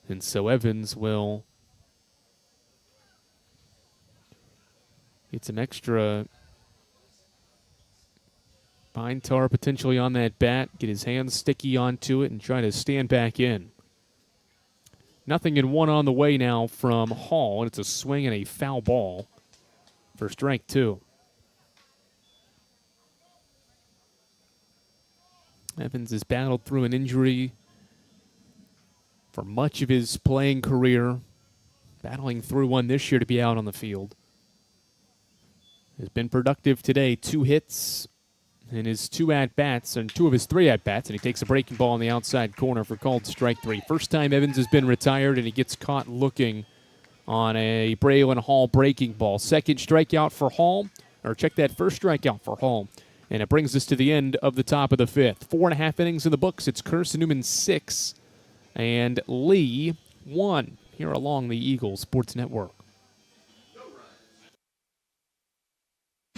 And so Evans will get some extra pine tar potentially on that bat, get his hands sticky onto it, and try to stand back in. 0-1 on the way now from Hall, and it's a swing and a foul ball for strike 2. Evans has battled through an injury for much of his playing career, battling through one this year to be out on the field. Has been productive today, 2 hits in his 2 at-bats, and 2 of his 3 at-bats, and he takes a breaking ball on the outside corner for called strike 3. First time Evans has been retired, and he gets caught looking on a Braylon Hall breaking ball. Second strikeout for Hall, or check that first strikeout for Hall. And it brings us to the end of the top of the 5th. 4.5 innings in the books. It's Carson-Newman 6 and Lee 1 here along the Eagles Sports Network.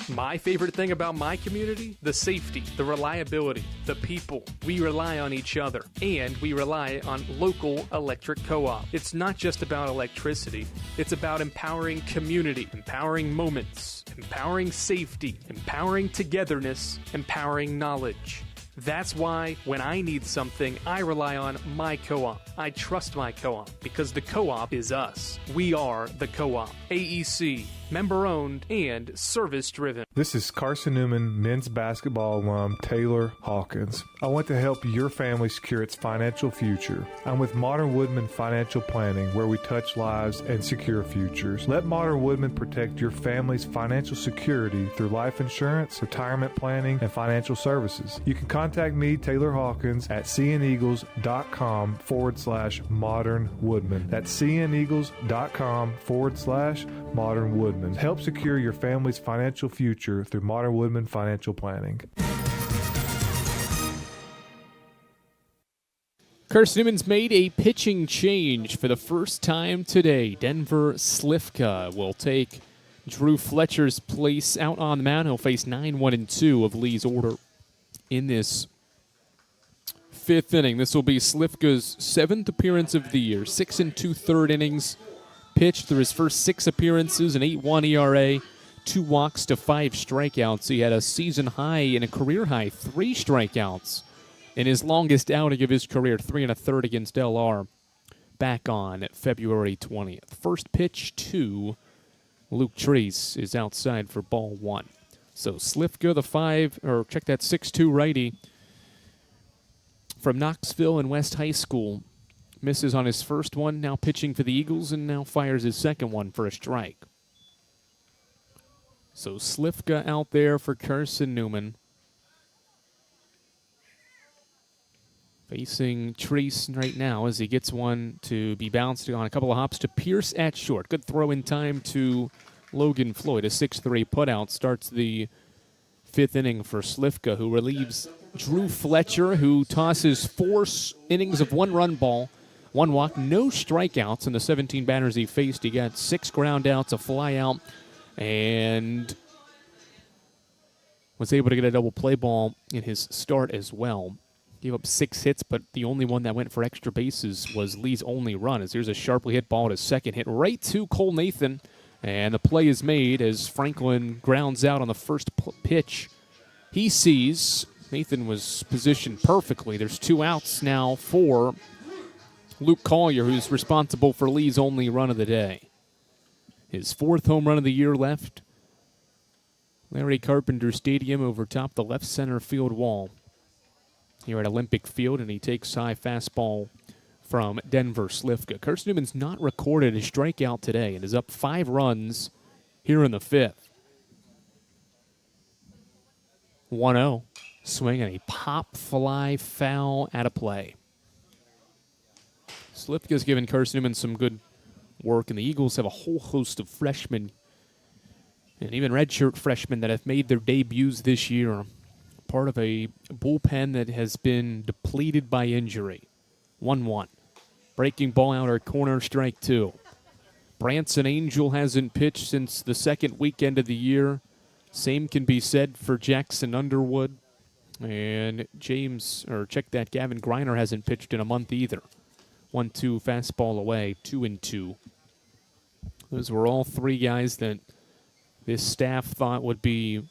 My favorite thing about my community? The safety, the reliability, the people. We rely on each other, and we rely on local electric co-op. It's not just about electricity. It's about empowering community, empowering moments, empowering safety, empowering togetherness, empowering knowledge. That's why when I need something, I rely on my co-op. I trust my co-op because the co-op is us. We are the co-op. AEC, member-owned and service-driven. This is Carson-Newman men's basketball alum Taylor Hawkins. I want to help your family secure its financial future. I'm with Modern Woodman Financial Planning, where we touch lives and secure futures. Let Modern Woodman protect your family's financial security through life insurance, retirement planning, and financial services. You can contact me, Taylor Hawkins, at cneagles.com/Modern Woodman. That's cneagles.com/Modern Woodman. Help secure your family's financial future through Modern Woodman Financial Planning. Carson-Newman's made a pitching change for the first time today. Denver Slifka will take Drew Fletcher's place out on the mound. He'll face 9-1-2 of Lee's order in this 5th inning. This will be Slifka's 7th appearance of the year. 6 2/3 innings pitched through his first 6 appearances, an 8.1 ERA, 2 walks to 5 strikeouts. He had a season high and a career high 3 strikeouts in his longest outing of his career, 3 1/3 against LR back on February 20th. First pitch to Luke Treese is outside for ball 1. So Slifka, the 6'2" righty from Knoxville and West High School, misses on his first one, now pitching for the Eagles, and now fires his second one for a strike. So Slifka out there for Carson-Newman. Facing Treese right now as he gets one to be bounced on a couple of hops to Pierce at short. Good throw in time to Logan Floyd. A 6-3 putout starts the 5th inning for Slifka, who relieves Drew Fletcher, who tosses 4 innings of 1-run ball, 1 walk, no strikeouts in the 17 batters he faced. He got 6 ground outs, a fly out, and was able to get a double play ball in his start as well. Gave up 6 hits, but the only one that went for extra bases was Lee's only run, as there's a sharply hit ball to second, hit right to Cole Nathan, and the play is made as Franklin grounds out on the first pitch. He sees Nathan was positioned perfectly. There's 2 outs now for Luke Collier, who's responsible for Lee's only run of the day. His 4th home run of the year left. Larry Carpenter Stadium over top the left center field wall here at Olympic Field, and he takes high fastball from Denver Slifka. Carson-Newman's not recorded a strikeout today and is up 5 runs here in the 5th. 1-0. Swing and a pop fly foul out of play. Slifka's given Carson-Newman some good work, and the Eagles have a whole host of freshmen and even redshirt freshmen that have made their debuts this year. Part of a bullpen that has been depleted by injury. 1-1. Breaking ball out our corner, strike 2. Branson Angel hasn't pitched since the 2nd weekend of the year. Same can be said for Jackson Underwood. And Gavin Greiner hasn't pitched in a month either. 1-2 fastball away, 2-2. Those were all 3 guys that this staff thought would be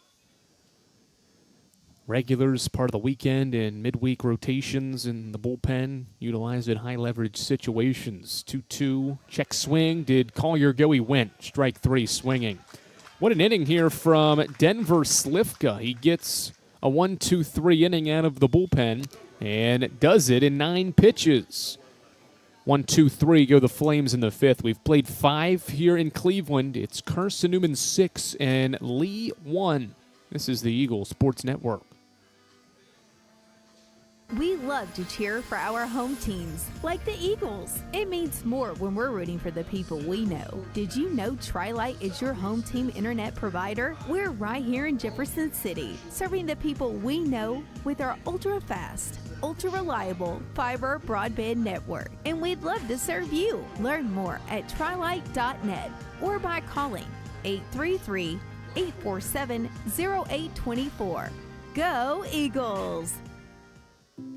regulars part of the weekend and midweek rotations in the bullpen, utilized in high-leverage situations. 2-2, check swing. Did Collier go? He went. Strike three, swinging. What an inning here from Denver Slifka. He gets a 1-2-3 inning out of the bullpen and does it in 9 pitches. 1-2-3 go the Flames in the 5th. We've played 5 here in Cleveland. It's Carson-Newman 6 and Lee 1. This is the Eagle Sports Network. We love to cheer for our home teams, like the Eagles. It means more when we're rooting for the people we know. Did you know Tri-Light is your home team internet provider? We're right here in Jefferson City, serving the people we know with our ultra-fast, ultra-reliable fiber broadband network. And we'd love to serve you. Learn more at trilight.net or by calling 833-847-0824. Go Eagles!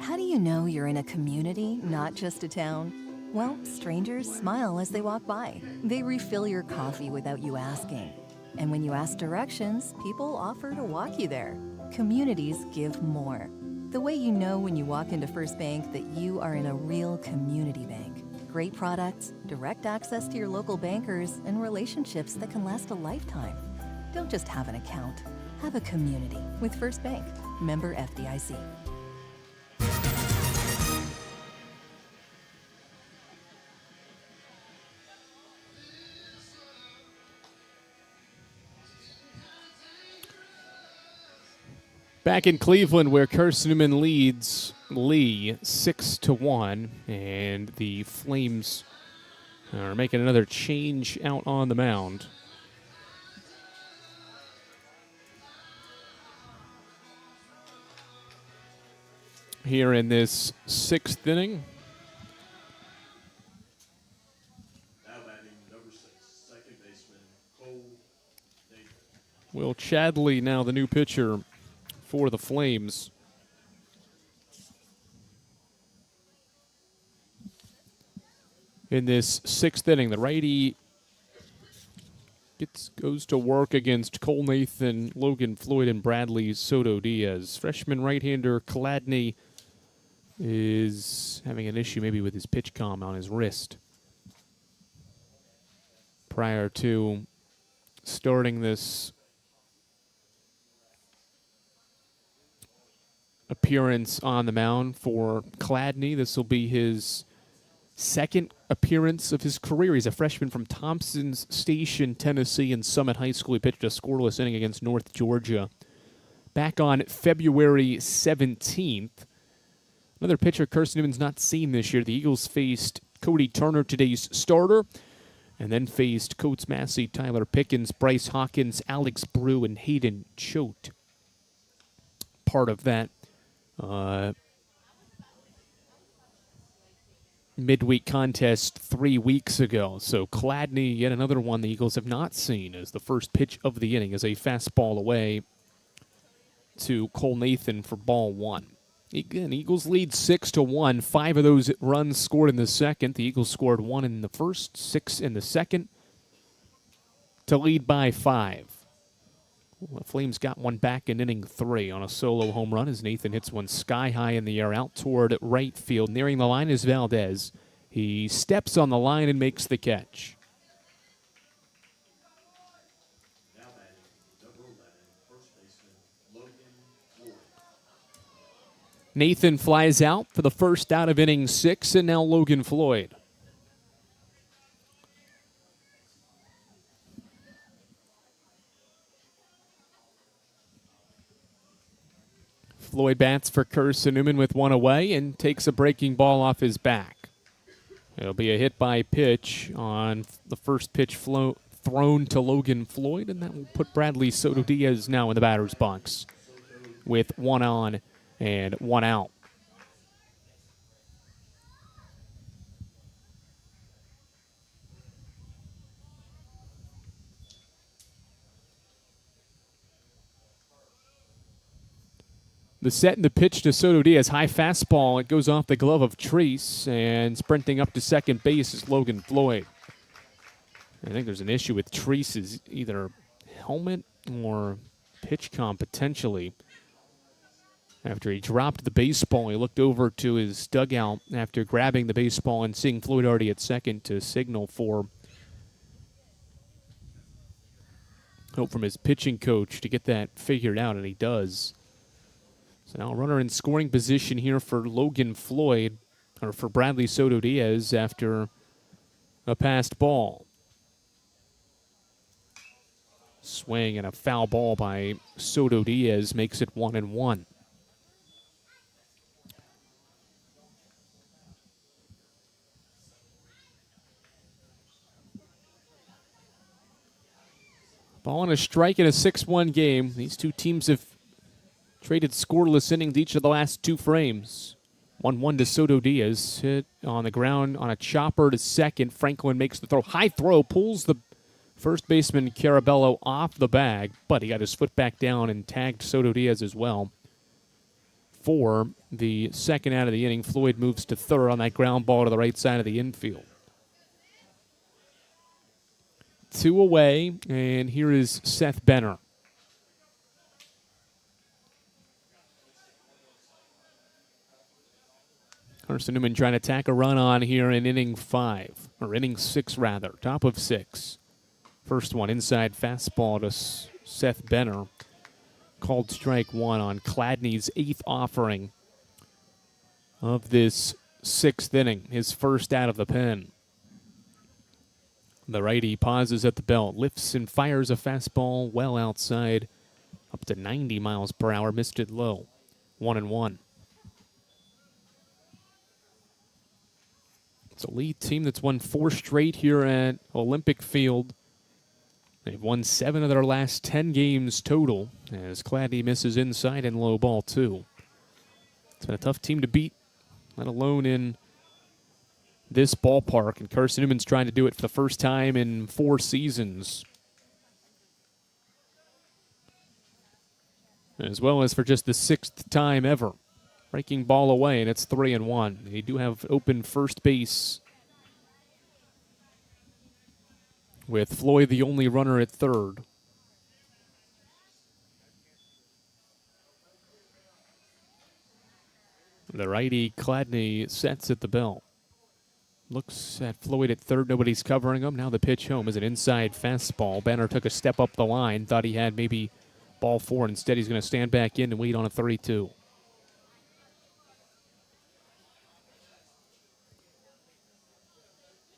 How do you know you're in a community, not just a town? Well, strangers smile as they walk by. They refill your coffee without you asking. And when you ask directions, people offer to walk you there. Communities give more. The way you know when you walk into First Bank that you are in a real community bank. Great products, direct access to your local bankers, and relationships that can last a lifetime. Don't just have an account. Have a community with First Bank. Member FDIC. Back in Cleveland, where Carson-Newman leads Lee 6-1, and the Flames are making another change out on the mound. Here in this 6th inning. Now batting number 6, second baseman Cole David. Will Chadley now the new pitcher for the Flames. In this 6th inning, the righty goes to work against Cole Nathan, Logan Floyd, and Bradley Soto Diaz. Freshman right-hander Chladni is having an issue maybe with his pitch comm on his wrist. Prior to starting this appearance on the mound for Chladni, this will be his 2nd appearance of his career. He's a freshman from Thompson's Station, Tennessee, and Summit High School. He pitched a scoreless inning against North Georgia back on February 17th. Another pitcher Carson-Newman's not seen this year. The Eagles faced Cody Turner, today's starter, and then faced Coates Massey, Tyler Pickens, Bryce Hawkins, Alex Brew, and Hayden Choate. Part of that midweek contest 3 weeks ago. So Chladni, yet another one the Eagles have not seen, as the first pitch of the inning is a fastball away to Cole Nathan for ball 1. Again, Eagles lead 6-1. 5 of those runs scored in the second. The Eagles scored 1 in the first, 6 in the second, to lead by 5. Well, the Flames got one back in inning 3 on a solo home run as Nathan hits one sky high in the air out toward right field. Nearing the line is Valdez. He steps on the line and makes the catch. Now batting number 11, first baseman Logan Floyd. Nathan flies out for the first out of inning 6, and now Logan Floyd. Floyd bats for Carson-Newman with one away and takes a breaking ball off his back. It'll be a hit by pitch on the first pitch thrown to Logan Floyd, and that will put Bradley Soto Diaz now in the batter's box with 1 on and 1 out. The set and the pitch to Soto Diaz. High fastball. It goes off the glove of Treese, and sprinting up to second base is Logan Floyd. I think there's an issue with Treese's either helmet or pitch comm potentially. After he dropped the baseball, he looked over to his dugout after grabbing the baseball and seeing Floyd already at second to signal for help from his pitching coach to get that figured out, and he does. So now a runner in scoring position here for Logan Floyd, or for Bradley Soto Diaz after a passed ball. Swing and a foul ball by Soto Diaz makes it 1-1. Ball on a strike in a 6-1 game. These two teams have traded scoreless innings each of the last two frames. 1-1 to Soto Diaz. Hit on the ground on a chopper to second. Franklin makes the throw. High throw. Pulls the first baseman Carabello off the bag, but he got his foot back down and tagged Soto Diaz as well. For the second out of the inning, Floyd moves to third on that ground ball to the right side of the infield. 2 away, and here is Seth Benner. Carson-Newman trying to tack a run on here in inning 5, or inning 6 rather, top of 6. First one, inside fastball to Seth Benner. Called strike 1 on Cladney's 8th offering of this 6th inning, his first out of the pen. The righty pauses at the belt, lifts and fires a fastball well outside, up to 90 miles per hour, missed it low. 1-1. It's a lead team that's won 4 straight here at Olympic Field. They've won 7 of their last 10 games total, as Cladney misses inside and low ball, too. It's been a tough team to beat, let alone in this ballpark, and Carson-Newman's trying to do it for the first time in 4 seasons. As well as for just the 6th time ever. Breaking ball away, and it's 3-1. They do have open first base, with Floyd the only runner at third. The righty Cladney sets at the belt. Looks at Floyd at third. Nobody's covering him. Now the pitch home is an inside fastball. Benner took a step up the line. Thought he had maybe ball 4. Instead, he's going to stand back in and wait on a 3-2.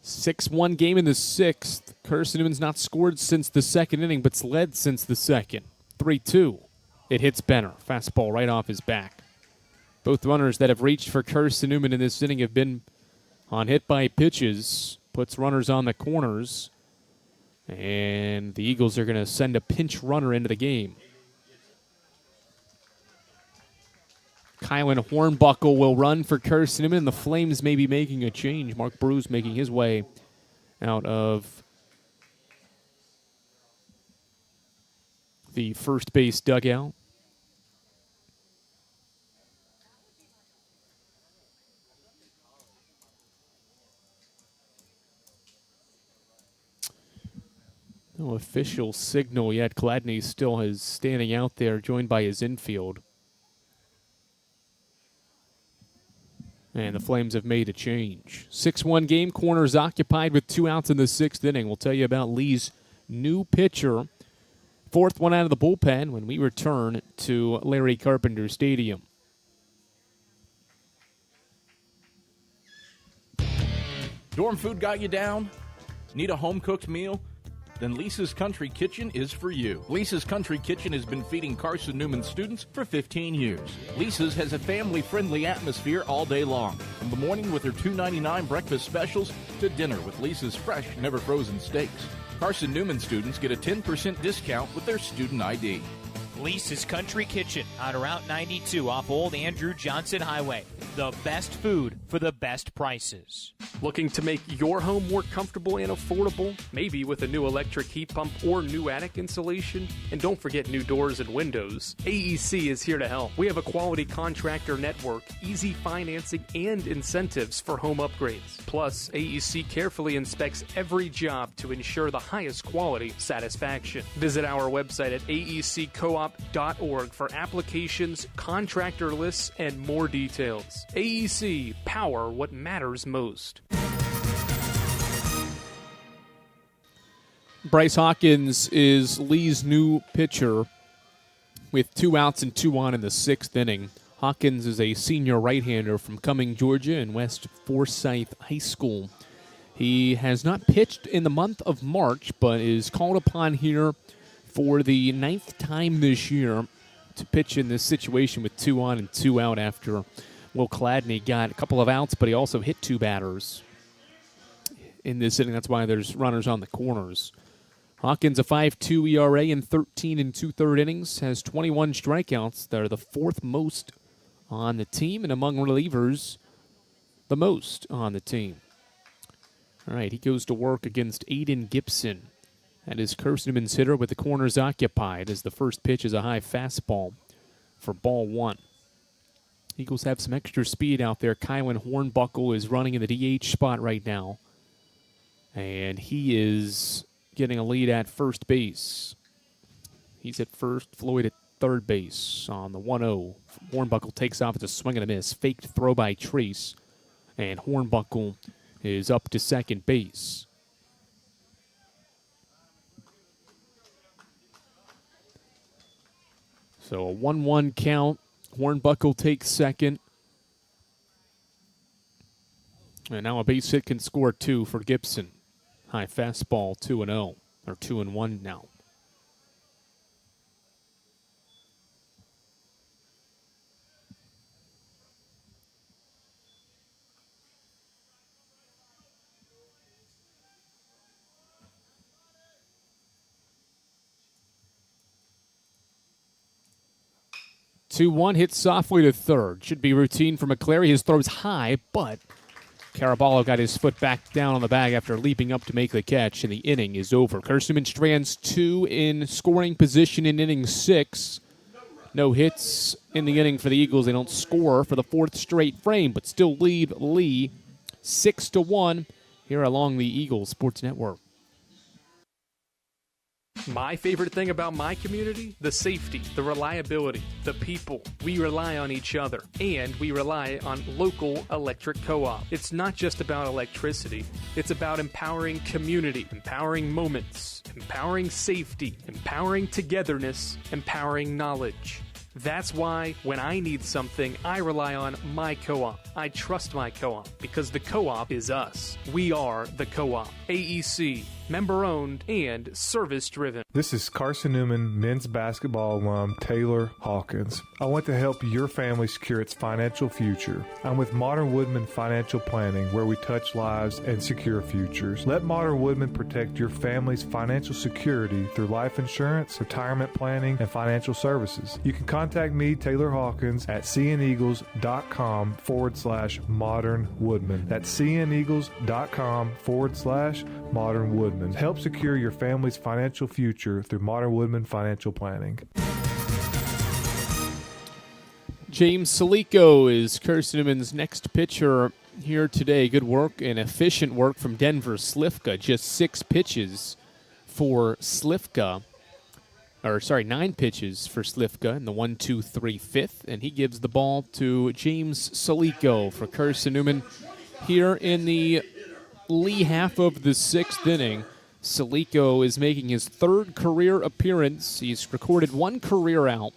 Six-1 game in the 6th. Carson-Newman's not scored since the 2nd inning, but's led since the 2nd. 3-2. It hits Benner. Fastball right off his back. Both runners that have reached for Carson-Newman in this inning have been on hit by pitches. Puts runners on the corners. And the Eagles are going to send a pinch runner into the game. Kylan Hornbuckle will run for Carson-Newman. The Flames may be making a change. Mark Bruce making his way out of the first base dugout. No official signal yet. Cladney still is standing out there, joined by his infield. And the Flames have made a change. 6-1 game, corners occupied with 2 outs in the 6th inning. We'll tell you about Lee's new pitcher. 4th one out of the bullpen when we return to Larry Carpenter Stadium. Dorm food got you down? Need a home-cooked meal? Then Lisa's Country Kitchen is for you. Lisa's Country Kitchen has been feeding Carson-Newman students for 15 years. Lisa's has a family-friendly atmosphere all day long, from the morning with their $2.99 breakfast specials to dinner with Lisa's fresh, never-frozen steaks. Carson-Newman students get a 10% discount with their student ID. Lisa's Country Kitchen on Route 92 off Old Andrew Johnson Highway. The best food for the best prices. Looking to make your home more comfortable and affordable? Maybe with a new electric heat pump or new attic insulation? And don't forget new doors and windows. AEC is here to help. We have a quality contractor network, easy financing, and incentives for home upgrades. Plus, AEC carefully inspects every job to ensure the highest quality satisfaction. Visit our website at aeccoop.com electriccoop.org for applications, contractor lists, and more details. AEC, power what matters most. Bryce Hawkins is Lee's new pitcher with 2 outs and 2 on in the 6th inning. Hawkins is a senior right-hander from Cumming, Georgia, and West Forsyth High School. He has not pitched in the month of March, but is called upon here for the 9th time this year to pitch in this situation with 2 on and 2 out after Will Cladney got a couple of outs, but he also hit 2 batters in this inning. That's why there's runners on the corners. Hawkins, a 5.2 ERA in 13 and 2/3 innings, has 21 strikeouts. They're the 4th most on the team, and among relievers, the most on the team. All right, he goes to work against Aiden Gibson. That is Carson-Newman's hitter with the corners occupied as the first pitch is a high fastball for ball 1. Eagles have some extra speed out there. Kylan Hornbuckle is running in the DH spot right now, and he is getting a lead at first base. He's at first, Floyd at third base on the 1-0. Hornbuckle takes off. It's a swing and a miss. Faked throw by Trace, and Hornbuckle is up to second base. So a 1-1 count. Hornbuckle takes second. And now a base hit can score 2 for Gibson. High fastball, 2-0, or 2-1 now. Two one, hit softly to third. Should be routine for McClary. His throw's high, but Caraballo got his foot back down on the bag after leaping up to make the catch, and the inning is over. Carson-Newman strands 2 in scoring position in inning 6. No hits in the inning for the Eagles. They don't score for the 4th straight frame, but still lead Lee 6-1 here along the Eagles Sports Network. My favorite thing about my community? The safety, the reliability, the people. We rely on each other, and we rely on local electric co-op. It's not just about electricity. It's about empowering community, empowering moments, empowering safety, empowering togetherness, empowering knowledge. That's why when I need something, I rely on my co-op. I trust my co-op because the co-op is us. We are the co-op. AEC, member-owned and service-driven. This is Carson-Newman men's basketball alum Taylor Hawkins. I want to help your family secure its financial future. I'm with Modern Woodman Financial Planning, where we touch lives and secure futures. Let Modern Woodman protect your family's financial security through life insurance, retirement planning, and financial services. You can contact me, Taylor Hawkins, at cneagles.com/Modern Woodman. That's cneagles.com/Modern Woodman. Help secure your family's financial future through Modern Woodman Financial Planning. James Salico is Carson-Newman's next pitcher here today. Good work and efficient work from Denver Slifka. Just 6 pitches for Slifka. 9 pitches for Slifka in the 1-2-3 fifth, and he gives the ball to James Salico for Carson-Newman here in the Lee half of the 6th inning. Salico is making his 3rd career appearance. He's recorded 1 career out,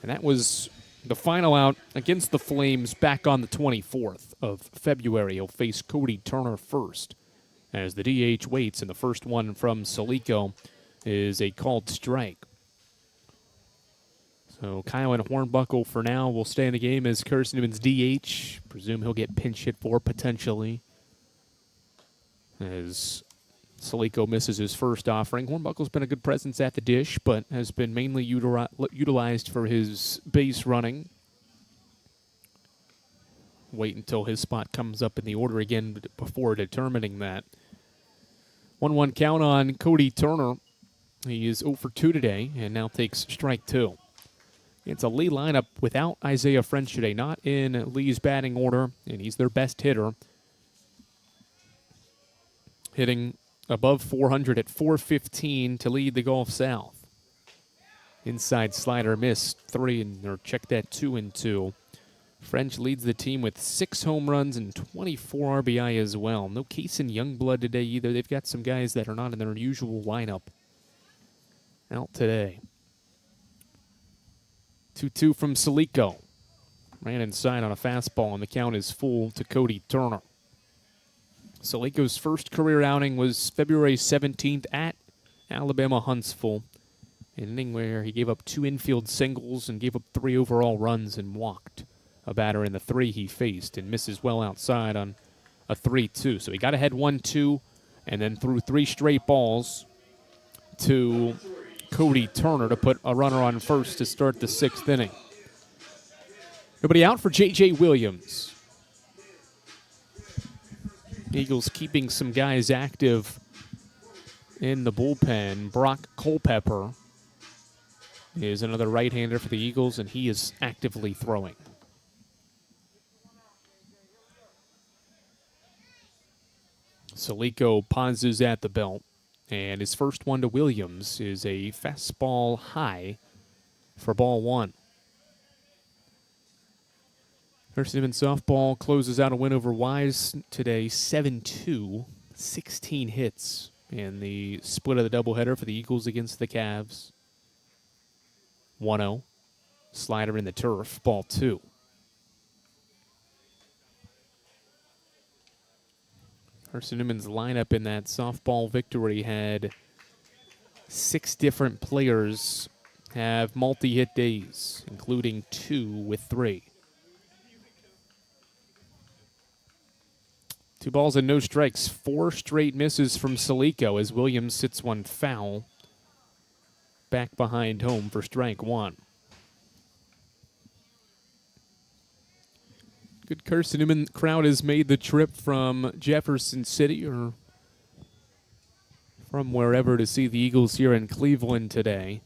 and that was the final out against the Flames back on the 24th of February. He'll face Cody Turner first as the DH waits, and the first one from Salico is a called strike. So Kylan Hornbuckle for now will stay in the game as Carson-Newman's DH. Presume he'll get pinch hit for potentially as Salico misses his first offering. Hornbuckle's been a good presence at the dish, but has been mainly utilized for his base running. Wait until his spot comes up in the order again before determining that. 1-1 count on Cody Turner. He is 0 for 2 today and now takes strike 2. It's a Lee lineup without Isaiah French today, not in Lee's batting order, and he's their best hitter. Hitting above 400 at 415 to lead the Gulf South. Inside slider missed 3, or check that 2-2. French leads the team with 6 home runs and 24 RBI as well. No Kaysen Youngblood today either. They've got some guys that are not in their usual lineup out today. 2-2 from Salico. Ran inside on a fastball, and the count is full to Cody Turner. Salico's first career outing was February 17th at Alabama Huntsville, an inning where he gave up 2 infield singles and gave up 3 overall runs and walked a batter in the 3 he faced, and misses well outside on a 3-2. So he got ahead 1-2 and then threw 3 straight balls to Cody Turner to put a runner on first to start the 6th inning. Nobody out for J.J. Williams. Eagles keeping some guys active in the bullpen. Brock Culpepper is another right-hander for the Eagles, and he is actively throwing. Salico pauses at the belt, and his first one to Williams is a fastball high for ball 1. Carson-Newman softball closes out a win over Wise today, 7-2, 16 hits in the split of the doubleheader for the Eagles against the Cavs. 1-0, slider in the turf, ball 2. Carson-Newman's lineup in that softball victory had 6 different players have multi-hit days, including 2 with 3. 2 balls and no strikes. 4 straight misses from Salico as Williams sits one foul back behind home for strike 1. Good Carson-Newman crowd has made the trip from Jefferson City or from wherever to see the Eagles here in Cleveland today.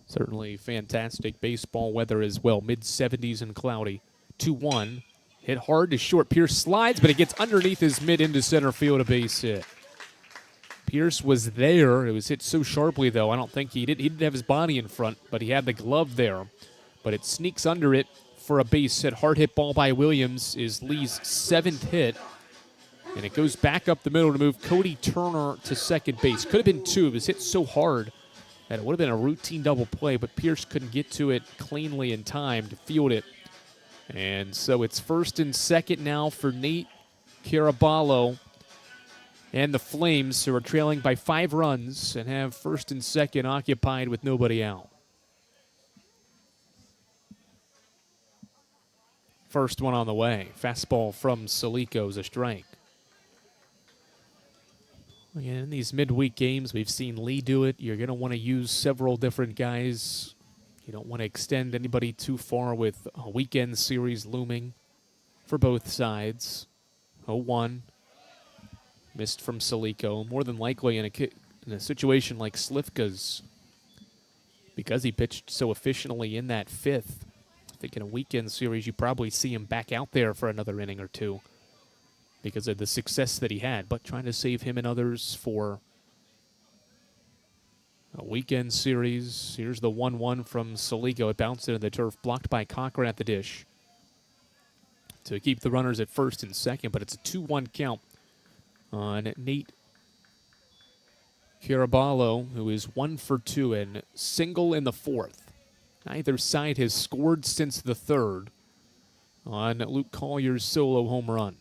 Certainly fantastic baseball weather as well. Mid-70s and cloudy. 2-1. Hit hard to short. Pierce slides, but it gets underneath his mid into center field, a base hit. Pierce was there. It was hit so sharply, though. I don't think he didn't have his body in front, but he had the glove there. But it sneaks under it for a base hit. Hard hit ball by Williams is Lee's 7th hit. And it goes back up the middle to move Cody Turner to second base. Could have been 2. It was hit so hard that it would have been a routine double play, but Pierce couldn't get to it cleanly in time to field it. And so it's first and second now for Nate Caraballo and the Flames, who are trailing by 5 runs and have first and second occupied with nobody out. First one on the way. Fastball from Salico is a strike. Again, in these midweek games, we've seen Lee do it. You're going to want to use several different guys. You don't want to extend anybody too far with a weekend series looming for both sides. 0-1. Missed from Salico. More than likely in a situation like Slifka's, because he pitched so efficiently in that 5th, I think in a weekend series you probably see him back out there for another inning or 2 because of the success that he had. But trying to save him and others for a weekend series. Here's the 1-1 from Salico. It bounced into the turf, blocked by Cochran at the dish to keep the runners at first and second, but it's a 2-1 count on Nate Caraballo, who is 1 for 2 and single in the 4th. Neither side has scored since the 3rd on Luke Collier's solo home run.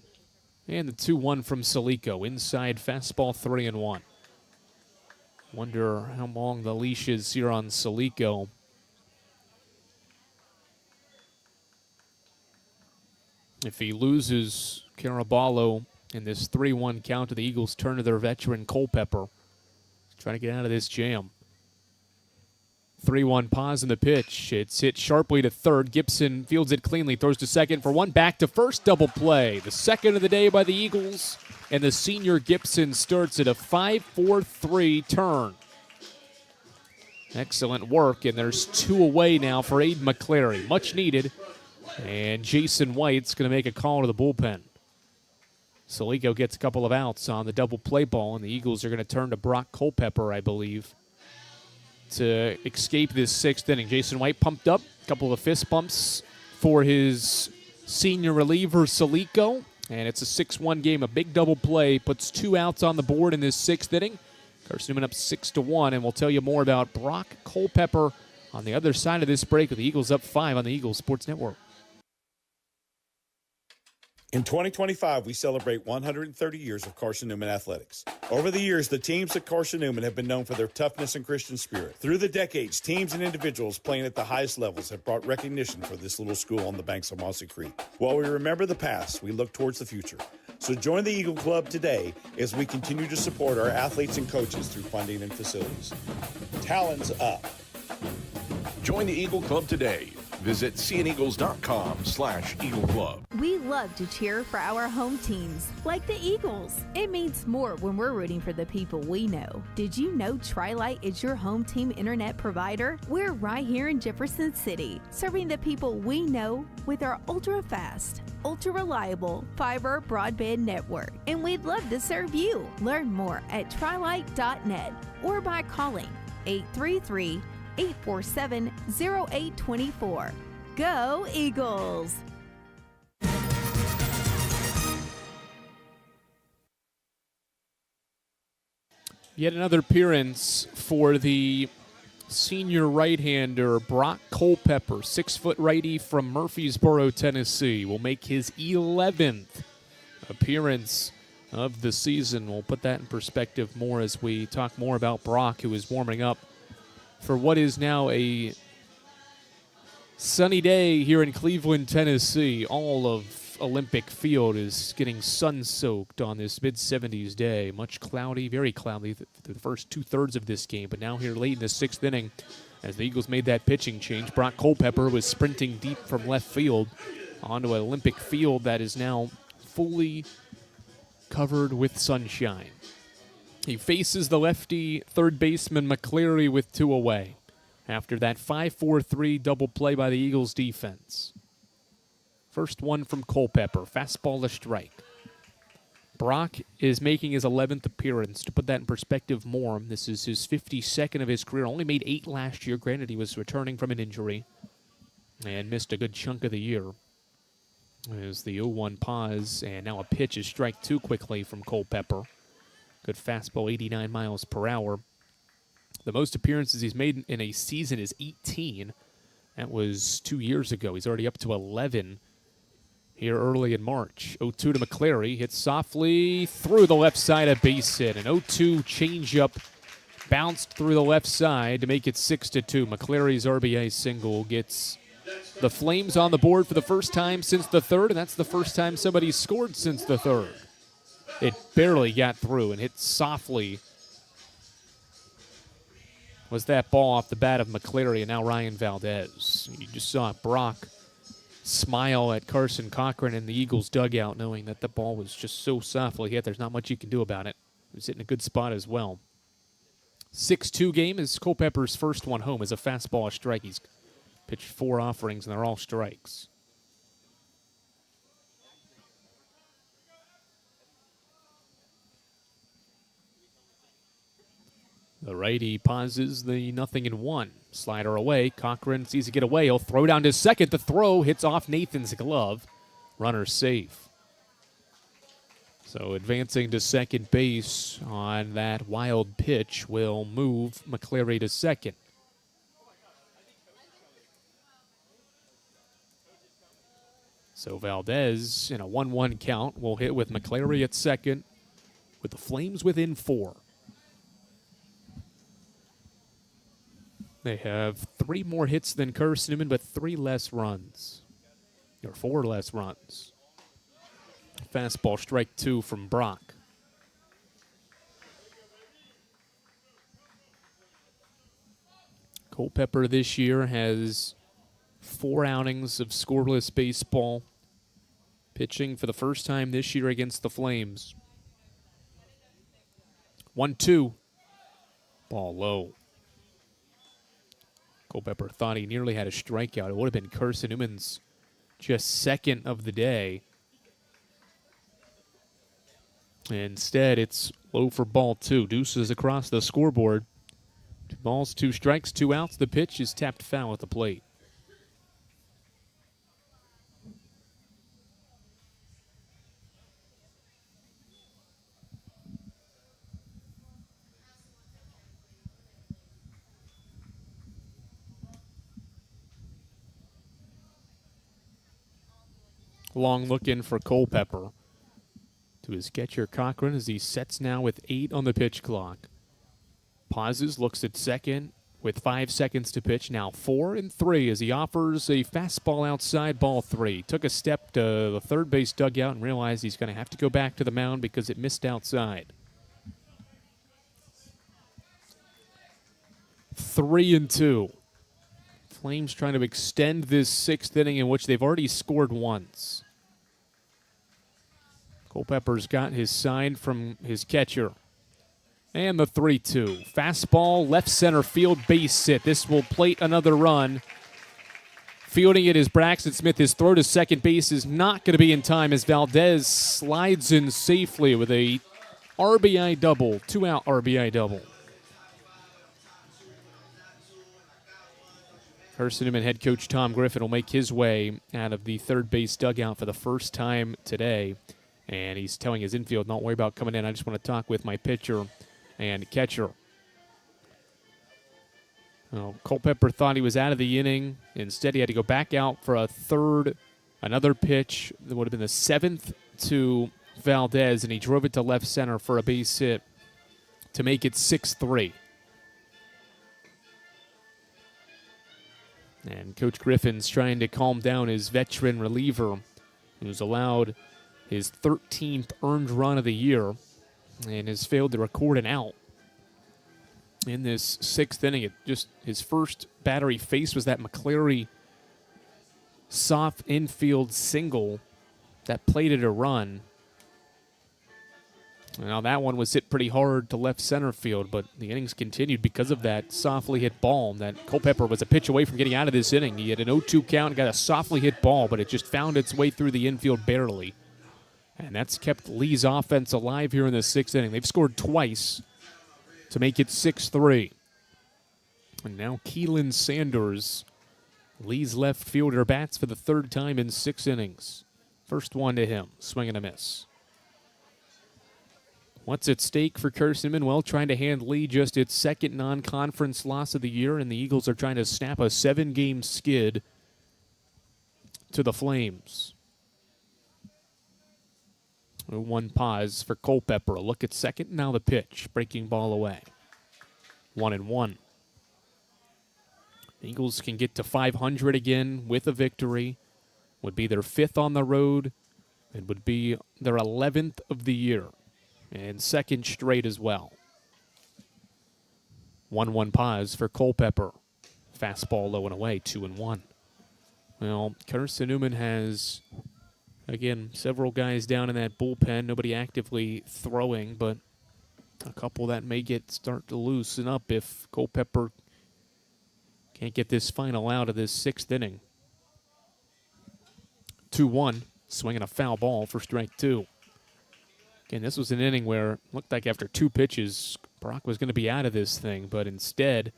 And the 2-1 from Salico. Inside fastball 3-1. Wonder how long the leash is here on Salico. If he loses Caraballo in this 3-1 count, to the Eagles turn to their veteran Culpepper. Trying to get out of this jam. 3-1 pause in the pitch. It's hit sharply to third. Gibson fields it cleanly, throws to second for one, back to first, double play. The second of the day by the Eagles, and the senior Gibson starts at a 5-4-3 turn. Excellent work, and there's 2 away now for Aiden McClary. Much needed, and Jason White's going to make a call to the bullpen. Salico gets a couple of outs on the double play ball, and the Eagles are going to turn to Brock Culpepper, I believe, to escape this sixth inning. Jason White pumped up, a couple of fist bumps for his senior reliever, Salico, and it's a 6-1 game. A big double play puts 2 outs on the board in this sixth inning. Carson-Newman up 6-1, and we'll tell you more about Brock Culpepper on the other side of this break with the Eagles up 5 on the Eagles Sports Network. In 2025, we celebrate 130 years of Carson-Newman athletics. Over the years, the teams at Carson-Newman have been known for their toughness and Christian spirit. Through the decades, teams and individuals playing at the highest levels have brought recognition for this little school on the banks of Mossy Creek. While we remember the past, we look towards the future. So join the Eagle Club today as we continue to support our athletes and coaches through funding and facilities. Talons up. Join the Eagle Club today. Visit seeandeagles.com/Eagle Club. We love to cheer for our home teams, like the Eagles. It means more when we're rooting for the people we know. Did you know Tri-Light is your home team internet provider? We're right here in Jefferson City, serving the people we know with our ultra-fast, ultra-reliable fiber broadband network. And we'd love to serve you. Learn more at trilight.net or by calling 833-847-0824. Go Eagles! Yet another appearance for the senior right-hander Brock Culpepper, 6-foot righty from Murfreesboro, Tennessee, will make his 11th appearance of the season. We'll put that in perspective more as we talk more about Brock, who is warming up for what is now a sunny day here in Cleveland, Tennessee. All of Olympic Field is getting sun-soaked on this mid-70s day. Much cloudy, very cloudy through the first two-thirds of this game. But now here late in the sixth inning, as the Eagles made that pitching change, Brock Culpepper was sprinting deep from left field onto an Olympic Field that is now fully covered with sunshine. He faces the lefty third baseman McCleary with 2 away after that 5-4-3 double play by the Eagles defense. First one from Culpepper, fastball to strike. Brock is making his 11th appearance. To put that in perspective more, this is his 52nd of his career. Only made 8 last year. Granted, he was returning from an injury and missed a good chunk of the year. There's the 0-1 pause, and now a pitch is strike 2 quickly from Culpepper. Good fastball, 89 miles per hour. The most appearances he's made in a season is 18. That was 2 years ago. He's already up to 11 here early in March. 0-2 to McCleary. Hits softly through the left side, a base hit. An 0-2 changeup bounced through the left side to make it 6-2. McCleary's RBI single gets the Flames on the board for the first time since the third, and that's the first time somebody's scored since the third. It barely got through and hit softly. Was that ball off the bat of McCleary, and now Ryan Valdez. You just saw Brock smile at Carson Cochran in the Eagles dugout, knowing that the ball was just so softly hit. There's not much you can do about it. He was hitting a good spot as well. 6-2 game is Culpepper's first one home as a fastball a strike. He's pitched 4 offerings, and they're all strikes. The righty pauses the 0-1. Slider away. Cochran sees it get away. He'll throw down to second. The throw hits off Nathan's glove. Runner safe. So advancing to second base on that wild pitch will move McCleary to second. So Valdez in a 1-1 count will hit with McCleary at second with the Flames within 4. They have 3 more hits than Carson-Newman, but 3 less runs. Or 4 less runs. Fastball strike 2 from Brock. Culpepper this year has 4 outings of scoreless baseball, pitching for the first time this year against the Flames. 1-2. Ball low. Culpepper thought he nearly had a strikeout. It would have been Carson-Newman's just second of the day. Instead, it's low for ball 2. Deuces across the scoreboard. 2 balls, 2 strikes, 2 outs. The pitch is tapped foul at the plate. Long look in for Culpepper. To his catcher Cochran as he sets now with 8 on the pitch clock. Pauses, looks at second with 5 seconds to pitch. Now 4 and 3 as he offers a fastball outside, ball 3. Took a step to the third base dugout and realized he's going to have to go back to the mound because it missed outside. 3 and 2. Flames trying to extend this 6th inning in which they've already scored once. Culpepper's got his sign from his catcher. And the 3-2. Fastball, left center field, base hit. This will plate another run. Fielding it is Braxton Smith. His throw to second base is not going to be in time as Valdez slides in safely with a RBI double, 2-out RBI double. Carson-Newman head coach Tom Griffin will make his way out of the third base dugout for the first time today. And he's telling his infield, don't worry about coming in. I just want to talk with my pitcher and catcher. Well, Culpepper thought he was out of the inning. Instead, he had to go back out for another pitch. That would have been the 7th to Valdez, and he drove it to left center for a base hit to make it 6-3. And Coach Griffin's trying to calm down his veteran reliever, who's allowed his 13th earned run of the year and has failed to record an out in this 6th inning. His first batter he faced was that McCleary soft infield single that plated a run. Now that one was hit pretty hard to left center field, but the innings continued because of that softly hit ball. That Culpepper was a pitch away from getting out of this inning. He had an 0-2 count and got a softly hit ball, but it just found its way through the infield barely. And that's kept Lee's offense alive here in the 6th inning. They've scored twice to make it 6-3. And now Keelan Sanders, Lee's left fielder, bats for the 3rd time in 6 innings. First one to him, swing and a miss. What's at stake for Carson-Newman? Well, trying to hand Lee just its 2nd non-conference loss of the year, and the Eagles are trying to snap a 7-game skid to the Flames. 1 pause for Culpepper. A look at second. Now the pitch. Breaking ball away. 1-1. The Eagles can get to 500 again with a victory. Would be their 5th on the road. It would be their 11th of the year. And 2nd straight as well. 1-1 pause for Culpepper. Fastball low and away. 2-1. Well, Carson-Newman has, again, several guys down in that bullpen. Nobody actively throwing, but a couple that may start to loosen up if Culpepper can't get this final out of this 6th inning. 2-1, swinging a foul ball for strike 2. Again, this was an inning where it looked like after 2 pitches, Brock was going to be out of this thing, but instead,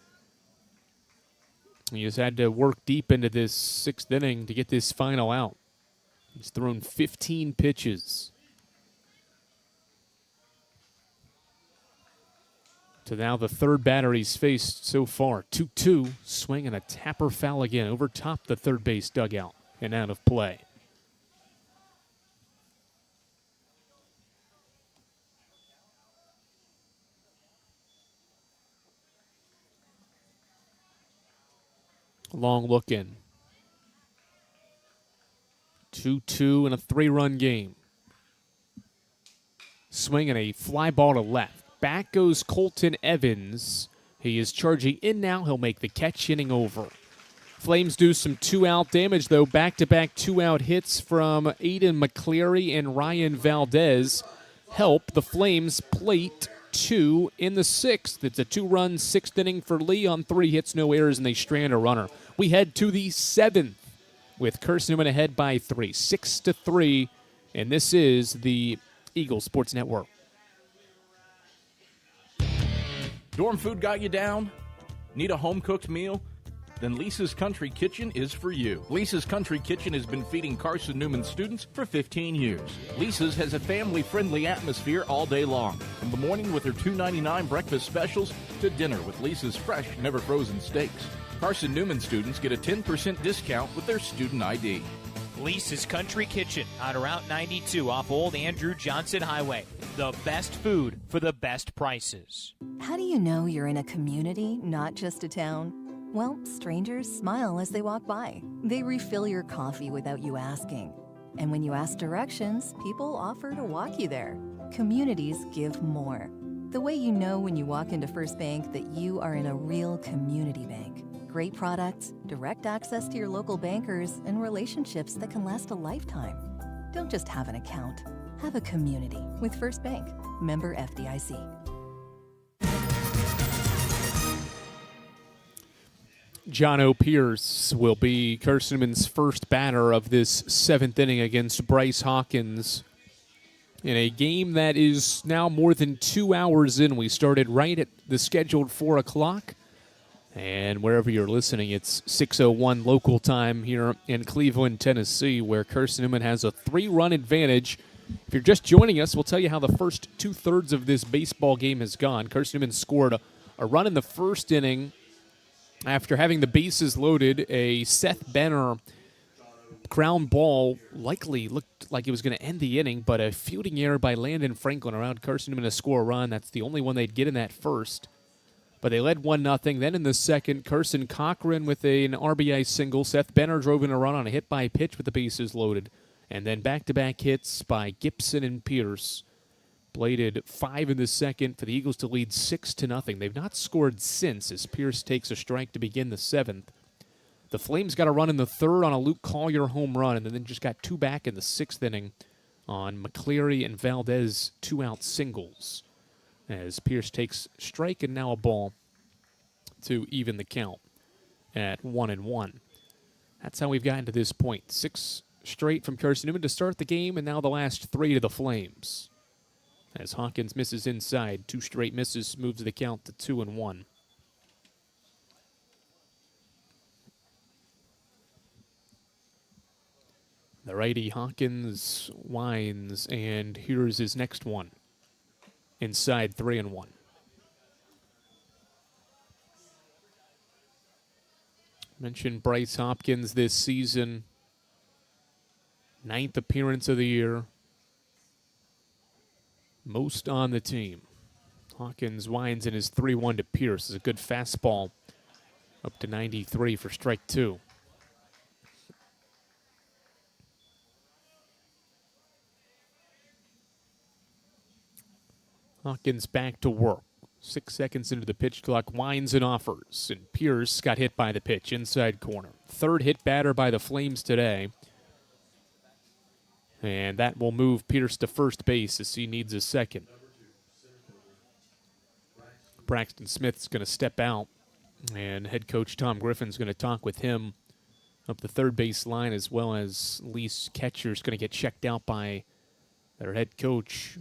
he just had to work deep into this 6th inning to get this final out. He's thrown 15 pitches. To now the 3rd batter he's faced so far. 2-2, swinging a tapper foul again over top the third base dugout and out of play. Long look in. 2-2 in a 3-run game. Swinging a fly ball to left. Back goes Colton Evans. He is charging in now. He'll make the catch, inning over. Flames do some 2-out damage, though. Back-to-back 2-out hits from Aiden McCleary and Ryan Valdez help the Flames plate 2 in the 6th. It's a 2-run 6th inning for Lee on 3 hits, no errors, and they strand a runner. We head to the 7th with Carson-Newman ahead by 3, 6-3, and this is the Eagles Sports Network. Dorm food got you down? Need a home-cooked meal? Then Lisa's Country Kitchen is for you. Lisa's Country Kitchen has been feeding Carson-Newman students for 15 years. Lisa's has a family-friendly atmosphere all day long, from the morning with her $2.99 breakfast specials to dinner with Lisa's fresh, never-frozen steaks. Carson-Newman students get a 10% discount with their student ID. Lisa's Country Kitchen on Route 92 off Old Andrew Johnson Highway. The best food for the best prices. How do you know you're in a community, not just a town? Well, strangers smile as they walk by. They refill your coffee without you asking. And when you ask directions, people offer to walk you there. Communities give more. The way you know when you walk into First Bank that you are in a real community bank. Great products, direct access to your local bankers, and relationships that can last a lifetime. Don't just have an account. Have a community with First Bank. Member FDIC. John O. Pierce will be Carson-Newman's first batter of this seventh inning against Bryce Hawkins in a game that is now more than 2 hours in. We started right at the scheduled 4 o'clock. And wherever you're listening, it's 6:01 local time here in Cleveland, Tennessee, where Carson-Newman has a 3-run advantage. If you're just joining us, we'll tell you how the first 2/3 of this baseball game has gone. Carson-Newman scored a run in the first inning after having the bases loaded. A Seth Benner ground ball likely looked like it was going to end the inning, but a fielding error by Landon Franklin allowed Carson-Newman to score a run. That's the only one they'd get in that first. But they led 1-0. Then in the second, Carson Cochran with an RBI single. Seth Benner drove in a run on a hit by pitch with the bases loaded. And then back-to-back hits by Gibson and Pierce. Bladed 5 in the second for the Eagles to lead 6-0. They've not scored since as Pierce takes a strike to begin the seventh. The Flames got a run in the third on a Luke Collier home run, and then just got 2 back in the sixth inning on McCleary and Valdez 2-out singles. As Pierce takes strike and now a ball to even the count at 1-1. That's how we've gotten to this point. 6 straight from Carson-Newman to start the game, and now the last 3 to the Flames. As Hawkins misses inside, 2 straight misses, moves the count to 2-1. The righty Hawkins winds, and here's his next one. Inside 3-1. Mentioned Bryce Hopkins this season. 9th appearance of the year. Most on the team. Hawkins winds in his 3-1 to Pierce. It's a good fastball. Up to 93 for strike 2. Hawkins back to work. 6 seconds into the pitch clock, winds and offers. And Pierce got hit by the pitch, inside corner. 3rd hit batter by the Flames today. And that will move Pierce to first base as he needs a second. Braxton Smith's going to step out. And head coach Tom Griffin's going to talk with him up the third base line, as well as Lee's catcher's going to get checked out by their head coach,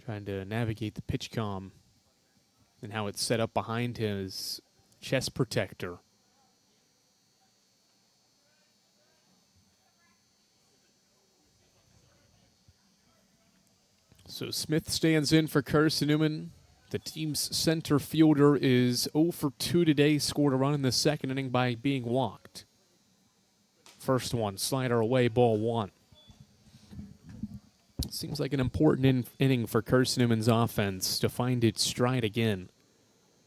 trying to navigate the pitch comm and how it's set up behind his chest protector. So Smith stands in for Carson-Newman. The team's center fielder is 0 for 2 today, scored a run in the second inning by being walked. First one, slider away, ball 1. Seems like an important inning for Carson-Newman's offense to find its stride again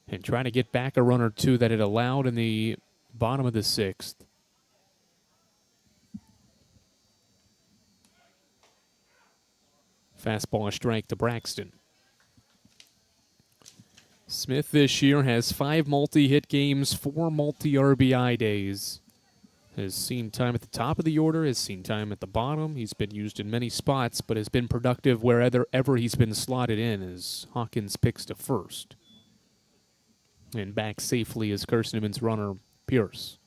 and try to get back a run or two that it allowed in the bottom of the 6th. Fastball a strike to Braxton. Smith this year has 5 multi-hit games, 4 multi-RBI days. Has seen time at the top of the order, has seen time at the bottom. He's been used in many spots, but has been productive wherever he's been slotted in as Hawkins picks to first. And back safely is Carson-Newman's runner, Pierce.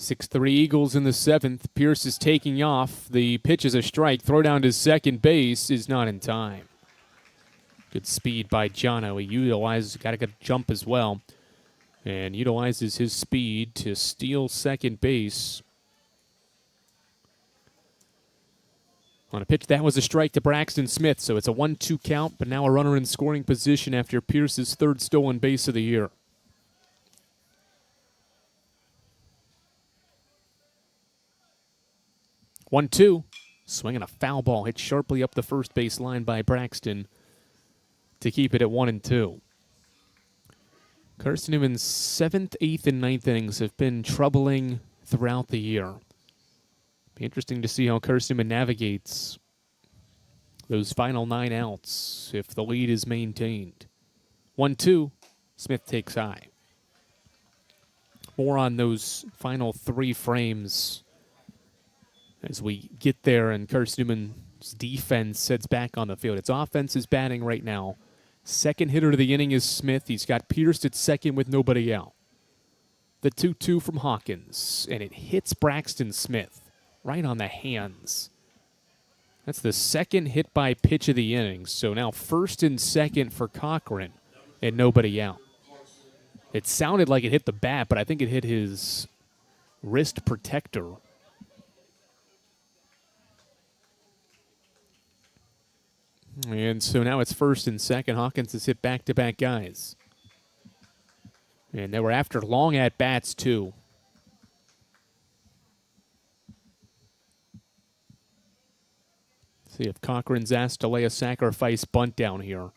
6-3 Eagles in the 7th. Pierce is taking off. The pitch is a strike. Throw down to second base is not in time. Good speed by Jono. He utilizes, got a good jump as well, and utilizes his speed to steal second base. On a pitch that was a strike to Braxton Smith, so it's a 1-2 count, but now a runner in scoring position after Pierce's third stolen base of the year. One-two, swinging a foul ball hit sharply up the first base line by Braxton to keep it at 1-2. Carson-Newman's 7th, 8th, and 9th innings have been troubling throughout the year. Be interesting to see how Carson-Newman navigates those final 9 outs if the lead is maintained. 1-2, Smith takes high. More on those final 3 frames as we get there and Carson-Newman's defense heads back on the field. Its offense is batting right now. Second hitter of the inning is Smith. He's got Pierce at second with nobody out. The 2-2 from Hawkins, and it hits Braxton Smith right on the hands. That's the second hit by pitch of the inning. So now first and second for Cochran and nobody out. It sounded like it hit the bat, but I think it hit his wrist protector. And so now it's first and second. Hawkins has hit back-to-back guys. And they were after long at-bats, too. See if Cochran's asked to lay a sacrifice bunt down here.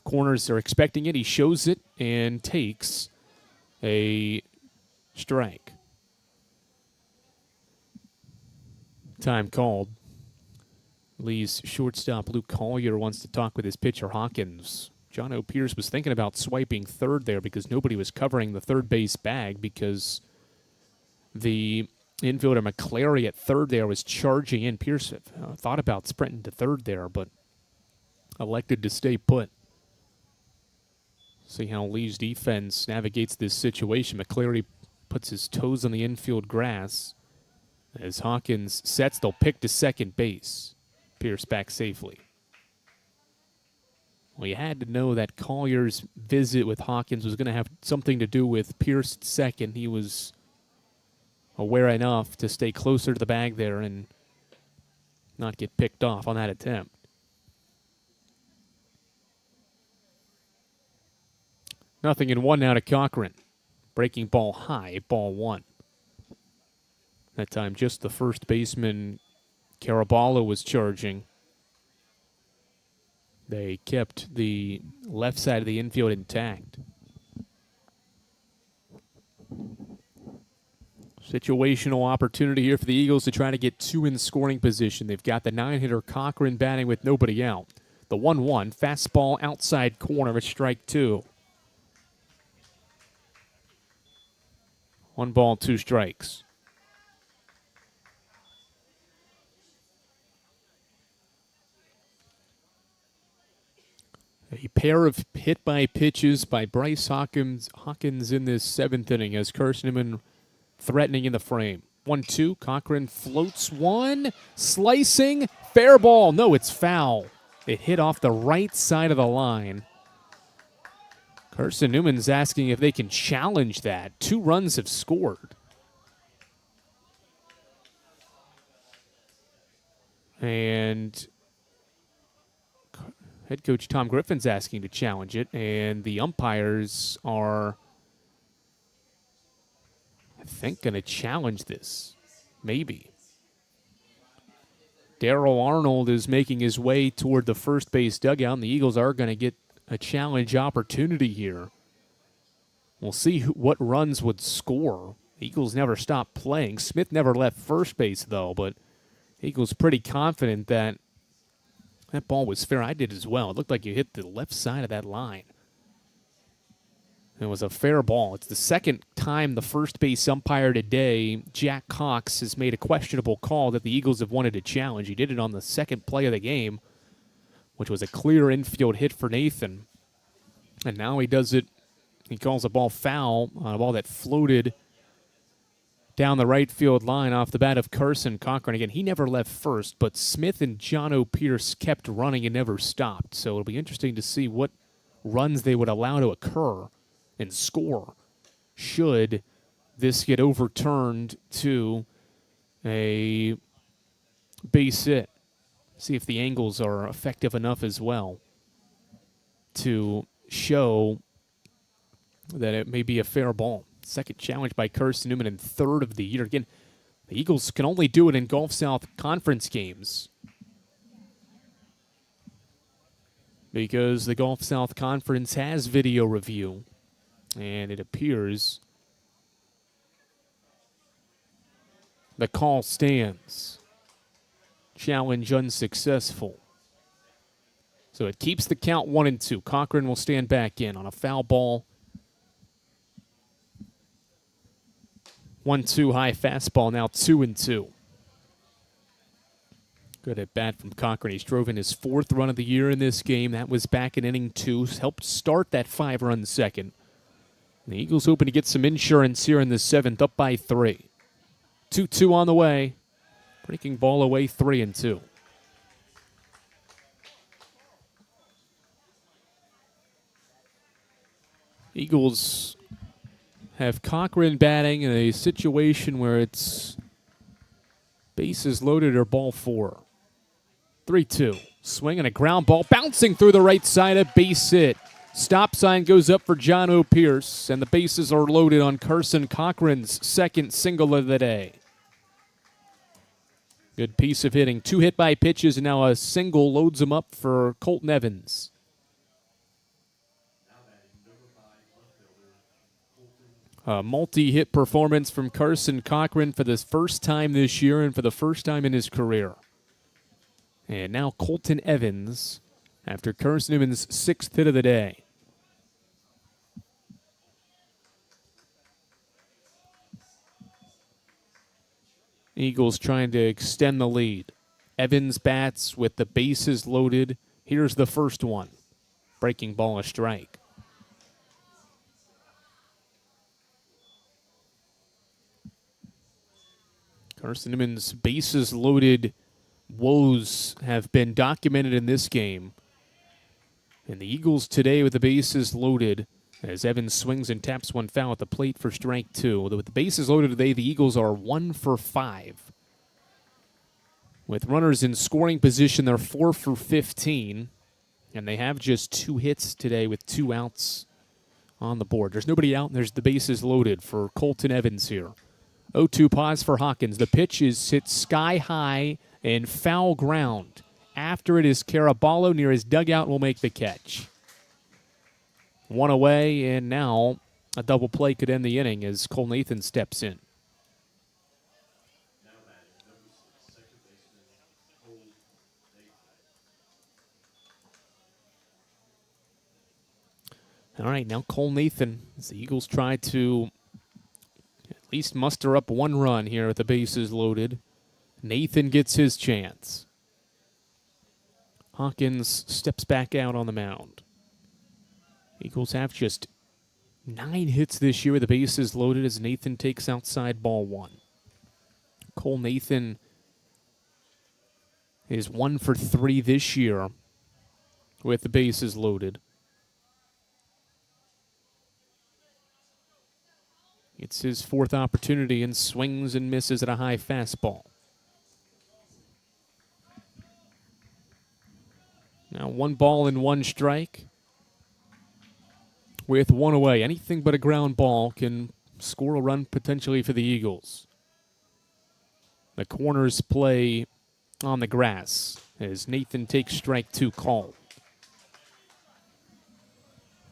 Corners are expecting it. He shows it and takes a strike. Time called. Lee's shortstop Luke Collier wants to talk with his pitcher Hawkins. John O. Pierce was thinking about swiping third there because nobody was covering the third base bag because the infielder McClary at third there was charging in. Pierce thought about sprinting to third there, but elected to stay put. See how Lee's defense navigates this situation. McClary puts his toes on the infield grass. As Hawkins sets, they'll pick to second base. Pierce back safely. Well, you had to know that Collier's visit with Hawkins was going to have something to do with Pierce at second. He was aware enough to stay closer to the bag there and not get picked off on that attempt. Nothing in one now to Cochran. Breaking ball high, ball 1. That time just the first baseman Caraballo was charging. They kept the left side of the infield intact. Situational opportunity here for the Eagles to try to get 2 in scoring position. They've got the 9-hitter Cochran batting with nobody out. The 1-1, fastball outside corner, it's strike 2. 1 ball, 2 strikes. A pair of hit-by pitches by Bryce Hawkins in this 7th inning as Carson-Newman threatening in the frame. 1-2, Cochran floats one, slicing, fair ball. No, it's foul. It hit off the right side of the line. Carson-Newman's asking if they can challenge that. 2 runs have scored. And head coach Tom Griffin's asking to challenge it, and the umpires are, I think, going to challenge this. Maybe. Darrell Arnold is making his way toward the first base dugout, and the Eagles are going to get a challenge opportunity here. We'll see what runs would score. The Eagles never stopped playing. Smith never left first base, though, but Eagles pretty confident that that ball was fair. I did as well. It looked like you hit the left side of that line. It was a fair ball. It's the second time the first base umpire today, Jack Cox, has made a questionable call that the Eagles have wanted to challenge. He did it on the second play of the game, which was a clear infield hit for Nathan. And now he does it. He calls a ball foul on a ball that floated down the right field line off the bat of Carson Cochran. Again, he never left first, but Smith and John O'Pierce kept running and never stopped. So it'll be interesting to see what runs they would allow to occur and score should this get overturned to a base hit. See if the angles are effective enough as well to show that it may be a fair ball. Second challenge by Carson-Newman and third of the year. Again, the Eagles can only do it in Gulf South Conference games because the Gulf South Conference has video review, and it appears the call stands. Challenge unsuccessful. So it keeps the count 1-2. Cochran will stand back in on a foul ball. 1-2 high fastball, now 2-2. Good at bat from Cochran. He's drove in his fourth run of the year in this game. That was back in inning 2. Helped start that 5-run second. The Eagles hoping to get some insurance here in the 7th, up by 3. 2-2 on the way. Breaking ball away, 3-2. Eagles have Cochran batting in a situation where it's bases loaded or ball 4. 3-2. Swing and a ground ball bouncing through the right side, a base hit. Stop sign goes up for John O'Pierce, and the bases are loaded on Carson Cochran's second single of the day. Good piece of hitting. 2 hit by pitches, and now a single loads him up for Colton Evans. A multi-hit performance from Carson Cochran for the first time this year and for the first time in his career. And now Colton Evans after Carson-Newman's 6th hit of the day. Eagles trying to extend the lead. Evans bats with the bases loaded. Here's the first one. Breaking ball, a strike. Carson-Newman's bases loaded woes have been documented in this game. And the Eagles today with the bases loaded as Evans swings and taps one foul at the plate for strike 2. With the bases loaded today, the Eagles are 1 for 5. With runners in scoring position, they're 4 for 15. And they have just 2 hits today with 2 outs on the board. There's nobody out, and there's the bases loaded for Colton Evans here. 0-2 pause for Hawkins. The pitch is hit sky high and foul ground. After it is Caraballo near his dugout will make the catch. 1 away, and now a double play could end the inning as Cole Nathan steps in. All right, now Cole Nathan, as the Eagles try to at least muster up 1 run here with the bases loaded. Nathan gets his chance. Hawkins steps back out on the mound. Eagles have just 9 hits this year with the bases loaded as Nathan takes outside ball 1. Cole Nathan is 1 for 3 this year with the bases loaded. It's his 4th opportunity and swings and misses at a high fastball. Now 1 ball and 1 strike with 1 away. Anything but a ground ball can score a run potentially for the Eagles. The corners play on the grass as Nathan takes strike 2 called.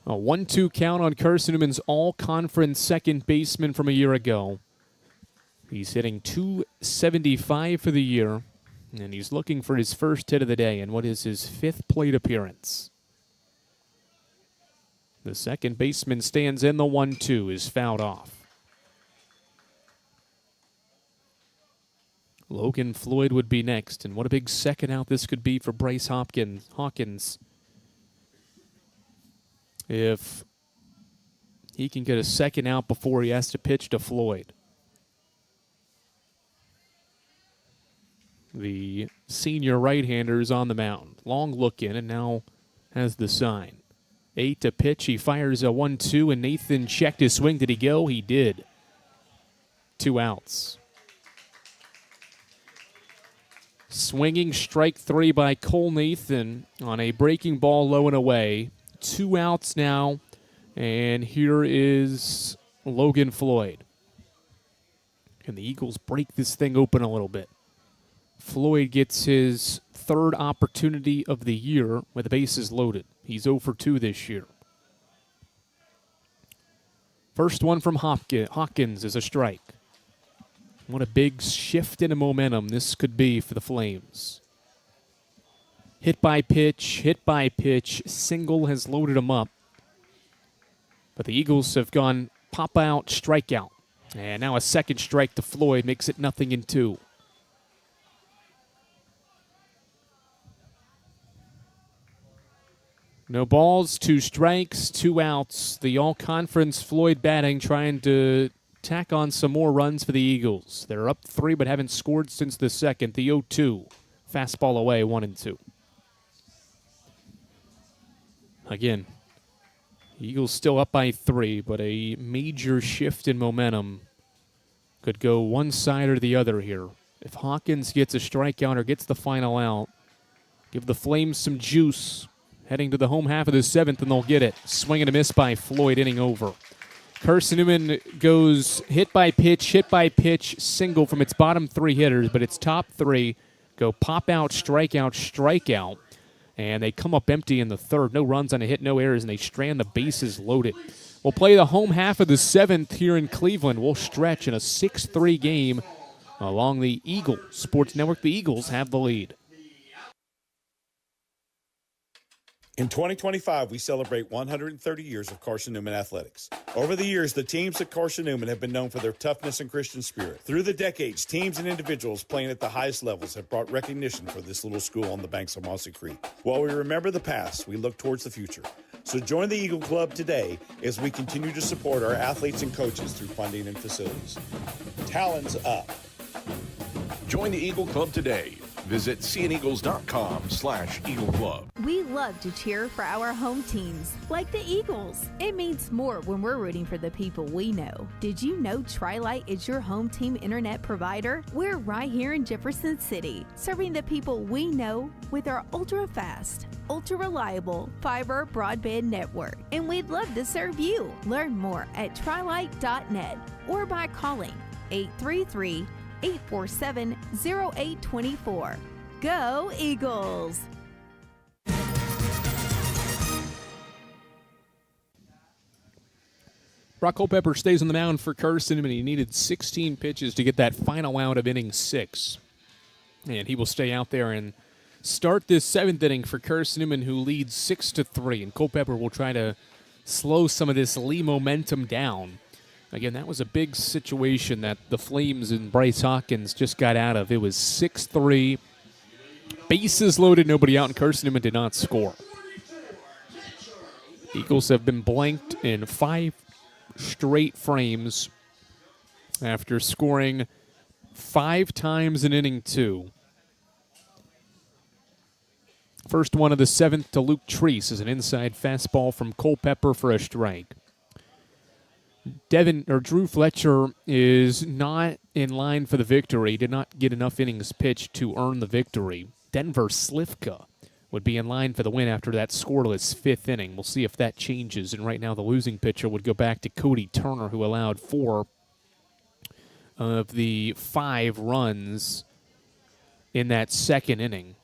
A 1-2 count on Carson-Newman's all-conference second baseman from a year ago. He's hitting .275 for the year, and he's looking for his first hit of the day in what is his 5th plate appearance. The second baseman stands in. The 1-2 is fouled off. Logan Floyd would be next, and what a big second out this could be for Bryce Hawkins. If he can get a second out before he has to pitch to Floyd. The senior right-hander is on the mound. Long look in and now has the sign. 8 to pitch. He fires a 1-2, and Nathan checked his swing. Did he go? He did. 2 outs. Swinging strike 3 by Cole Nathan on a breaking ball low and away. 2 outs now, and here is Logan Floyd. Can the Eagles break this thing open a little bit? Floyd gets his 3rd opportunity of the year with the bases loaded. He's 0 for 2 this year. First one from Hawkins is a strike. What a big shift in momentum this could be for the Flames. Hit by pitch, single has loaded him up. But the Eagles have gone pop out, strikeout. And now a second strike to Floyd makes it 0-2. No balls, 2 strikes, 2 outs. The all-conference Floyd batting trying to tack on some more runs for the Eagles. They're up 3 but haven't scored since the second. The 0-2. Fastball away, 1-2. Again, Eagles still up by 3, but a major shift in momentum could go one side or the other here. If Hawkins gets a strikeout or gets the final out, give the Flames some juice heading to the home half of the 7th, and they'll get it. Swing and a miss by Floyd, inning over. Carson-Newman goes hit by pitch, single from its bottom 3 hitters, but its top 3 go pop out, strikeout, and they come up empty in the 3rd. No runs on a hit, no errors, and they strand the bases loaded. We'll play the home half of the 7th here in Cleveland. We'll stretch in a 6-3 game along the Eagle Sports Network. The Eagles have the lead. In 2025, we celebrate 130 years of Carson-Newman athletics. Over the years, the teams at Carson-Newman have been known for their toughness and Christian spirit. Through the decades, teams and individuals playing at the highest levels have brought recognition for this little school on the banks of Mossy Creek. While we remember the past, we look towards the future. So join the Eagle Club today as we continue to support our athletes and coaches through funding and facilities. Talons up. Join the Eagle Club today. Visit cneagles.com/Eagle Club. We love to cheer for our home teams, like the Eagles. It means more when we're rooting for the people we know. Did you know Tri-Lite is your home team internet provider? We're right here in Jefferson City, serving the people we know with our ultra-fast, ultra-reliable fiber broadband network. And we'd love to serve you. Learn more at trilite.net or by calling 833-847-0824. Go Eagles! Brock Culpepper stays on the mound for Carson-Newman. He needed 16 pitches to get that final out of inning 6. And he will stay out there and start this 7th inning for Carson-Newman, who leads 6-3. And Culpepper will try to slow some of this Lee momentum down. Again, that was a big situation that the Flames and Bryce Hawkins just got out of. It was 6-3, bases loaded, nobody out, and Carson-Newman did not score. Eagles have been blanked in 5 straight frames after scoring 5 times in inning 2. First one of the 7th to Luke Treese is an inside fastball from Culpepper for a strike. Drew Fletcher is not in line for the victory. Did not get enough innings pitched to earn the victory. Denver Slivka would be in line for the win after that scoreless 5th inning. We'll see if that changes. And right now the losing pitcher would go back to Cody Turner, who allowed 4 of the 5 runs in that 2nd inning.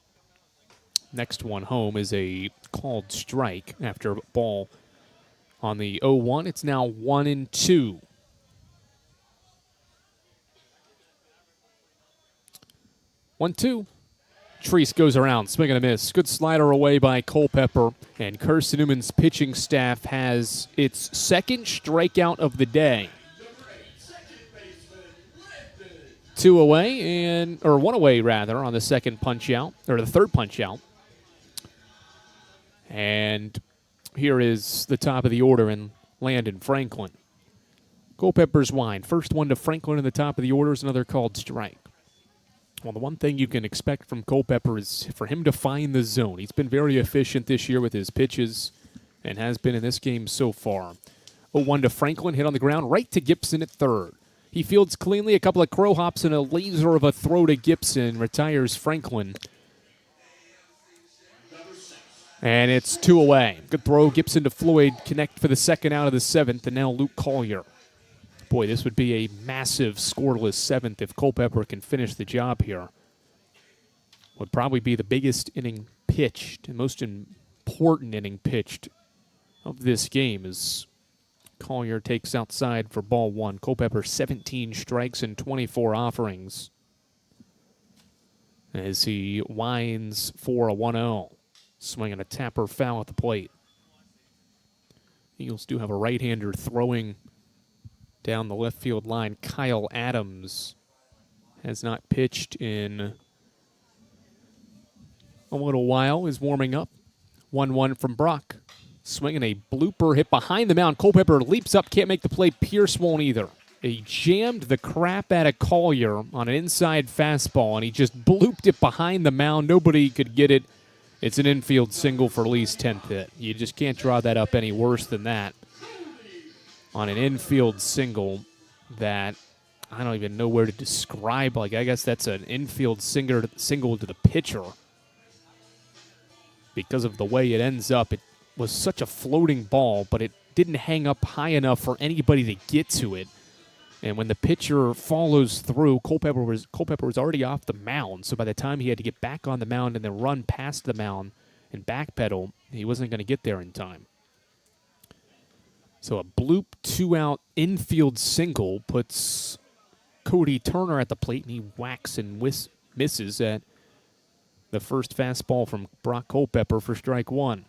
Next one home is a called strike after a ball on the 0-1. It's now 1-2. Treese goes around, swing and a miss. Good slider away by Culpepper, and Carson-Newman's pitching staff has its 2nd strikeout of the day. 2 away, or 1 away rather, on the 2nd punch out, or the 3rd punch out. And here is the top of the order in Landon Franklin. Culpepper's wine. First one to Franklin in the top of the order is another called strike. Well, the one thing you can expect from Culpepper is for him to find the zone. He's been very efficient this year with his pitches and has been in this game so far. 0-1 to Franklin, hit on the ground, right to Gibson at third. He fields cleanly, a couple of crow hops and a laser of a throw to Gibson, retires Franklin. And it's 2 away. Good throw, Gibson to Floyd, connect for the second out of the 7th, and now Luke Collier. Boy, this would be a massive scoreless 7th if Culpepper can finish the job here. Would probably be the biggest inning pitched, and most important inning pitched of this game as Collier takes outside for ball 1. Culpepper 17 strikes and 24 offerings as he winds for a 1-0. Swinging a tapper foul at the plate. Eagles do have a right-hander throwing down the left field line. Kyle Adams has not pitched in a little while, is warming up. 1-1 from Brock. Swinging a blooper hit behind the mound. Culpepper leaps up, can't make the play. Pierce won't either. He jammed the crap out of Collier on an inside fastball, and he just blooped it behind the mound. Nobody could get it. It's an infield single for Lee's 10th hit. You just can't draw that up any worse than that. On an infield single that I don't even know where to describe. Like, I guess that's an infield single to the pitcher. Because of the way it ends up, it was such a floating ball, but it didn't hang up high enough for anybody to get to it. And when the pitcher follows through, Culpepper was already off the mound. So by the time he had to get back on the mound and then run past the mound and backpedal, he wasn't going to get there in time. So a bloop 2-out infield single puts Cody Turner at the plate, and he whacks and misses at the first fastball from Brock Culpepper for strike 1.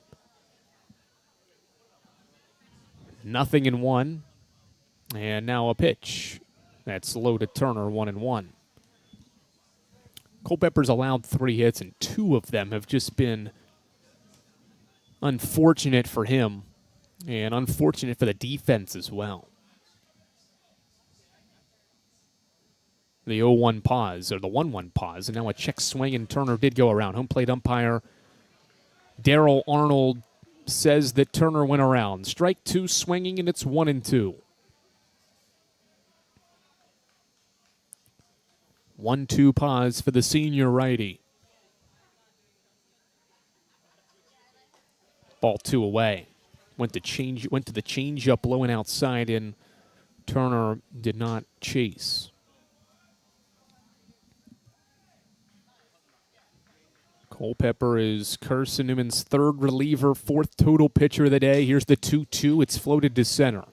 0-1. And now a pitch. That's low to Turner, 1-1. Culpepper's allowed 3 hits, and 2 of them have just been unfortunate for him and unfortunate for the defense as well. The 0-1 pause, or the 1-1 pause, and now a check swing, and Turner did go around. Home plate umpire Daryl Arnold says that Turner went around. Strike 2 swinging, and it's 1-2. 1-2 pause for the senior righty. Ball 2 away. Went to the changeup low and outside, and Turner did not chase. Culpepper is Carson-Newman's 3rd reliever, 4th total pitcher of the day. Here's the 2-2. It's floated to center.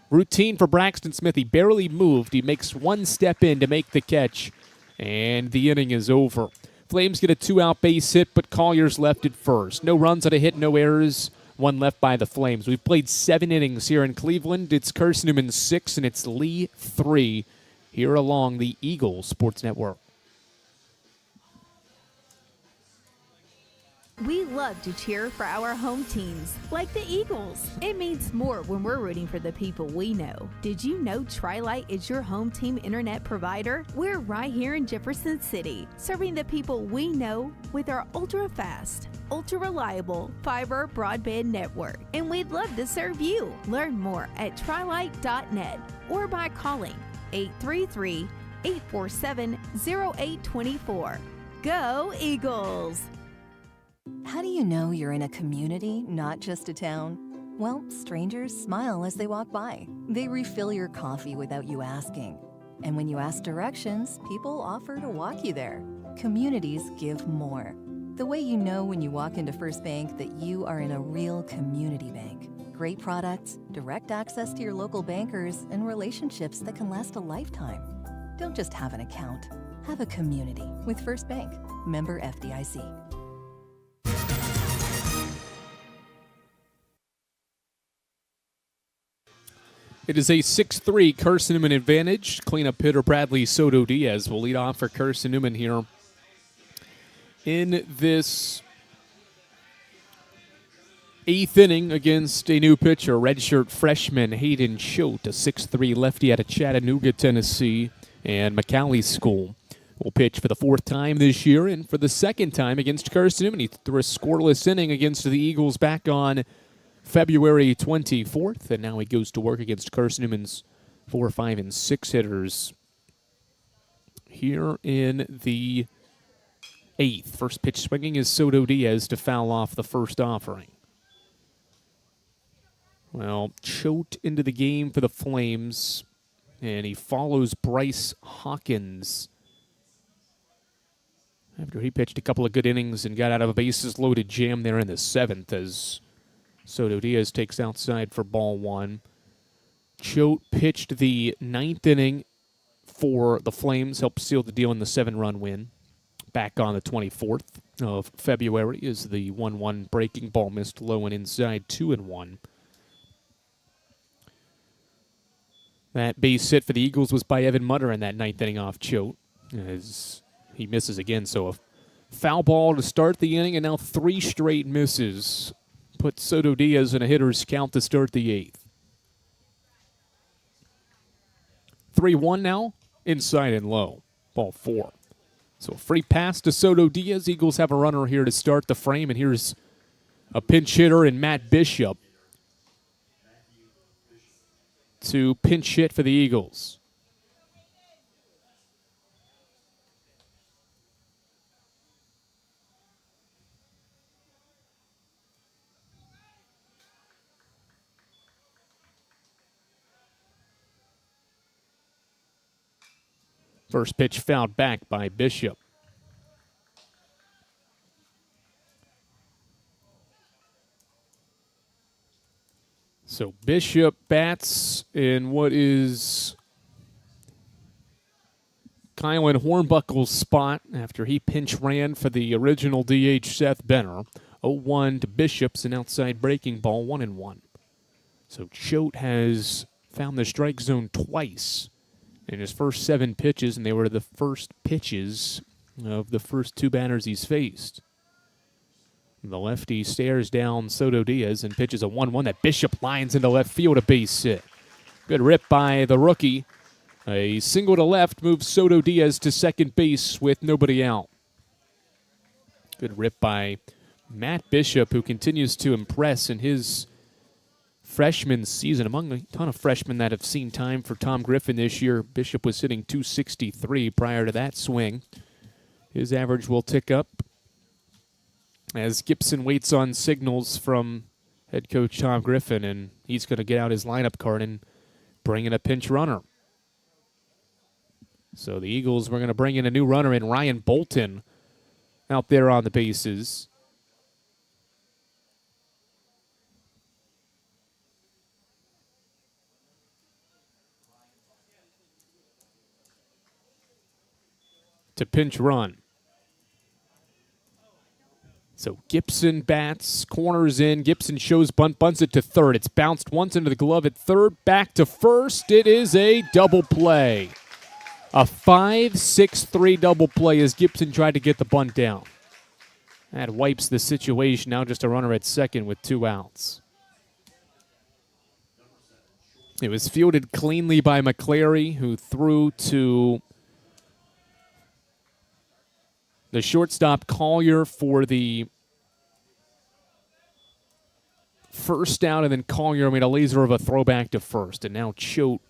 Routine for Braxton Smith. He barely moved. He makes one step in to make the catch, and the inning is over. Flames get a 2-out base hit, but Collier's left at first. No runs on a hit, no errors. 1 left by the Flames. We've played 7 innings here in Cleveland. It's Carson-Newman 6, and it's Lee 3 here along the Eagle Sports Network. We love to cheer for our home teams, like the Eagles. It means more when we're rooting for the people we know. Did you know Tri-Lite is your home team internet provider? We're right here in Jefferson City, serving the people we know with our ultra-fast, ultra-reliable fiber broadband network. And we'd love to serve you. Learn more at trilite.net or by calling 833-847-0824. Go Eagles! How do you know you're in a community, not just a town? Well, strangers smile as they walk by. They refill your coffee without you asking. And when you ask directions, people offer to walk you there. Communities give more. The way you know when you walk into First Bank that you are in a real community bank. Great products, direct access to your local bankers, and relationships that can last a lifetime. Don't just have an account. Have a community with First Bank. Member FDIC. It is a 6-3 Carson-Newman advantage. Cleanup hitter Bradley Soto Diaz will lead off for Carson-Newman here in this 8th inning against a new pitcher, redshirt freshman Hayden Choate, a 6'3 lefty out of Chattanooga, Tennessee, and McCallie School. will pitch for the 4th time this year and for the 2nd time against Carson-Newman. He threw a scoreless inning against the Eagles back on February 24th, and now he goes to work against Carson-Newman's 4, 5, and 6 hitters here in the 8th. First pitch swinging is Soto Diaz to foul off the first offering. Well, Choate into the game for the Flames, and he follows Bryce Hawkins after he pitched a couple of good innings and got out of a bases-loaded jam there in the 7th as Soto Diaz takes outside for ball 1. Choate pitched the 9th inning for the Flames, helped seal the deal in the 7-run win. Back on the 24th of February is the 1-1 breaking ball missed low and inside, 2-1. That base hit for the Eagles was by Evan Mutter in that 9th inning off Choate, as he misses again. So a foul ball to start the inning, and now 3 straight misses put Soto Diaz in a hitter's count to start the 8th. 3-1 now, inside and low, ball 4. So a free pass to Soto Diaz. Eagles have a runner here to start the frame, and here's a pinch hitter in Matt Bishop to pinch hit for the Eagles. First pitch fouled back by Bishop. So Bishop bats in what is Kylan Hornbuckle's spot after he pinch ran for the original DH Seth Benner. 0-1 to Bishop's an outside breaking ball, 1-1. So Choate has found the strike zone twice in his first 7 pitches, and they were the first pitches of the first 2 batters he's faced. The lefty stares down Soto Diaz and pitches a 1-1 that Bishop lines into left field, a base hit. Good rip by the rookie. A single to left moves Soto Diaz to second base with nobody out. Good rip by Matt Bishop, who continues to impress in his freshman season. Among a ton of freshmen that have seen time for Tom Griffin this year, Bishop was hitting .263 prior to that swing. His average will tick up as Gibson waits on signals from head coach Tom Griffin, and he's going to get out his lineup card and bring in a pinch runner. So the Eagles were going to bring in a new runner in Ryan Bolton out there on the bases. To pinch run. So Gibson bats, corners in. Gibson shows bunt, bunts it to third. It's bounced once into the glove at third, back to first. It is a double play. A 5-6-3 double play as Gibson tried to get the bunt down. That wipes the situation. Now just a runner at second with 2 outs. It was fielded cleanly by McClary, who threw to the shortstop Collier for the first out, and then Collier made a laser of a throwback to first. And now Choate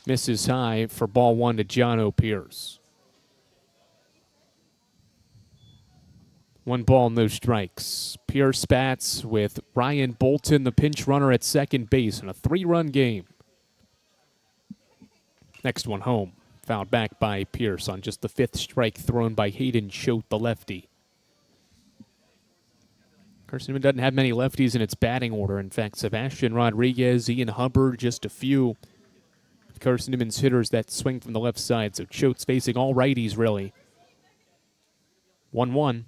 misses high for ball 1 to John Pierce. 1 ball, no strikes. Pierce bats with Ryan Bolton, the pinch runner at second base, in a 3-run game. Next one home. Fouled back by Pierce on just the 5th strike thrown by Hayden Choate, the lefty. Carson-Newman doesn't have many lefties in its batting order. In fact, Sebastian Rodriguez, Ian Hubbard, just a few Carson-Newman's hitters that swing from the left side. So Choate's facing all righties, really. 1-1.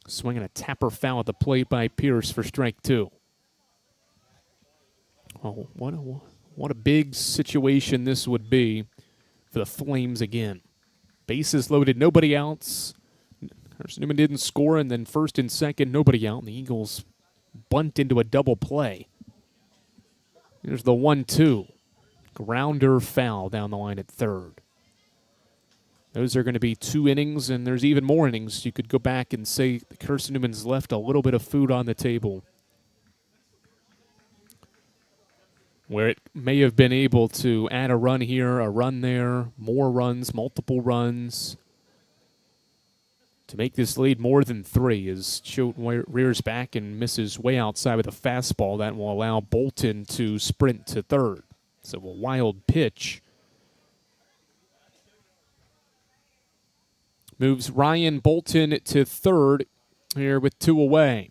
Swinging a tapper foul at the plate by Pierce for strike 2. Oh, what a big situation this would be for the Flames again. Bases loaded, nobody outs. Carson-Newman didn't score, and then first and second, nobody out. And the Eagles bunt into a double play. Here's the 1-2. Grounder foul down the line at third. Those are going to be 2 innings, and there's even more innings. You could go back and say Carson-Newman's left a little bit of food on the table, where it may have been able to add a run here, a run there, more runs, multiple runs, to make this lead more than 3 as Choate rears back and misses way outside with a fastball. That will allow Bolton to sprint to third. So a wild pitch. Moves Ryan Bolton to third here with 2 away.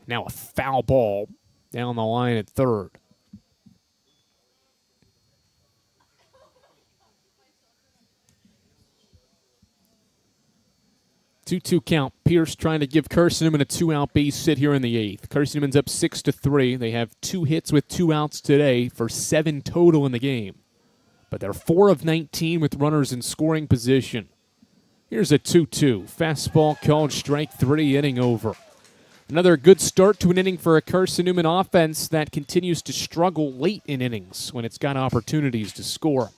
Now a foul ball down the line at third. Two count. Pierce trying to give Carson-Newman a 2-out base hit here in the 8th. Carson-Newman's up 6-3. They have 2 hits with 2 outs today for 7 total in the game. But they're 4 of 19 with runners in scoring position. Here's a 2-2. Fastball called strike 3, inning over. Another good start to an inning for a Carson-Newman offense that continues to struggle late in innings when it's got opportunities to score.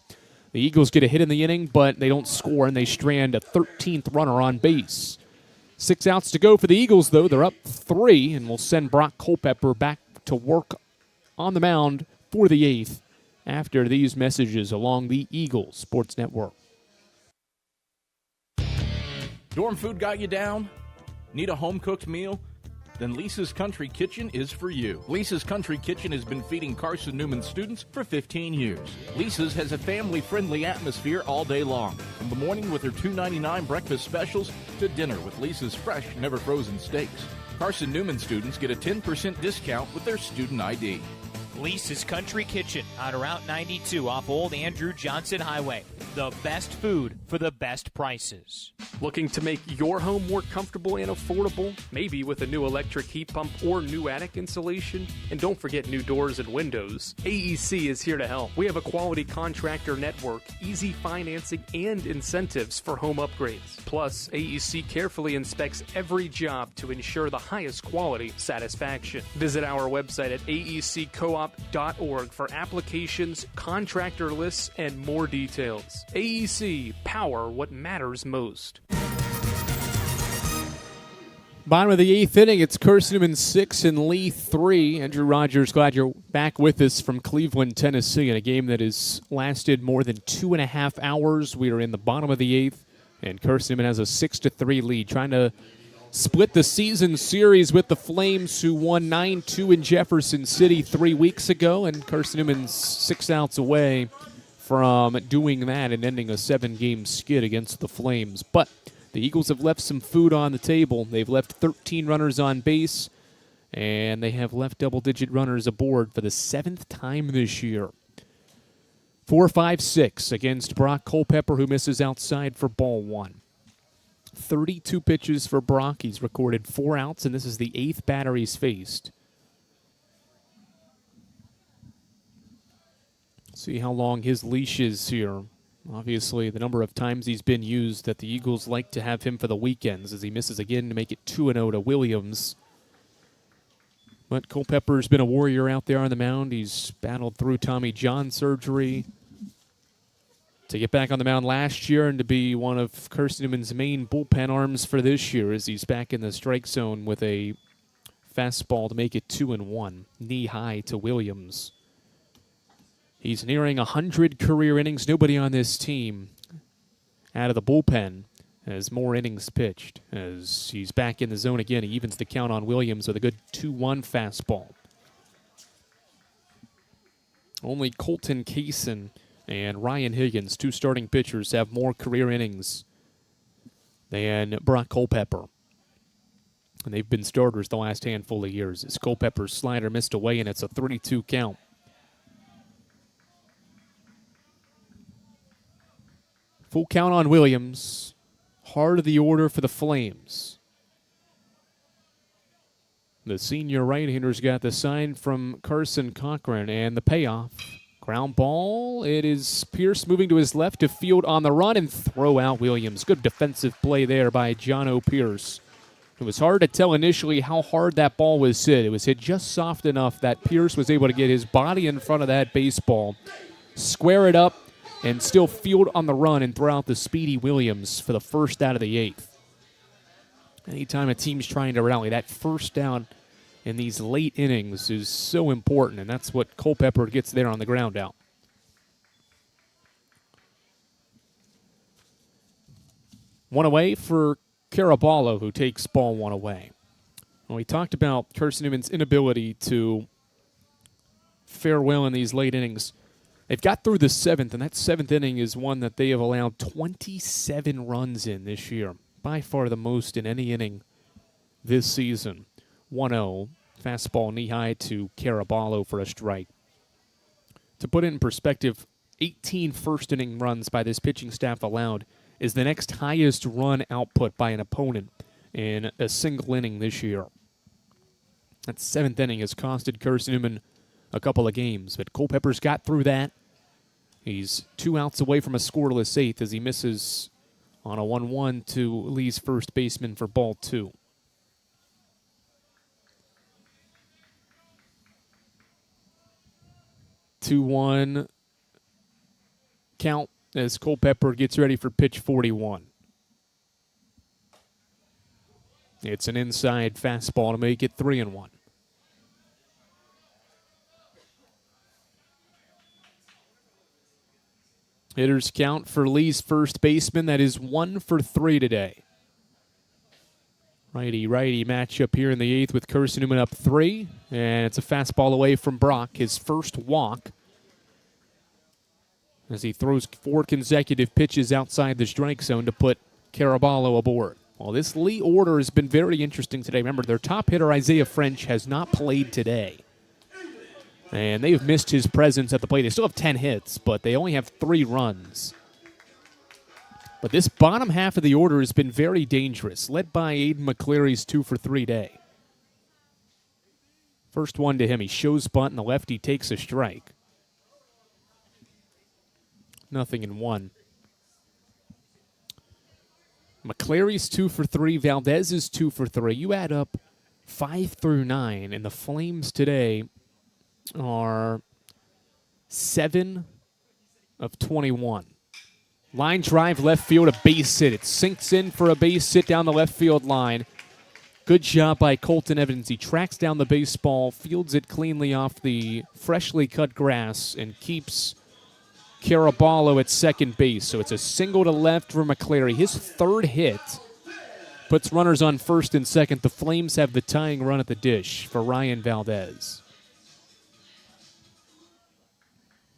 The Eagles get a hit in the inning, but they don't score, and they strand a 13th runner on base. 6 outs to go for the Eagles, though. They're up 3, and will send Brock Culpepper back to work on the mound for the 8th after these messages along the Eagles Sports Network. Dorm food got you down? Need a home-cooked meal? Then Lisa's Country Kitchen is for you. Lisa's Country Kitchen has been feeding Carson-Newman students for 15 years. Lisa's has a family-friendly atmosphere all day long, from the morning with their $2.99 breakfast specials to dinner with Lisa's fresh, never-frozen steaks. Carson-Newman students get a 10% discount with their student ID. Lisa's Country Kitchen on Route 92 off Old Andrew Johnson Highway. The best food for the best prices. Looking to make your home more comfortable and affordable? Maybe with a new electric heat pump or new attic insulation? And don't forget new doors and windows. AEC is here to help. We have a quality contractor network, easy financing, and incentives for home upgrades. Plus, AEC carefully inspects every job to ensure the highest quality satisfaction. Visit our website at aeccoop.org for applications, contractor lists, and more details. AEC, power what matters most. Bottom of the 8th inning, it's Carson-Newman 6 and Lee 3. Andrew Rogers, glad you're back with us from Cleveland, Tennessee, in a game that has lasted more than 2.5 hours. We are in the bottom of the 8th, and Carson-Newman has a 6-3 lead, trying to split the season series with the Flames, who won 9-2 in Jefferson City 3 weeks ago, and Carson-Newman's 6 outs away from doing that and ending a 7-game skid against the Flames. But the Eagles have left some food on the table. They've left 13 runners on base, and they have left double-digit runners aboard for the 7th time this year. 4-5-6 against Brock Culpepper, who misses outside for ball 1. 32 pitches for Brock. He's recorded 4 outs, and this is the 8th batter he's faced. See how long his leash is here. Obviously, the number of times he's been used that the Eagles like to have him for the weekends, as he misses again to make it 2-0 to Williams. But Culpepper's been a warrior out there on the mound. He's battled through Tommy John surgery to get back on the mound last year and to be one of Carson-Newman's main bullpen arms for this year, as he's back in the strike zone with a fastball to make it 2-1, knee-high to Williams. He's nearing 100 career innings. Nobody on this team out of the bullpen has more innings pitched. As he's back in the zone again, he evens the count on Williams with a good 2-1 fastball. Only Colton Kaysen and Ryan Higgins, 2 starting pitchers, have more career innings than Brock Culpepper. And they've been starters the last handful of years. As Culpepper's slider missed away, and it's a 3-2 count. Full count on Williams. Heart of the order for the Flames. The senior right-hander's got the sign from Carson Cochran, and the payoff. Ground ball. It is Pierce moving to his left to field on the run and throw out Williams. Good defensive play there by John O. Pierce. It was hard to tell initially how hard that ball was hit. It was hit just soft enough that Pierce was able to get his body in front of that baseball, square it up, and still field on the run and throw out the Speedy Williams for the first out of the 8th. Anytime a team's trying to rally, that first down in these late innings is so important, and that's what Culpepper gets there on the ground out. One away for Caraballo, who takes ball one away. Well, we talked about Carson-Newman's inability to fare well in these late innings. They've got through the 7th, and that 7th inning is one that they have allowed 27 runs in this year. By far the most in any inning this season. 1-0, fastball knee-high to Caraballo for a strike. To put it in perspective, 18 first-inning runs by this pitching staff allowed is the next highest run output by an opponent in a single inning this year. That 7th inning has costed Carson-Newman a couple of games, but Culpepper's got through that. He's 2 outs away from a scoreless 8th as he misses on a 1-1 to Lee's first baseman for ball 2. 2-1 count as Culpepper gets ready for pitch 41. It's an inside fastball to make it 3-1. Hitters count for Lee's first baseman. That is 1 for 3 today. Righty-righty matchup here in the 8th with Carson-Newman up 3. And it's a fastball away from Brock, his first walk, as he throws 4 consecutive pitches outside the strike zone to put Caraballo aboard. Well, this Lee order has been very interesting today. Remember, their top hitter, Isaiah French, has not played today. And they've missed his presence at the plate. They still have 10 hits, but they only have 3 runs. But this bottom half of the order has been very dangerous, led by Aiden McCleary's 2 for 3 day. First one to him. He shows bunt, and the lefty takes a strike. 0-1. McCleary's 2 for 3. Valdez is 2 for 3. You add up 5 through 9, and the Flames today are 7 of 21. Line drive left field, a base hit. It sinks in for a base hit down the left field line. Good job by Colton Evans. He tracks down the baseball, fields it cleanly off the freshly cut grass, and keeps Caraballo at second base. So it's a single to left for McCleary. His 3rd hit puts runners on first and second. The Flames have the tying run at the dish for Ryan Valdez.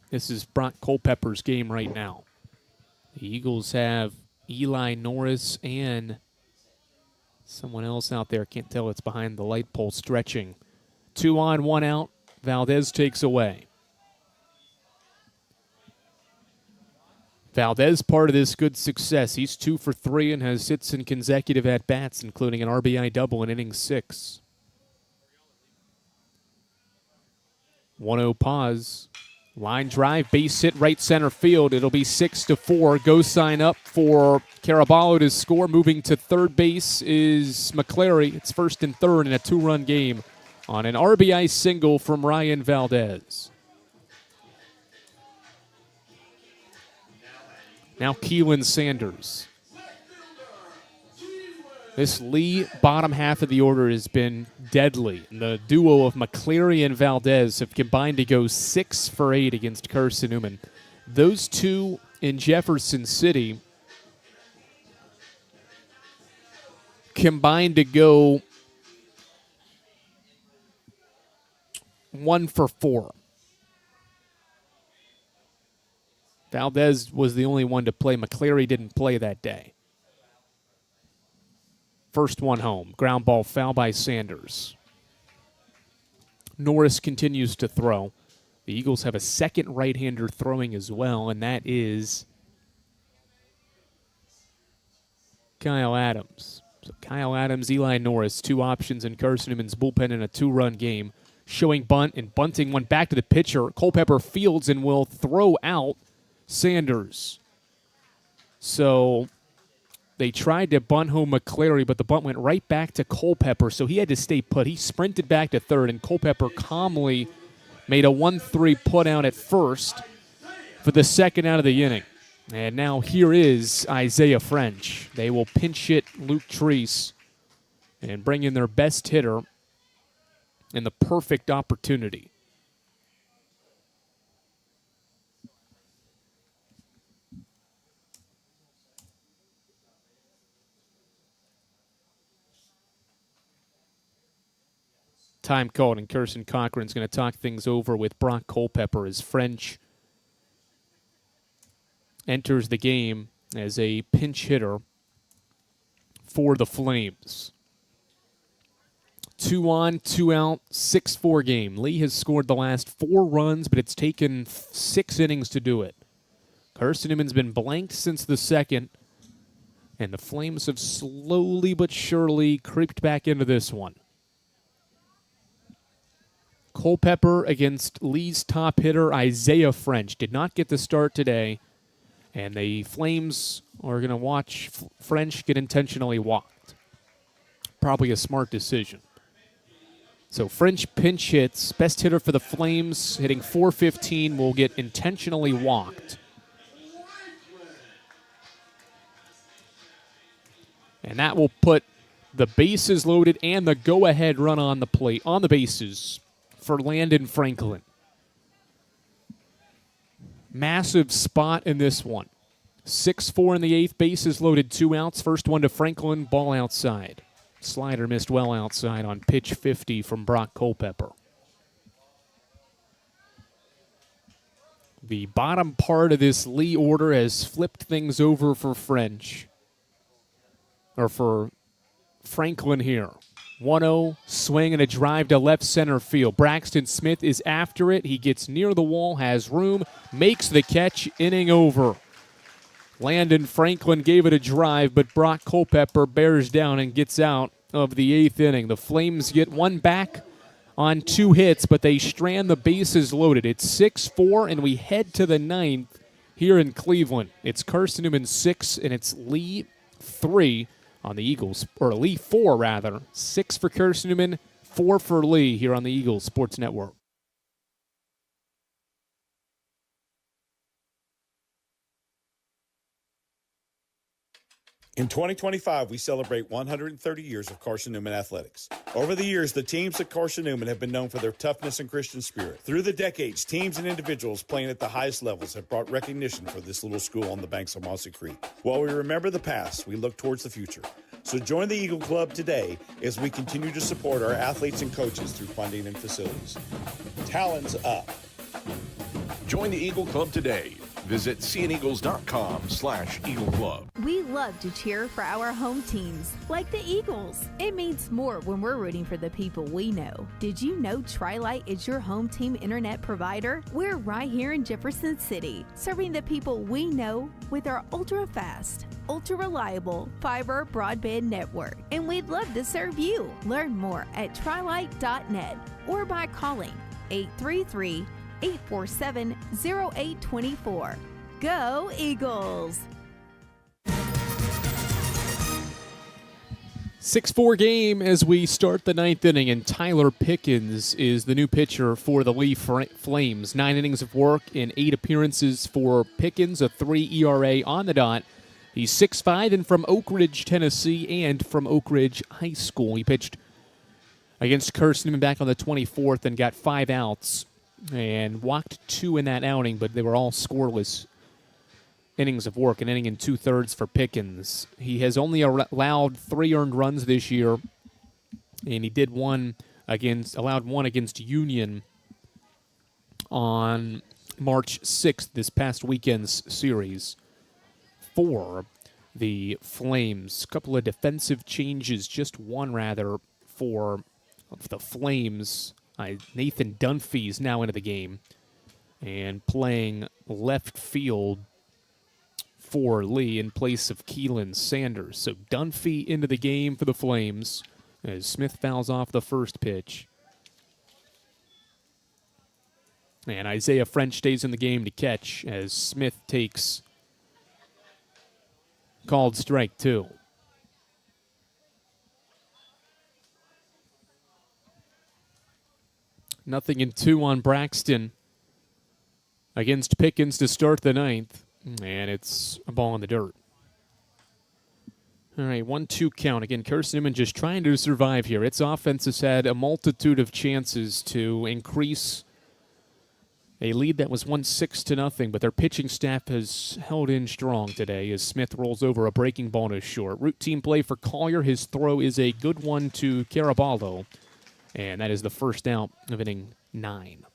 This is Brock Culpepper's game right now. The Eagles have Eli Norris and someone else out there. Can't tell, it's behind the light pole stretching. 2 on, 1 out. Valdez takes away. Valdez, part of this good success. He's 2 for 3 and has hits in consecutive at-bats, including an RBI double in inning 6. 1-0 pause. Line drive, base hit right center field. It'll be 6-4. Go sign up for Caraballo to score. Moving to third base is McCleary. It's 1st and 3rd in a 2-run game on an RBI single from Ryan Valdez. Now Keelan Sanders. This Lee bottom half of the order has been deadly. The duo of McCleary and Valdez have combined to go 6 for 8 against Carson-Newman. Those two in Jefferson City combined to go 1 for 4. Valdez was the only one to play. McCleary didn't play that day. First one home. Ground ball foul by Sanders. Norris continues to throw. The Eagles have a second right-hander throwing as well, and that is Kyle Adams. So Kyle Adams, Eli Norris, 2 options in Carson-Newman's bullpen in a 2-run game. Showing bunt and bunting one back to the pitcher. Culpepper fields and will throw out Sanders. So They tried to bunt home McClary, but the bunt went right back to Culpepper, so he had to stay put. He sprinted back to third, and Culpepper calmly made a 1-3 put out at first for the second out of the inning. And now here is Isaiah French. They will pinch hit Luke Treese and bring in their best hitter in the perfect opportunity. Time called, and Kirsten Cochran's going to talk things over with Brock Culpepper as French enters the game as a pinch hitter for the Flames. 2 on, 2 out, 6-4 game. Lee has scored the last 4 runs, but it's taken 6 innings to do it. Carson-Newman's been blanked since the second, and the Flames have slowly but surely creeped back into this one. Culpepper against Lee's top hitter, Isaiah French. Did not get the start today, and the Flames are going to watch French get intentionally walked. Probably a smart decision. So French pinch hits, best hitter for the Flames, hitting .415, will get intentionally walked. And that will put the bases loaded and the go-ahead run on the plate, on the bases, for Landon Franklin. Massive spot in this one. 6-4 in the 8th, bases loaded, 2 outs. First one to Franklin, ball outside. Slider missed well outside on pitch 50 from Brock Culpepper. The bottom part of this Lee order has flipped things over for French. Or for Franklin here. 1-0, swing and a drive to left center field. Braxton Smith is after it. He gets near the wall, has room, makes the catch, inning over. Landon Franklin gave it a drive, but Brock Culpepper bears down and gets out of the 8th inning. The Flames get one back on 2 hits, but they strand the bases loaded. It's 6-4, and we head to the 9th here in Cleveland. It's Carson-Newman 6, and it's Lee 3 on the Eagles, or Lee 4 rather. 6 for Carson-Newman, 4 for Lee here on the Eagles Sports Network. In 2025, we celebrate 130 years of Carson-Newman athletics. Over the years, the teams at Carson-Newman have been known for their toughness and Christian spirit. Through the decades, teams and individuals playing at the highest levels have brought recognition for this little school on the banks of Mossy Creek. While we remember the past, we look towards the future. So join the Eagle Club today as we continue to support our athletes and coaches through funding and facilities. Talons up. Join the Eagle Club today. Visit seeaneagles.com/Eagle Club. We love to cheer for our home teams, like the Eagles. It means more when we're rooting for the people we know. Did you know Tri-Light is your home team internet provider? We're right here in Jefferson City, serving the people we know with our ultra-fast, ultra-reliable fiber broadband network. And we'd love to serve you. Learn more at trilight.net or by calling 833-847-0824. Go Eagles! 6-4 game as we start the 9th inning, and Tyler Pickens is the new pitcher for the Lee Flames. 9 innings of work in 8 appearances for Pickens, a 3 ERA on the dot. He's 6'5" and from Oak Ridge, Tennessee, and from Oak Ridge High School. He pitched against Carson-Newman back on the 24th and got 5 outs and walked 2 in that outing, but they were all scoreless innings of work, an inning and 2/3 for Pickens. He has only allowed 3 earned runs this year, and he did allowed one against Union on March 6th, this past weekend's series for the Flames. A couple of defensive changes, just one rather, for the Flames. Nathan Dunphy's now into the game and playing left field for Lee in place of Keelan Sanders. So Dunphy into the game for the Flames as Smith fouls off the first pitch. And Isaiah French stays in the game to catch as Smith takes called strike two. Nothing in two on Braxton against Pickens to start the ninth. And it's a ball in the dirt. All right, 1-2 count. Again, Carson-Newman just trying to survive here. Its offense has had a multitude of chances to increase a lead that was won 6-0, but their pitching staff has held in strong today as Smith rolls over a breaking ball to short. Routine play for Collier. His throw is a good one to Caraballo, and that is the first out of inning 9.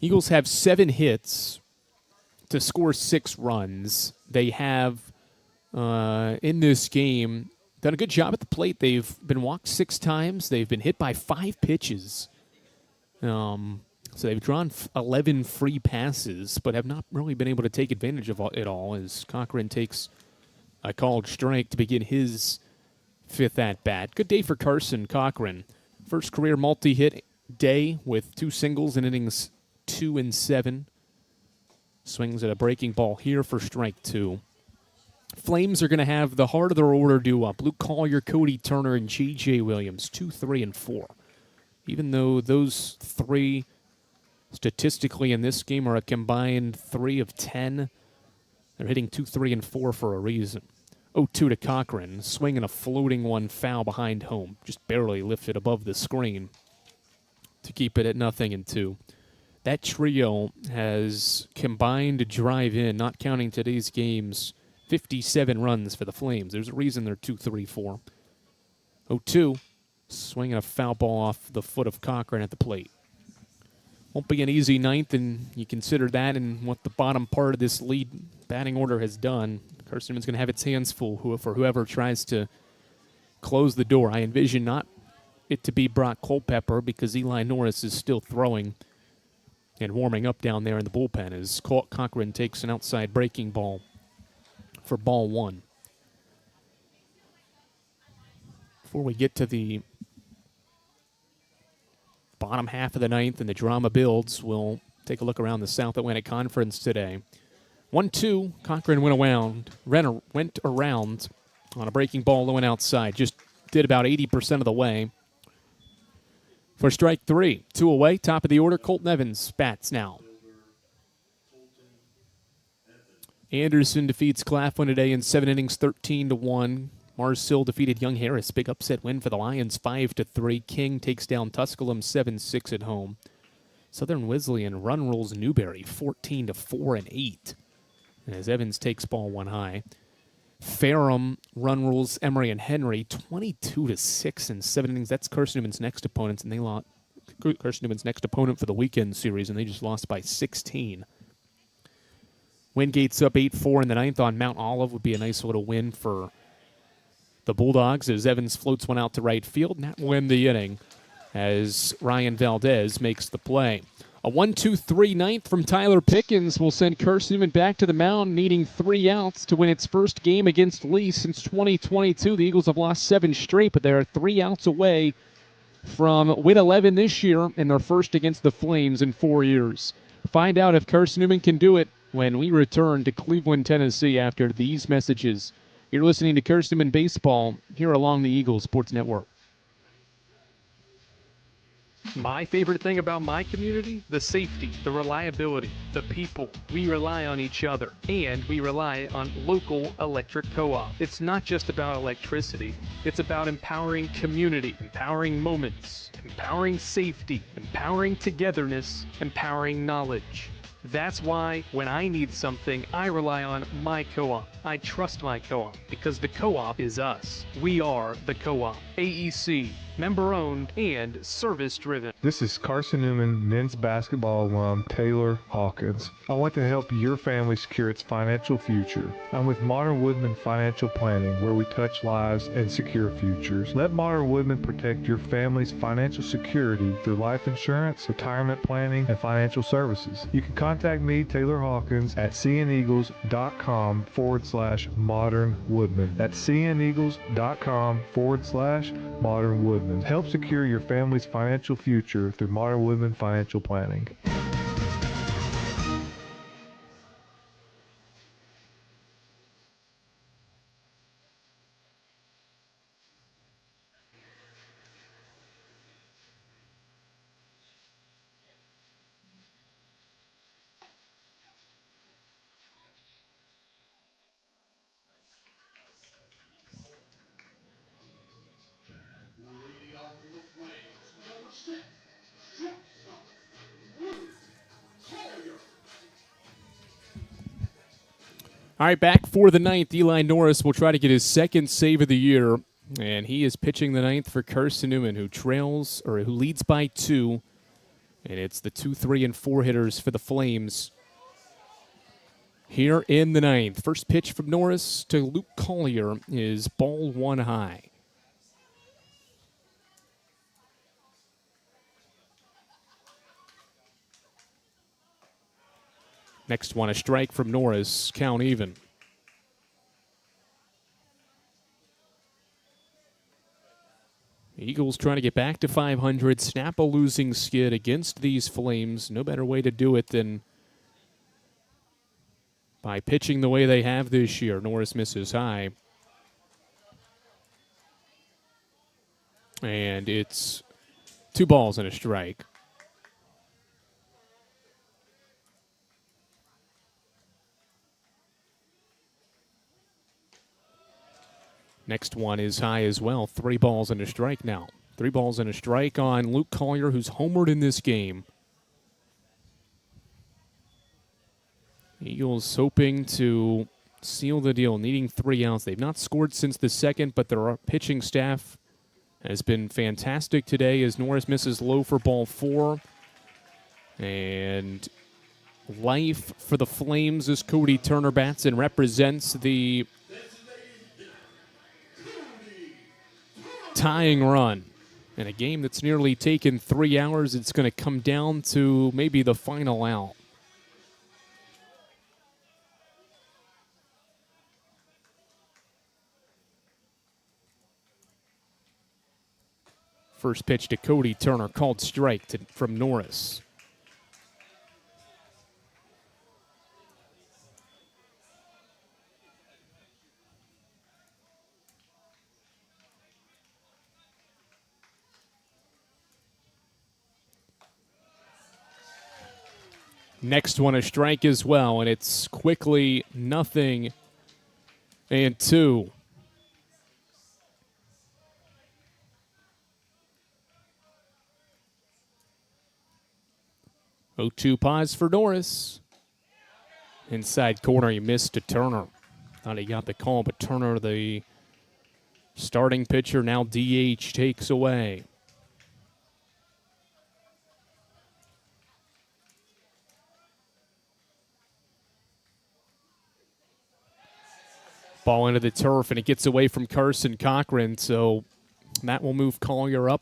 Eagles have 7 hits to score 6 runs. They have, in this game, done a good job at the plate. They've been walked 6 times. They've been hit by 5 pitches. So they've drawn 11 free passes, but have not really been able to take advantage of it all as Cochran takes a called strike to begin his 5th at-bat. Good day for Carson Cochran. First career multi-hit day with 2 singles in innings 2 and 7. Swings at a breaking ball here for strike 2. Flames are going to have the heart of their order due up. Luke Collier, Cody Turner, and J.J. Williams, 2, 3, and 4. Even though those 3 statistically in this game are a combined 3 of 10, they're hitting 2, 3, and 4 for a reason. 0-2 to Cochran, swinging a floating one foul behind home. Just barely lifted above the screen to keep it at 0-2. That trio has combined to drive in, not counting today's games, 57 runs for the Flames. There's a reason they're 2-3-4. 0-2, swinging a foul ball off the foot of Cochran at the plate. Won't be an easy ninth, and you consider that and what the bottom part of this lead batting order has done. Carson-Newman's going to have its hands full for whoever tries to close the door. I envision not it to be Brock Culpepper because Eli Norris is still throwing and warming up down there in the bullpen as Cochran takes an outside breaking ball for ball 1. Before we get to the bottom half of the ninth and the drama builds, we'll take a look around the South Atlantic Conference today. 1-2, Cochran went around on a breaking ball low and outside. Just did about 80% of the way. For strike 3, 2 away, top of the order, Colton Evans bats now. Anderson defeats Claflin today in 7 innings, 13-1. Marcel defeated Young Harris. Big upset win for the Lions, 5-3. King takes down Tusculum, 7-6 at home. Southern Wesleyan run rules Newberry, 14-4 and 8. And as Evans takes ball 1 high. Ferrum run rules Emory and Henry, 22-6 in 7 innings. That's Carson-Newman's next opponents, and they lost Carson-Newman's next opponent for the weekend series, and they just lost by 16. Wingate's up 8-4 in the ninth on Mount Olive. Would be a nice little win for the Bulldogs as Evans floats one out to right field, and that will end the inning as Ryan Valdez makes the play. A 1-2-3 ninth from Tyler Pickens will send Carson-Newman back to the mound, needing 3 outs to win its first game against Lee since 2022. The Eagles have lost 7 straight, but they are 3 outs away from win 11 this year and their first against the Flames in 4 years. Find out if Carson-Newman can do it when we return to Cleveland, Tennessee after these messages. You're listening to Carson-Newman Baseball here along the Eagles Sports Network. My favorite thing about my community? The safety, the reliability, the people. We rely on each other, and we rely on local electric co-op. It's not just about electricity. It's about empowering community, empowering moments, empowering safety, empowering togetherness, empowering knowledge. That's why when I need something, I rely on my co-op. I trust my co-op because the co-op is us. We are the co-op. AEC, member-owned and service-driven. This is Carson-Newman men's basketball alum Taylor Hawkins. I want to help your family secure its financial future. I'm with Modern Woodman Financial Planning, where we touch lives and secure futures. Let Modern Woodman protect your family's financial security through life insurance, retirement planning, and financial services. You can contact me, Taylor Hawkins, at cneagles.com/Modern Woodman. That's cneagles.com/Modern Woodman. Help secure your family's financial future through Modern Woodman Financial Planning. All right, back for the ninth. Eli Norris will try to get his second save of the year, and he is pitching the ninth for Carson-Newman, who leads by 2, and it's the 2, 3, and 4 hitters for the Flames here in the ninth. First pitch from Norris to Luke Collier is ball 1 high. Next one, a strike from Norris, count even. Eagles trying to get back to 500, snap a losing skid against these Flames. No better way to do it than by pitching the way they have this year. Norris misses high. And it's 2 balls and a strike. Next one is high as well. 3 balls and a strike now. 3 balls and a strike on Luke Collier, who's homered in this game. Eagles hoping to seal the deal, needing 3 outs. They've not scored since the second, but their pitching staff has been fantastic today as Norris misses low for ball 4. And life for the Flames as Cody Turner bats and represents the tying run. In a game that's nearly taken 3 hours, it's going to come down to maybe the final out. First pitch to Cody Turner, called strike from Norris. Next one a strike as well, and it's quickly 0-2. 0-2 pause for Norris. Inside corner, he missed to Turner. Thought he got the call, but Turner, the starting pitcher, now DH, takes away. Ball into the turf, and it gets away from Carson Cochran, so that will move Collier up.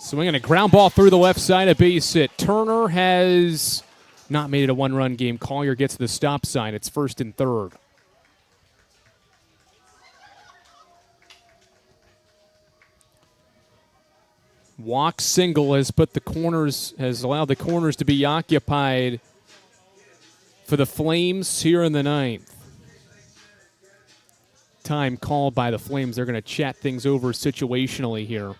Swinging a ground ball through the left side of base hit. Turner has not made it a 1-run game. Collier gets the stop sign. It's 1st and 3rd. Walk single has allowed the corners to be occupied for the Flames here in the 9th. Time called by the Flames. They're going to chat things over situationally here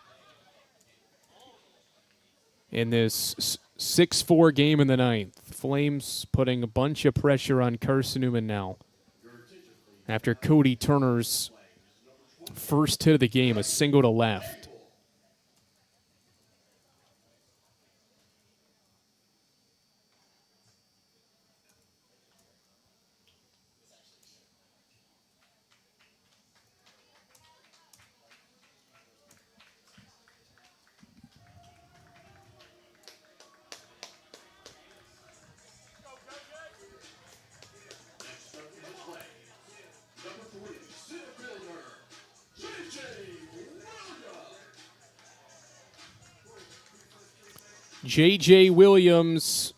in this 6-4 game in the 9th. Flames putting a bunch of pressure on Carson-Newman now after Cody Turner's first hit of the game, a single to left. J.J. Williams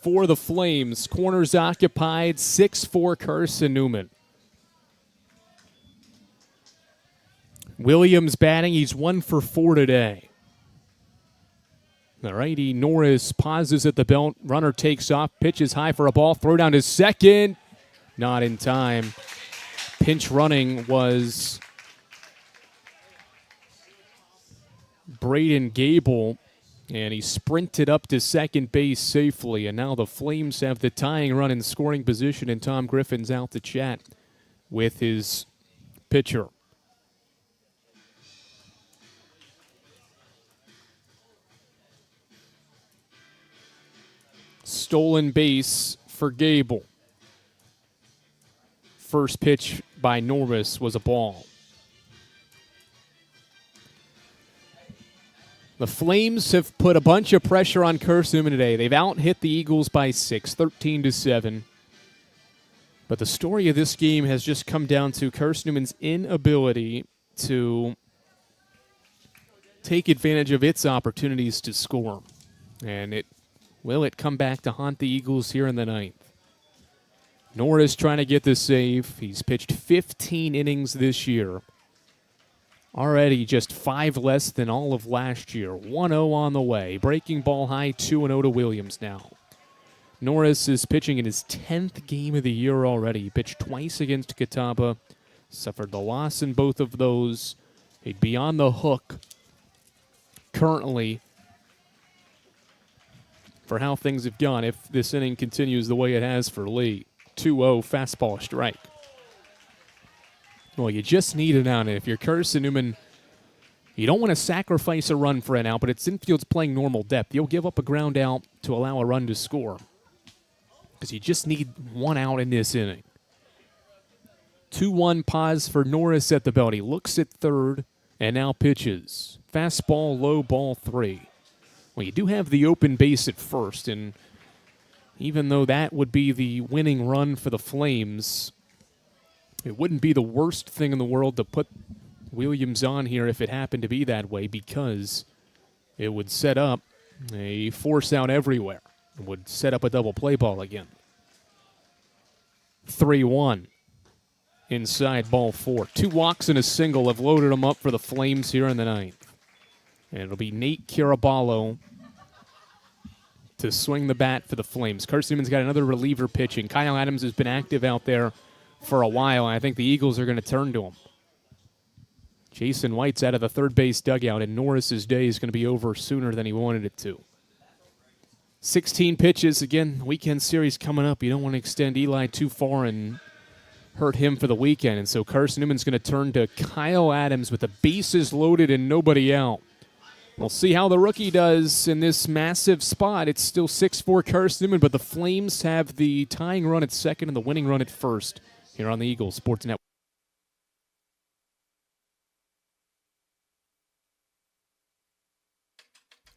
for the Flames. Corners occupied, 6-4 Carson-Newman. Williams batting, he's 1 for 4 today. The righty Norris pauses at the belt. Runner takes off, pitches high for a ball, throw down to second. Not in time. Pinch running was Braden Gable, and he sprinted up to second base safely. And now the Flames have the tying run in scoring position, and Tom Griffin's out to chat with his pitcher. Stolen base for Gable. First pitch by Norris was a ball. The Flames have put a bunch of pressure on Carson-Newman today. They've out-hit the Eagles by 6, 13-7. But the story of this game has just come down to Carson-Newman's inability to take advantage of its opportunities to score. And will it come back to haunt the Eagles here in the ninth? Norris trying to get the save. He's pitched 15 innings this year. Already just 5 less than all of last year. 1-0 on the way. Breaking ball high, 2-0 to Williams now. Norris is pitching in his 10th game of the year already. He pitched twice against Catawba. Suffered the loss in both of those. He'd be on the hook currently for how things have gone if this inning continues the way it has for Lee. 2-0 fastball strike. Well, you just need an out. And if you're Carson-Newman, you don't want to sacrifice a run for an out, but it's infield's playing normal depth. You'll give up a ground out to allow a run to score because you just need one out in this inning. 2-1 pause for Norris at the belt. He looks at third and now pitches. Fastball, low, ball 3. Well, you do have the open base at first, and even though that would be the winning run for the Flames, it wouldn't be the worst thing in the world to put Williams on here if it happened to be that way, because it would set up a force out everywhere. It would set up a double play ball again. 3-1. Inside, ball 4. 2 walks and a single have loaded them up for the Flames here in the ninth. And it'll be Nate Caraballo to swing the bat for the Flames. Carson-Newman's got another reliever pitching. Kyle Adams has been active out there for a while, and I think the Eagles are going to turn to him. Jason White's out of the third base dugout, and Norris's day is going to be over sooner than he wanted it to. 16 pitches. Again, weekend series coming up. You don't want to extend Eli too far and hurt him for the weekend, and so Carson-Newman's going to turn to Kyle Adams with the bases loaded and nobody out. We'll see how the rookie does in this massive spot. It's still 6-4 Carson-Newman, but the Flames have the tying run at second and the winning run at first here on the Eagles Sports Network.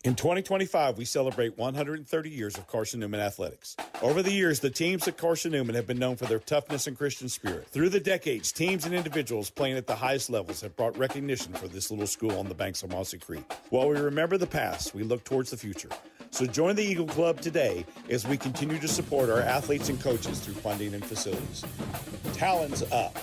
In 2025, we celebrate 130 years of Carson-Newman athletics. Over the years, the teams at Carson-Newman have been known for their toughness and Christian spirit. Through the decades, teams and individuals playing at the highest levels have brought recognition for this little school on the banks of Mossy Creek. While we remember the past, we look towards the future. So join the Eagle Club today as we continue to support our athletes and coaches through funding and facilities. Talons up.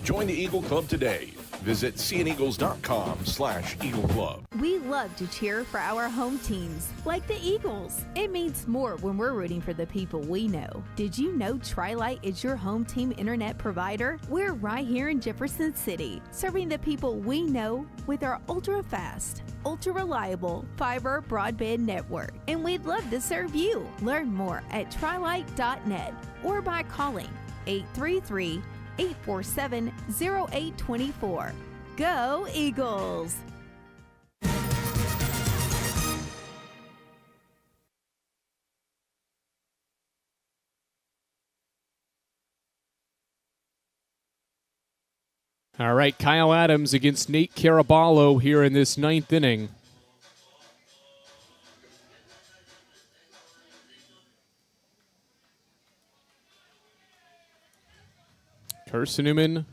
Join the Eagle Club today. Visit cneagles.com/Eagle Club. We love to cheer for our home teams, like the Eagles. It means more when we're rooting for the people we know. Did you know Tri-Lite is your home team internet provider? We're right here in Jefferson City, serving the people we know with our ultra-fast, ultra-reliable fiber broadband network. And we'd love to serve you. Learn more at trilite.net or by calling 833-847-0824. Go Eagles! All right, Kyle Adams against Nate Caraballo here in this ninth inning. Carson-Newman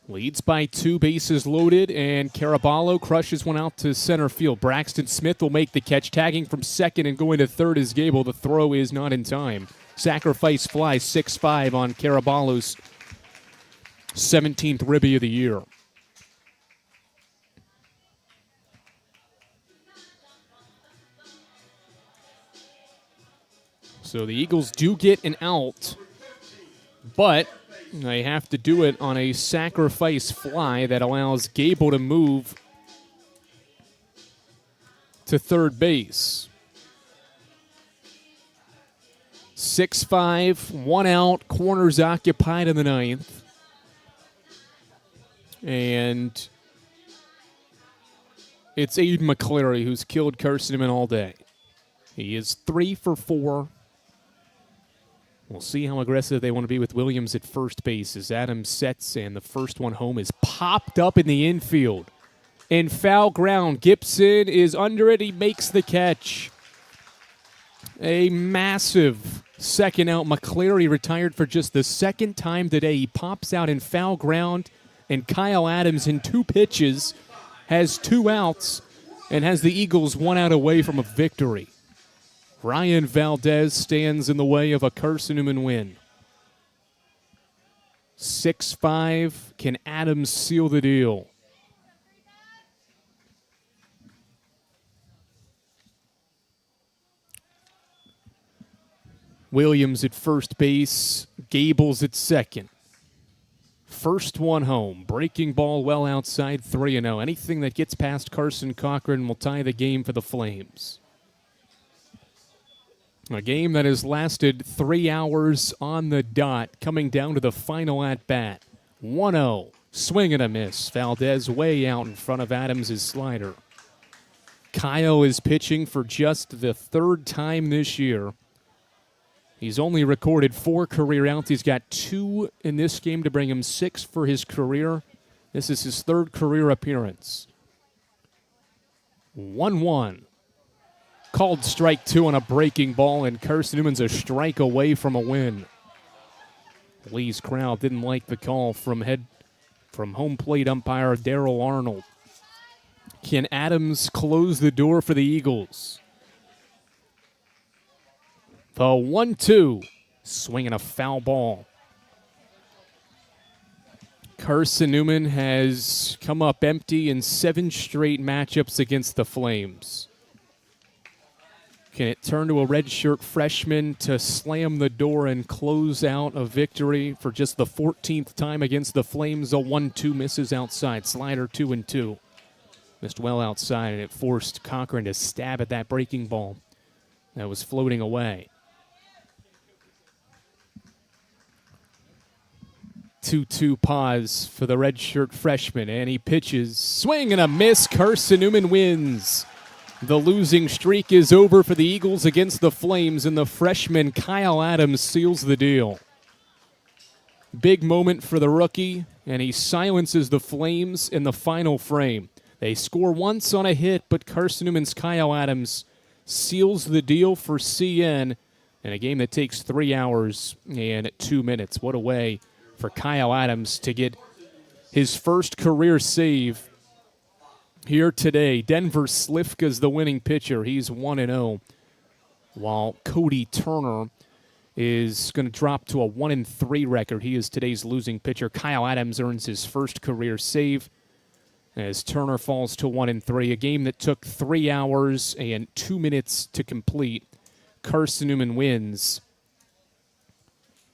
leads by 2, bases loaded, and Caraballo crushes one out to center field. Braxton Smith will make the catch, tagging from second and going to third is Gable. The throw is not in time. Sacrifice fly 6-5 on Caraballo's 17th ribby of the year. So the Eagles do get an out, but they have to do it on a sacrifice fly that allows Gable to move to third base. 6-5, 1 out, corners occupied in the ninth. And it's Aiden McCleary who's killed Carson-Newman all day. He is 3 for 4. We'll see how aggressive they want to be with Williams at first base as Adams sets, and the first one home is popped up in the infield. In foul ground, Gibson is under it. He makes the catch. A massive second out. McCleary retired for just the second time today. He pops out in foul ground, and Kyle Adams in 2 pitches has 2 outs and has the Eagles 1 out away from a victory. Ryan Valdez stands in the way of a Carson-Newman win. 6-5. Can Adams seal the deal? Williams at first base. Gables at second. First one home. Breaking ball well outside, 3-0. Anything that gets past Carson Cochran will tie the game for the Flames. A game that has lasted 3 hours on the dot, coming down to the final at-bat. 1-0. Swing and a miss. Valdez way out in front of Adams' slider. Kyle is pitching for just the 3rd time this year. He's only recorded 4 career outs. He's got 2 in this game to bring him 6 for his career. This is his 3rd career appearance. 1-1. Called strike 2 on a breaking ball, and Carson-Newman's a strike away from a win. Lee's crowd didn't like the call from home plate umpire Darrell Arnold. Can Adams close the door for the Eagles? The 1-2. Swinging a foul ball. Carson-Newman has come up empty in 7 straight matchups against the Flames. Can it turn to a redshirt freshman to slam the door and close out a victory for just the 14th time against the Flames? A 1-2 misses outside. Slider 2-2. Missed well outside, and it forced Cochran to stab at that breaking ball that was floating away. 2-2 pause for the redshirt freshman, and he pitches. Swing and a miss. Carson-Newman wins. The losing streak is over for the Eagles against the Flames, and the freshman Kyle Adams seals the deal. Big moment for the rookie, and he silences the Flames in the final frame. They score once on a hit, but Carson-Newman's Kyle Adams seals the deal for CN in a game that takes 3 hours and 2 minutes. What a way for Kyle Adams to get his first career save here today. Denver Slifka's the winning pitcher. He's 1-0, while Cody Turner is going to drop to a 1-3 record. He is today's losing pitcher. Kyle Adams earns his first career save as Turner falls to 1-3. A game that took 3 hours and 2 minutes to complete. Carson-Newman wins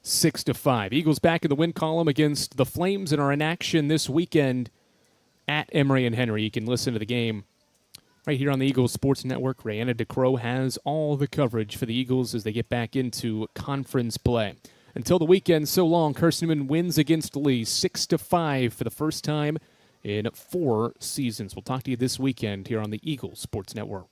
6-5. Eagles back in the win column against the Flames and are in action this weekend at Emory and Henry. You can listen to the game right here on the Eagles Sports Network. Rayanna DeCrow has all the coverage for the Eagles as they get back into conference play. Until the weekend, so long. Carson-Newman wins against Lee 6-5 for the first time in 4 seasons. We'll talk to you this weekend here on the Eagles Sports Network.